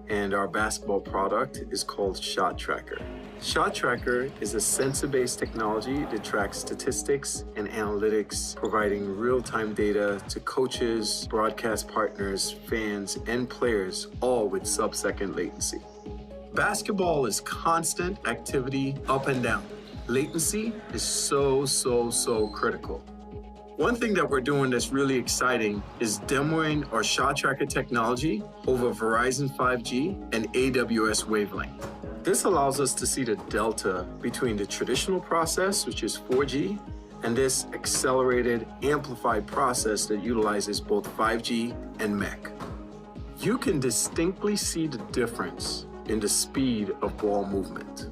and our basketball product is called Shot Tracker. Shot Tracker is a sensor-based technology that tracks statistics and analytics, providing real-time data to coaches, broadcast partners, fans, and players, all with sub-second latency. Basketball is constant activity up and down. Latency is so critical. One thing that we're doing that's really exciting is demoing our Shot Tracker technology over Verizon 5G and AWS wavelength. This allows us to see the delta between the traditional process, which is 4G, and this accelerated, amplified process that utilizes both 5G and MEC. You can distinctly see the difference in the speed of ball movement.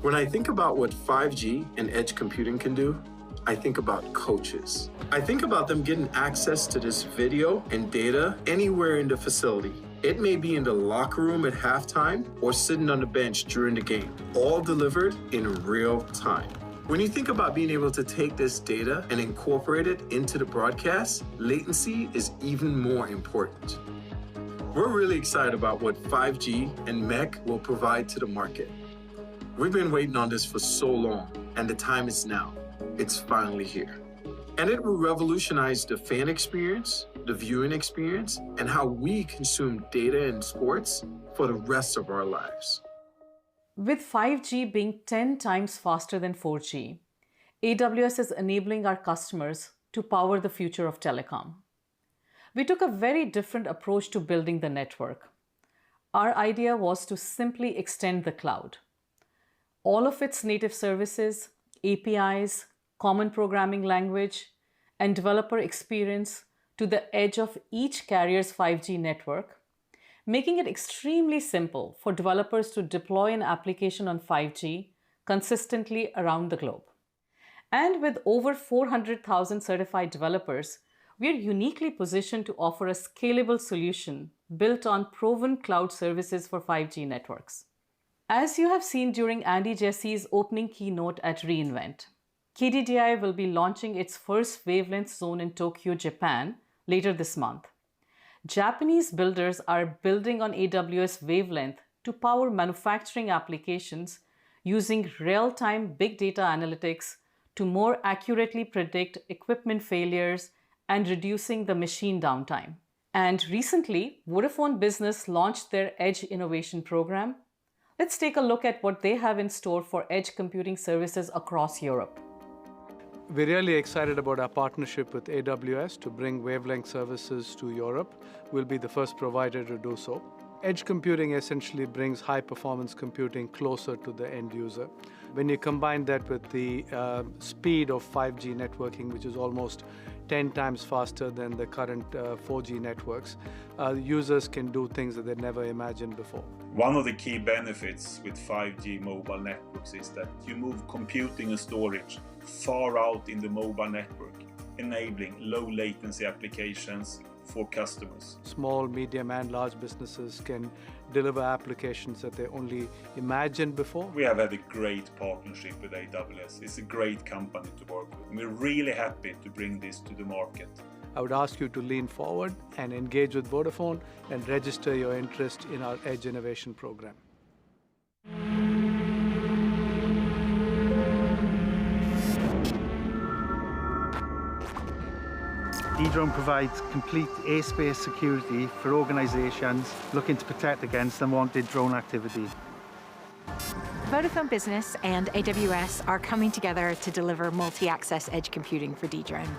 When I think about what 5G and edge computing can do, I think about coaches. I think about them getting access to this video and data anywhere in the facility. It may be in the locker room at halftime or sitting on the bench during the game, all delivered in real time. When you think about being able to take this data and incorporate it into the broadcast, latency is even more important. We're really excited about what 5G and MEC will provide to the market. We've been waiting on this for so long, and the time is now. It's finally here. And it will revolutionize the fan experience, the viewing experience, and how we consume data in sports for the rest of our lives. With 5G being 10 times faster than 4G, AWS is enabling our customers to power the future of telecom. We took a very different approach to building the network. Our idea was to simply extend the cloud. All of its native services, APIs, common programming language, and developer experience to the edge of each carrier's 5G network, making it extremely simple for developers to deploy an application on 5G consistently around the globe. And with over 400,000 certified developers, we are uniquely positioned to offer a scalable solution built on proven cloud services for 5G networks. As you have seen during Andy Jesse's opening keynote at reInvent, KDDI will be launching its first wavelength zone in Tokyo, Japan, later this month. Japanese builders are building on AWS wavelength to power manufacturing applications using real-time big data analytics to more accurately predict equipment failures and reducing the machine downtime. And recently, Vodafone Business launched their Edge Innovation Program. Let's take a look at what they have in store for edge computing services across Europe. We're really excited about our partnership with AWS to bring wavelength services to Europe. We'll be the first provider to do so. Edge computing essentially brings high-performance computing closer to the end user. When you combine that with the speed of 5G networking, which is almost 10 times faster than the current 4G networks, users can do things that they never imagined before. One of the key benefits with 5G mobile networks is that you move computing and storage far out in the mobile network, enabling low latency applications for customers. Small, medium and large businesses can deliver applications that they only imagined before. We have had a great partnership with AWS. It's a great company to work with. We're really happy to bring this to the market. I would ask you to lean forward and engage with Vodafone and register your interest in our Edge Innovation Program. Dedrone provides complete airspace security for organisations looking to protect against unwanted drone activity. Vodafone Business and AWS are coming together to deliver multi-access edge computing for Dedrone.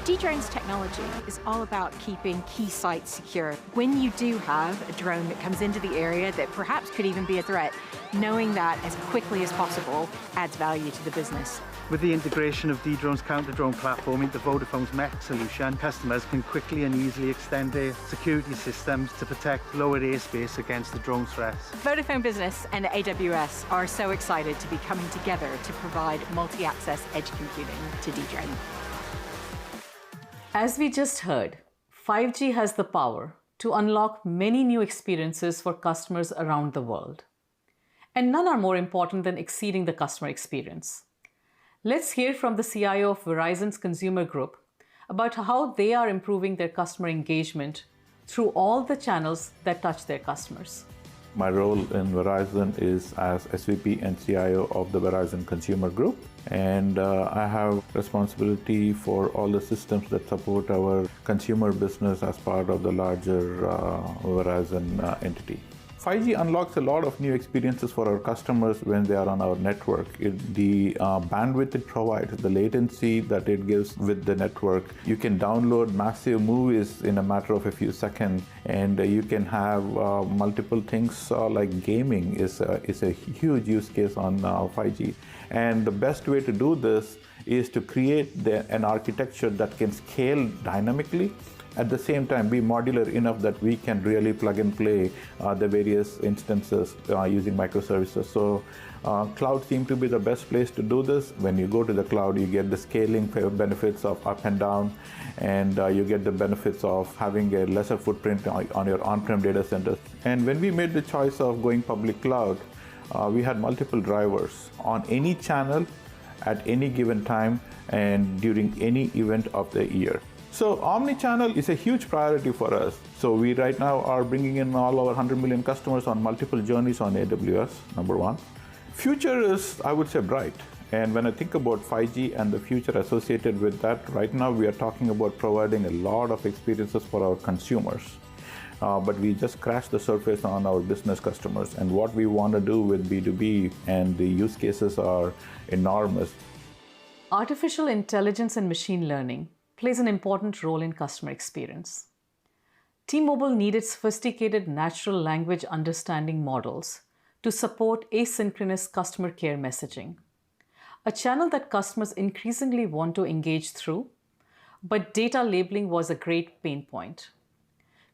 Dedrone's technology is all about keeping key sites secure. When you do have a drone that comes into the area that perhaps could even be a threat, knowing that as quickly as possible adds value to the business. With the integration of Dedrone's counter-drone platform into Vodafone's MEC solution, customers can quickly and easily extend their security systems to protect lower airspace against the drone threats. Vodafone Business and AWS are so excited to be coming together to provide multi-access edge computing to Dedrone. As we just heard, 5G has the power to unlock many new experiences for customers around the world. And none are more important than exceeding the customer experience. Let's hear from the CIO of Verizon's consumer group about how they are improving their customer engagement through all the channels that touch their customers. My role in Verizon is as SVP and CIO of the Verizon Consumer Group, and I have responsibility for all the systems that support our consumer business as part of the larger Verizon entity. 5G unlocks a lot of new experiences for our customers when they are on our network. The bandwidth it provides, the latency that it gives with the network. You can download massive movies in a matter of a few seconds, and you can have multiple things like gaming is a huge use case on 5G. And the best way to do this is to create an architecture that can scale dynamically, at the same time be modular enough that we can really plug and play the various instances using microservices. So cloud seems to be the best place to do this. When you go to the cloud, you get the scaling benefits of up and down, and you get the benefits of having a lesser footprint on your on-prem data centers. And when we made the choice of going public cloud, we had multiple drivers on any channel at any given time and during any event of the year. So omni-channel is a huge priority for us. So we right now are bringing in all our 100 million customers on multiple journeys on AWS, number one. Future is, I would say, bright. And when I think about 5G and the future associated with that, right now we are talking about providing a lot of experiences for our consumers. But we just scratched the surface on our business customers. And what we want to do with B2B and the use cases are enormous. Artificial intelligence and machine learning plays an important role in customer experience. T-Mobile needed sophisticated natural language understanding models to support asynchronous customer care messaging, a channel that customers increasingly want to engage through, but data labeling was a great pain point.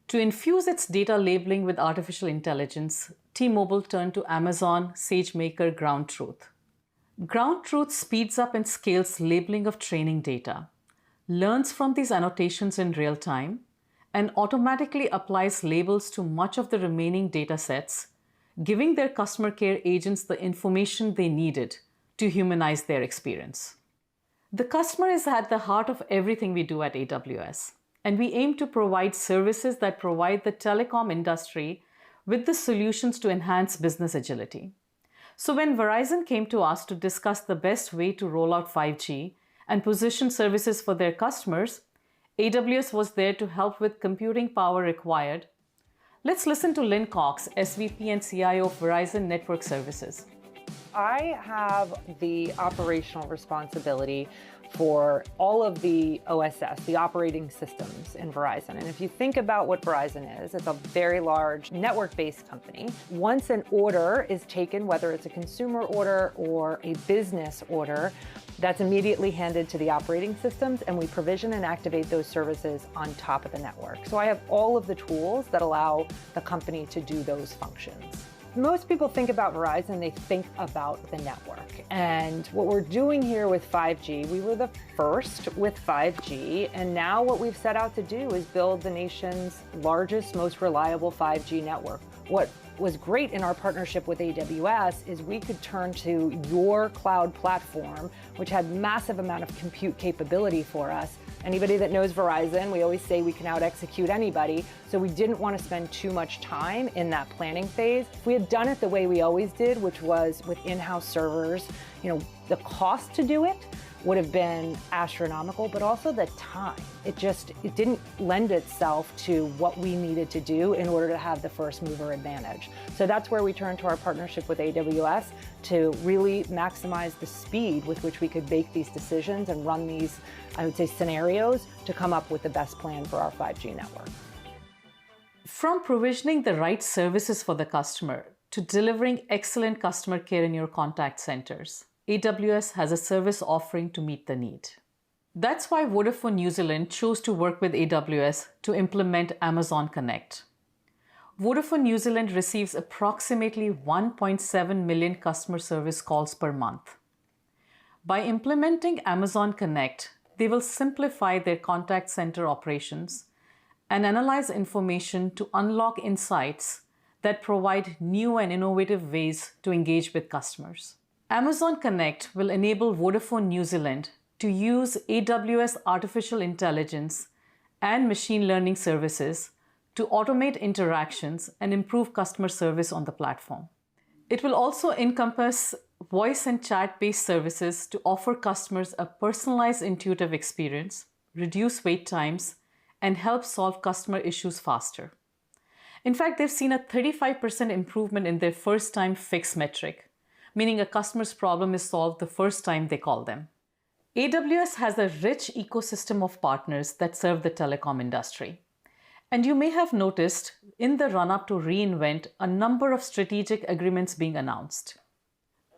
To infuse its data labeling with artificial intelligence, T-Mobile turned to Amazon SageMaker Ground Truth. Ground Truth speeds up and scales labeling of training data, learns from these annotations in real time, and automatically applies labels to much of the remaining data sets, giving their customer care agents the information they needed to humanize their experience. The customer is at the heart of everything we do at AWS, and we aim to provide services that provide the telecom industry with the solutions to enhance business agility. So when Verizon came to us to discuss the best way to roll out 5G and position services for their customers, AWS was there to help with computing power required. Let's listen to Lynn Cox, SVP and CIO of Verizon Network Services. I have the operational responsibility for all of the OSS, the operating systems in Verizon. And if you think about what Verizon is, it's a very large network-based company. Once an order is taken, whether it's a consumer order or a business order, that's immediately handed to the operating systems, and we provision and activate those services on top of the network. So I have all of the tools that allow the company to do those functions. Most people think about Verizon, they think about the network. And what we're doing here with 5G, we were the first with 5G, and now what we've set out to do is build the nation's largest, most reliable 5G network. What was great in our partnership with AWS is we could turn to your cloud platform, which had massive amount of compute capability for us. Anybody that knows Verizon, we always say we can out-execute anybody, so we didn't want to spend too much time in that planning phase. If we had done it the way we always did, which was with in-house servers, the cost to do it would have been astronomical, but also the time. It didn't lend itself to what we needed to do in order to have the first mover advantage. So that's where we turned to our partnership with AWS to really maximize the speed with which we could make these decisions and run these, I would say, scenarios to come up with the best plan for our 5G network. From provisioning the right services for the customer to delivering excellent customer care in your contact centers, AWS has a service offering to meet the need. That's why Vodafone New Zealand chose to work with AWS to implement Amazon Connect. Vodafone New Zealand receives approximately 1.7 million customer service calls per month. By implementing Amazon Connect, they will simplify their contact center operations and analyze information to unlock insights that provide new and innovative ways to engage with customers. Amazon Connect will enable Vodafone New Zealand to use AWS artificial intelligence and machine learning services to automate interactions and improve customer service on the platform. It will also encompass voice and chat-based services to offer customers a personalized, intuitive experience, reduce wait times, and help solve customer issues faster. In fact, they've seen a 35% improvement in their first-time fix metric, meaning a customer's problem is solved the first time they call them. AWS has a rich ecosystem of partners that serve the telecom industry. And you may have noticed in the run-up to reInvent a number of strategic agreements being announced.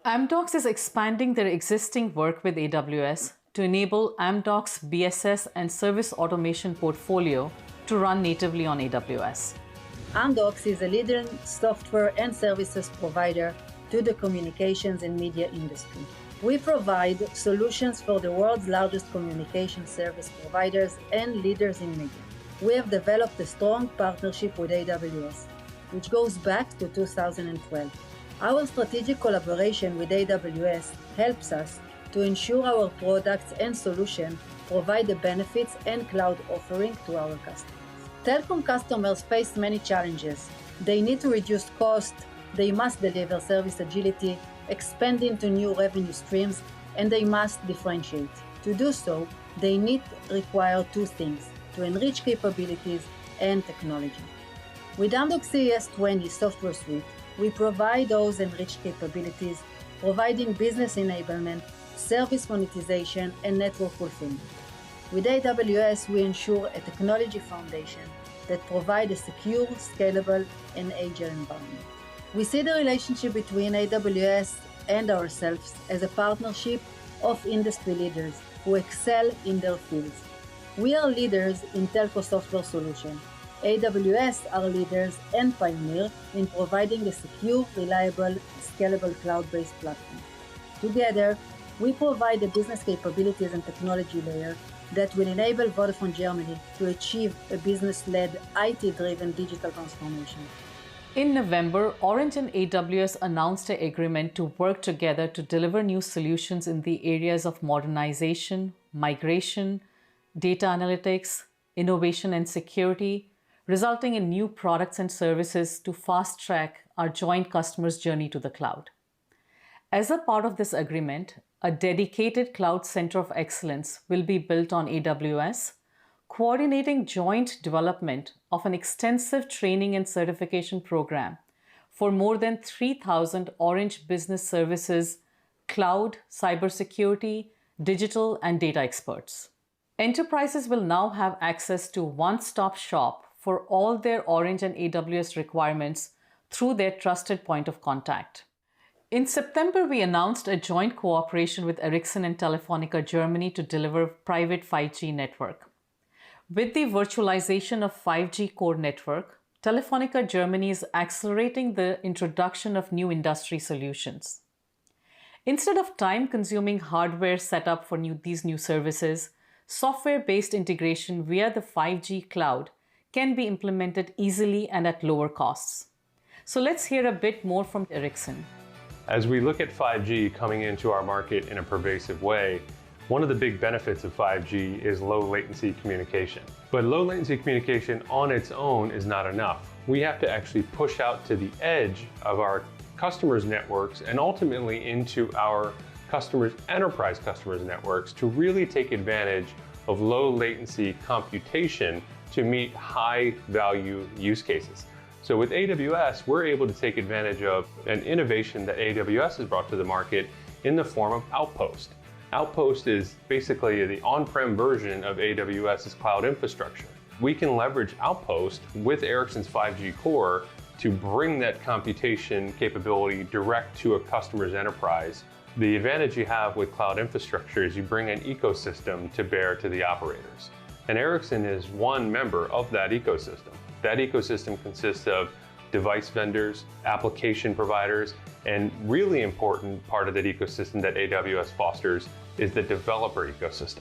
Amdocs is expanding their existing work with AWS to enable Amdocs BSS and service automation portfolio to run natively on AWS. Amdocs is a leading software and services provider to the communications and media industry. We provide solutions for the world's largest communication service providers and leaders in media. We have developed a strong partnership with AWS, which goes back to 2012. Our strategic collaboration with AWS helps us to ensure our products and solutions provide the benefits and cloud offering to our customers. Telecom customers face many challenges. They need to reduce cost, they must deliver service agility, expand into new revenue streams, and they must differentiate. To do so, they require two things: to enrich capabilities and technology. With Amdocs CES20 software suite, we provide those enriched capabilities, providing business enablement, service monetization, and network fulfillment. With AWS, we ensure a technology foundation that provides a secure, scalable, and agile environment. We see the relationship between AWS and ourselves as a partnership of industry leaders who excel in their fields. We are leaders in telco software solutions. AWS are leaders and pioneers in providing a secure, reliable, scalable cloud-based platform. Together, we provide the business capabilities and technology layer that will enable Vodafone Germany to achieve a business-led, IT-driven digital transformation. In November, Orange and AWS announced an agreement to work together to deliver new solutions in the areas of modernization, migration, data analytics, innovation, and security, resulting in new products and services to fast-track our joint customers' journey to the cloud. As a part of this agreement, a dedicated cloud center of excellence will be built on AWS, coordinating joint development of an extensive training and certification program for more than 3,000 Orange Business Services, cloud, cybersecurity, digital, and data experts. Enterprises will now have access to one-stop shop for all their Orange and AWS requirements through their trusted point of contact. In September, we announced a joint cooperation with Ericsson and Telefonica Germany to deliver private 5G network. With the virtualization of 5G core network, Telefonica Germany is accelerating the introduction of new industry solutions. Instead of time-consuming hardware setup for these new services, software-based integration via the 5G cloud can be implemented easily and at lower costs. So let's hear a bit more from Ericsson. As we look at 5G coming into our market in a pervasive way, one of the big benefits of 5G is low latency communication. But low latency communication on its own is not enough. We have to actually push out to the edge of our customers' networks and ultimately into our enterprise customers' networks to really take advantage of low latency computation to meet high value use cases. So with AWS, we're able to take advantage of an innovation that AWS has brought to the market in the form of Outpost. Outpost is basically the on-prem version of AWS's cloud infrastructure. We can leverage Outpost with Ericsson's 5G core to bring that computation capability direct to a customer's enterprise. The advantage you have with cloud infrastructure is you bring an ecosystem to bear to the operators. And Ericsson is one member of that ecosystem. That ecosystem consists of device vendors, application providers, and really important part of that ecosystem that AWS fosters is the developer ecosystem.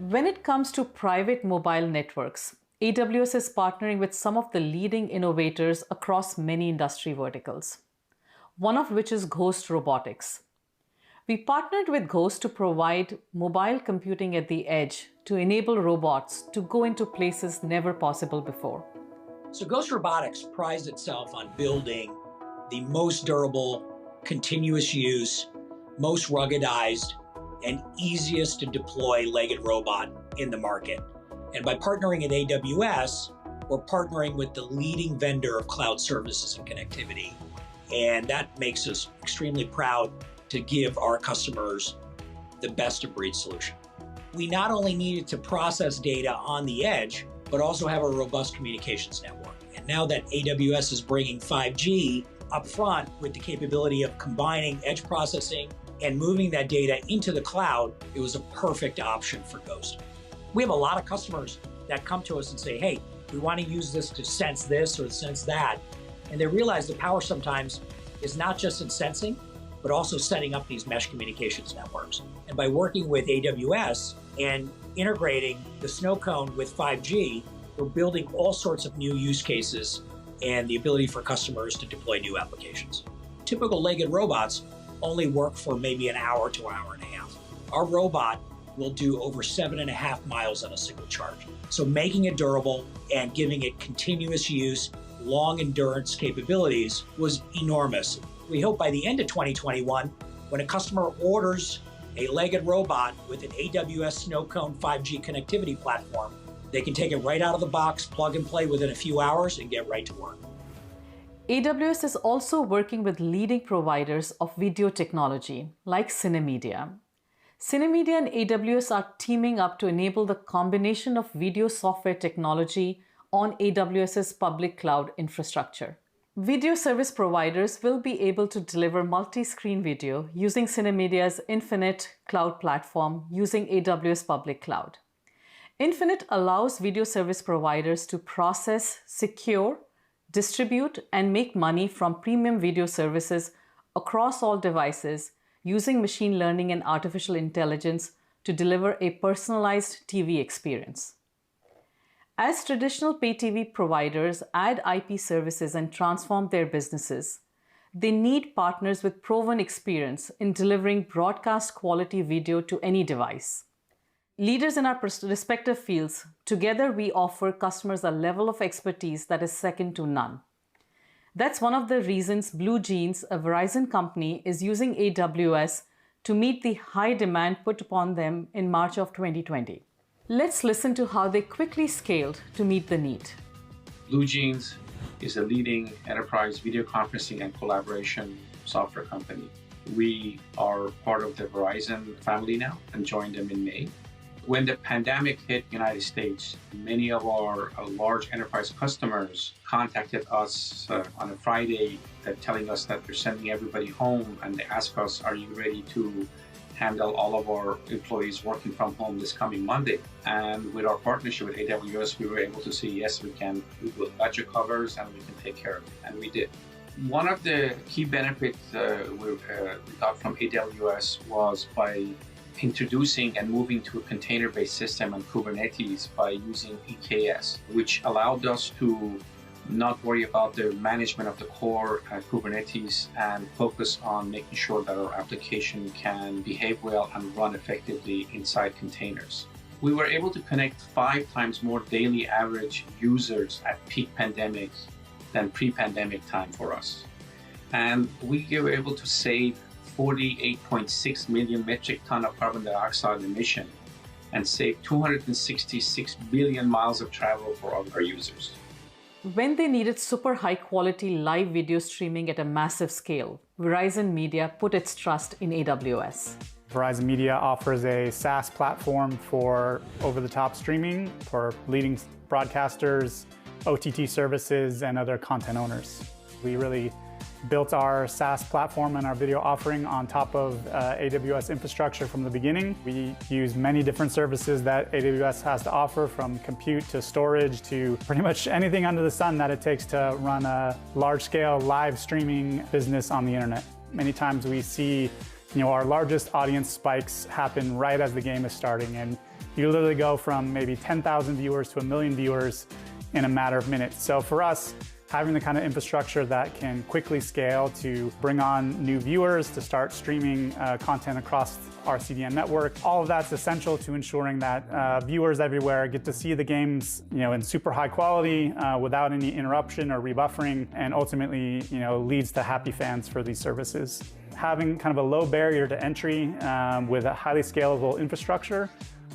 When it comes to private mobile networks, AWS is partnering with some of the leading innovators across many industry verticals, one of which is Ghost Robotics. We partnered with Ghost to provide mobile computing at the edge to enable robots to go into places never possible before. So Ghost Robotics prides itself on building the most durable, continuous use, most ruggedized, and easiest to deploy legged robot in the market. And by partnering at AWS, we're partnering with the leading vendor of cloud services and connectivity. And that makes us extremely proud to give our customers the best of breed solution. We not only needed to process data on the edge, but also have a robust communications network. And now that AWS is bringing 5G up front with the capability of combining edge processing and moving that data into the cloud, it was a perfect option for Ghost. We have a lot of customers that come to us and say, hey, we want to use this to sense this or sense that. And they realize the power sometimes is not just in sensing, but also setting up these mesh communications networks. And by working with AWS and integrating the snow cone with 5G, we're building all sorts of new use cases and the ability for customers to deploy new applications. Typical legged robots only work for maybe an hour to an hour and a half. Our robot will do over 7.5 miles on a single charge. So making it durable and giving it continuous use, long endurance capabilities was enormous. We hope by the end of 2021, when a customer orders a legged robot with an AWS Snow Cone 5G connectivity platform, they can take it right out of the box, plug and play within a few hours, and get right to work. AWS is also working with leading providers of video technology like Cinemedia. Cinemedia and AWS are teaming up to enable the combination of video software technology on AWS's public cloud infrastructure. Video service providers will be able to deliver multi-screen video using Cinemedia's Infinite cloud platform using AWS public cloud. Infinite allows video service providers to process, secure, distribute, and make money from premium video services across all devices using machine learning and artificial intelligence to deliver a personalized TV experience. As traditional pay TV providers add IP services and transform their businesses, they need partners with proven experience in delivering broadcast quality video to any device. Leaders in our respective fields, together we offer customers a level of expertise that is second to none. That's one of the reasons Blue Jeans, a Verizon company, is using AWS to meet the high demand put upon them in March of 2020. Let's listen to how they quickly scaled to meet the need. Blue Jeans is a leading enterprise video conferencing and collaboration software company. We are part of the Verizon family now and joined them in May. When the pandemic hit the United States, many of our large enterprise customers contacted us on a Friday telling us that they're sending everybody home, and they asked us, are you ready to handle all of our employees working from home this coming Monday? And with our partnership with AWS, we were able to say, yes, we can. We will got your covers and we can take care of it. And we did. One of the key benefits we got from AWS was by introducing and moving to a container-based system on Kubernetes by using EKS, which allowed us to not worry about the management of the core Kubernetes and focus on making sure that our application can behave well and run effectively inside containers. We were able to connect 5 times more daily average users at peak pandemic than pre-pandemic time for us. And we were able to save 48.6 million metric ton of carbon dioxide emission and save 266 billion miles of travel for our users. When they needed super high quality live video streaming at a massive scale, Verizon Media put its trust in AWS. Verizon Media offers a SaaS platform for over-the-top streaming for leading broadcasters, OTT services, and other content owners. We really built our SaaS platform and our video offering on top of AWS infrastructure from the beginning. We use many different services that AWS has to offer, from compute to storage to pretty much anything under the sun that it takes to run a large-scale live streaming business on the internet. Many times we see our largest audience spikes happen right as the game is starting, and you literally go from maybe 10,000 viewers to 1 million viewers in a matter of minutes. So for us, Having the kind of infrastructure that can quickly scale to bring on new viewers, to start streaming content across our CDN network, all of that's essential to ensuring that viewers everywhere get to see the games, in super high quality without any interruption or rebuffering, and ultimately, leads to happy fans for these services. Having kind of a low barrier to entry with a highly scalable infrastructure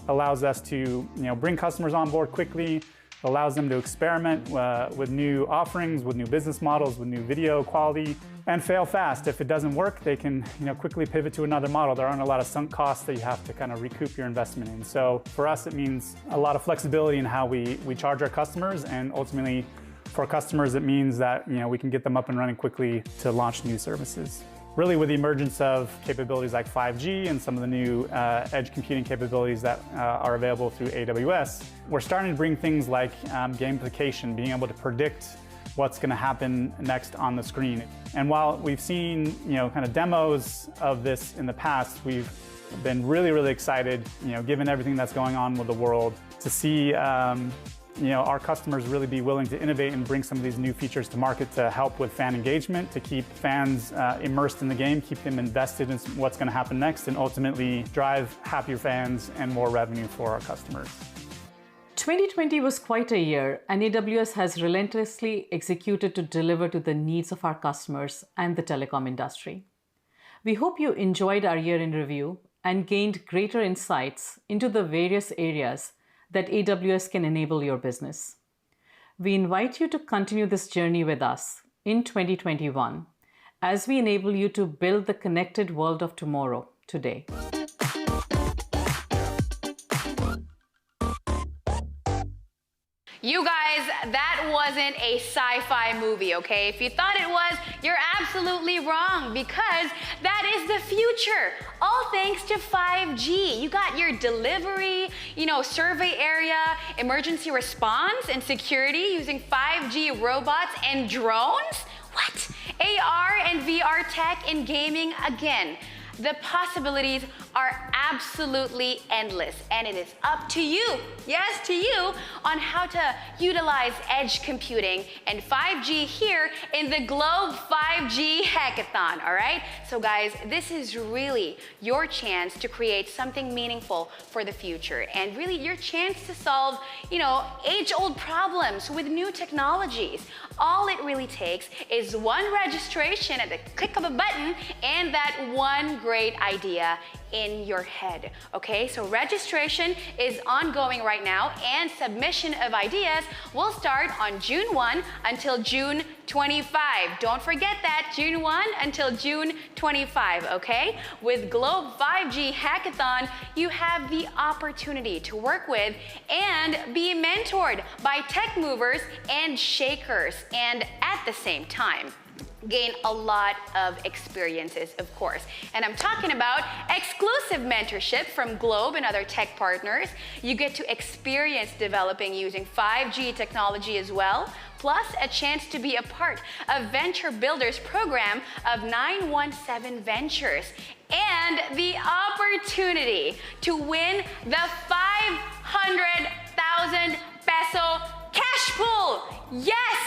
allows us to, bring customers on board quickly, allows them to experiment with new offerings, with new business models, with new video quality, and fail fast. If it doesn't work, they can quickly pivot to another model. There aren't a lot of sunk costs that you have to kind of recoup your investment in. So for us, it means a lot of flexibility in how we charge our customers, and ultimately for customers, it means that we can get them up and running quickly to launch new services. Really, with the emergence of capabilities like 5G and some of the new edge computing capabilities that are available through AWS, we're starting to bring things like gamification, being able to predict what's going to happen next on the screen. And while we've seen kind of demos of this in the past, we've been really, really excited, given everything that's going on with the world, to see our customers really be willing to innovate and bring some of these new features to market to help with fan engagement, to keep fans immersed in the game, keep them invested in what's going to happen next, and ultimately drive happier fans and more revenue for our customers. 2020 was quite a year, and AWS has relentlessly executed to deliver to the needs of our customers and the telecom industry. We hope you enjoyed our year in review and gained greater insights into the various areas that AWS can enable your business. We invite you to continue this journey with us in 2021 as we enable you to build the connected world of tomorrow today. You guys, that wasn't a sci-fi movie, okay? If you thought it was, you're absolutely wrong, because that is the future. All thanks to 5G. You got your delivery, survey area, emergency response, and security using 5G robots and drones? What? AR and VR tech in gaming again. The possibilities are absolutely endless, and it is up to you, yes, to you, on how to utilize edge computing and 5G here in the Globe 5G Hackathon, all right? So guys, this is really your chance to create something meaningful for the future, and really your chance to solve, age-old problems with new technologies. All it really takes is one registration at the click of a button and that one great idea in your head, okay? So registration is ongoing right now, and submission of ideas will start on June 1 until June 25. Don't forget that, June 1 until June 25, okay? With Globe 5G Hackathon, you have the opportunity to work with and be mentored by tech movers and shakers, and at the same time, gain a lot of experiences, of course. And I'm talking about exclusive mentorship from Globe and other tech partners. You get to experience developing using 5G technology as well, plus a chance to be a part of Venture Builders program of 917 Ventures, and the opportunity to win the 500,000 peso cash pool. Yes!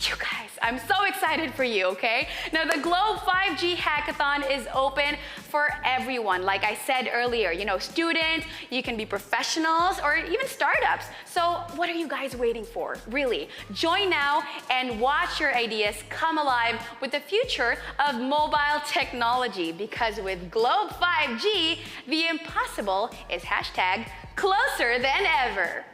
You guys, I'm so excited for you, okay? Now, the Globe 5G Hackathon is open for everyone. Like I said earlier, students, you can be professionals, or even startups. So what are you guys waiting for? Really, join now and watch your ideas come alive with the future of mobile technology, because with Globe 5G, the impossible is #closer than ever.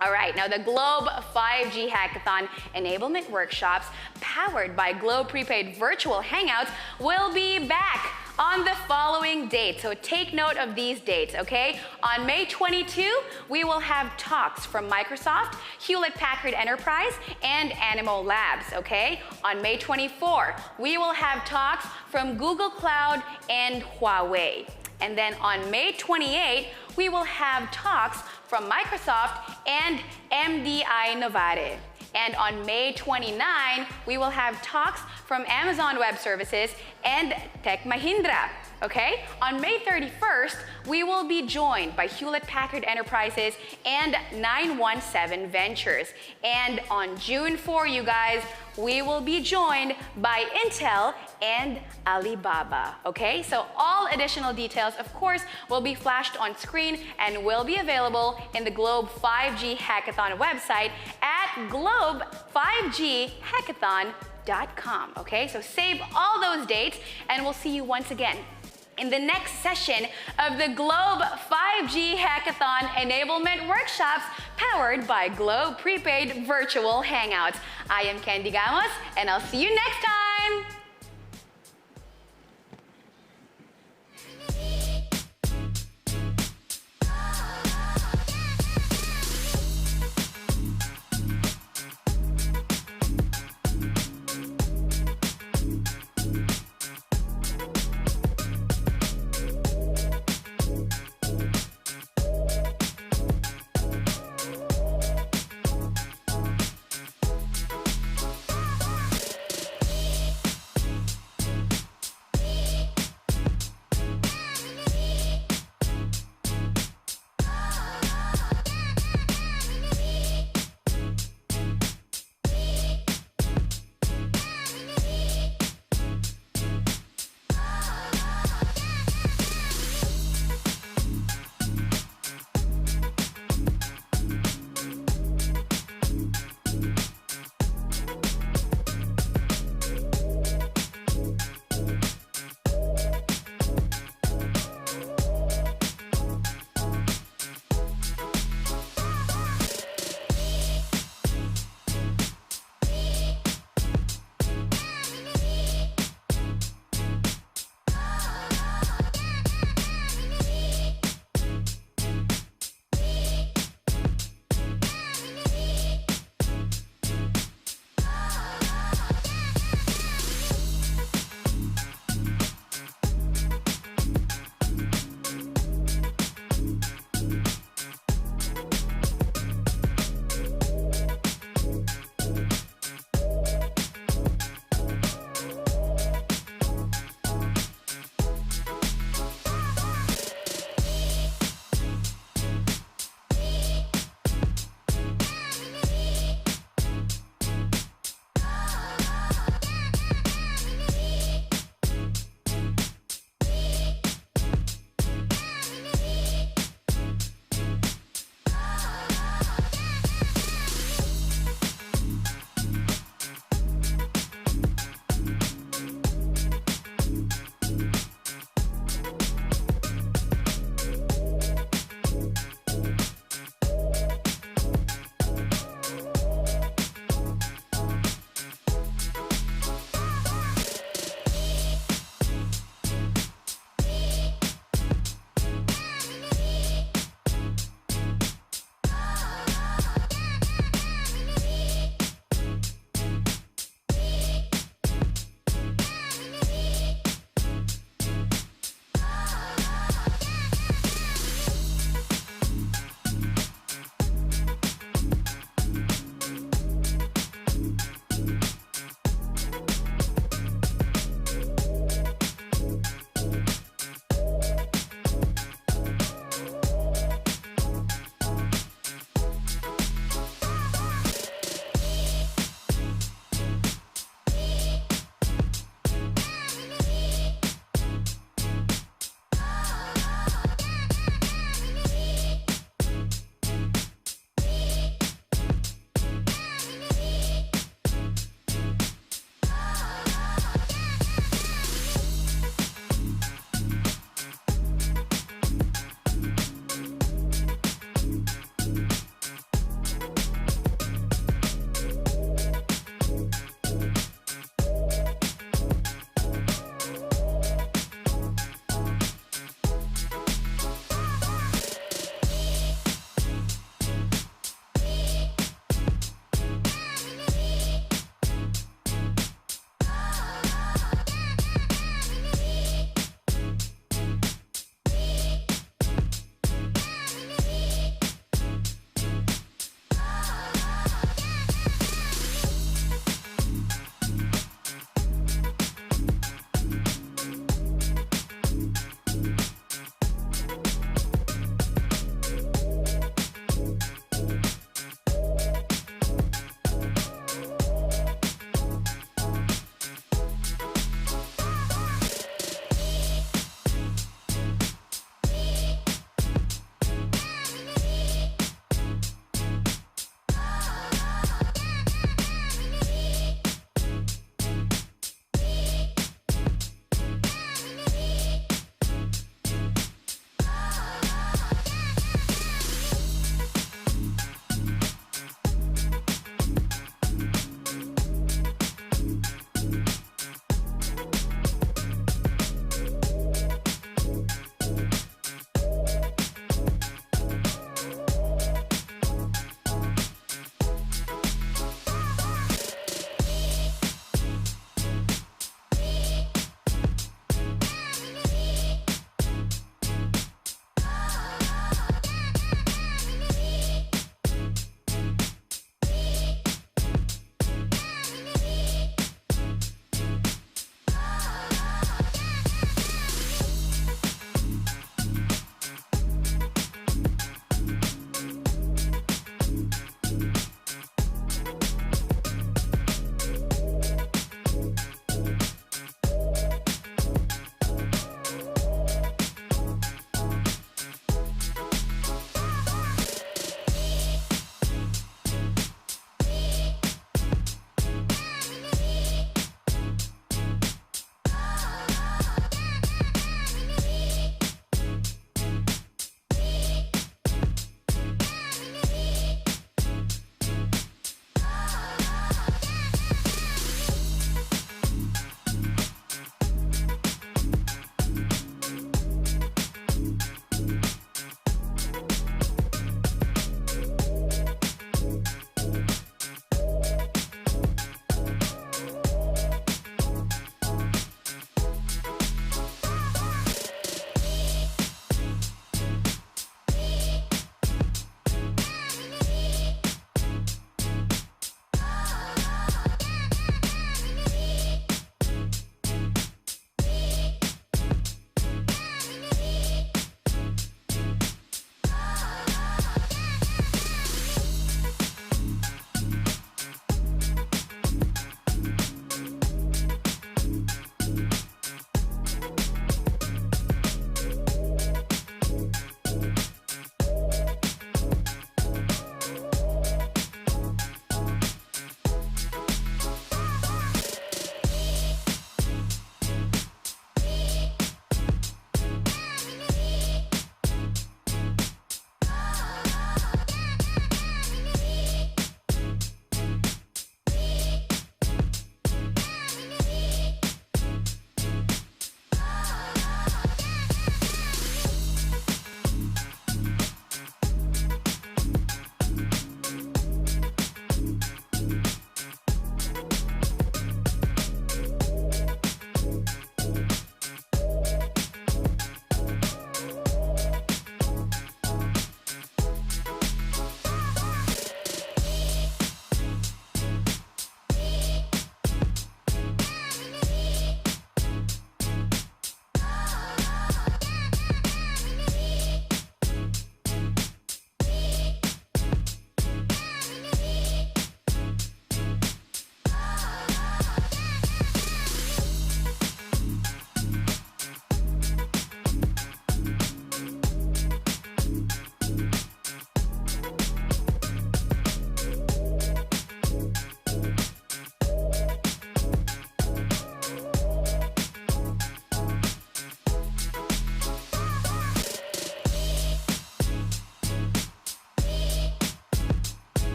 All right, now the Globe 5G Hackathon Enablement Workshops, powered by Globe Prepaid Virtual Hangouts, will be back on the following dates. So take note of these dates, okay? On May 22, we will have talks from Microsoft, Hewlett-Packard Enterprise, and Animal Labs, okay? On May 24, we will have talks from Google Cloud and Huawei. And then on May 28, we will have talks from Microsoft and MDI Novare. And on May 29, we will have talks from Amazon Web Services and Tech Mahindra. okay? On May 31st, we will be joined by Hewlett-Packard Enterprises and 917 Ventures. And on June 4, you guys, we will be joined by Intel and Alibaba, okay? So all additional details, of course, will be flashed on screen and will be available in the Globe 5G Hackathon website at globe5ghackathon.com, okay? So save all those dates and we'll see you once again in the next session of the Globe 5G Hackathon Enablement Workshops powered by Globe Prepaid Virtual Hangouts. I am Candy Gamos and I'll see you next time!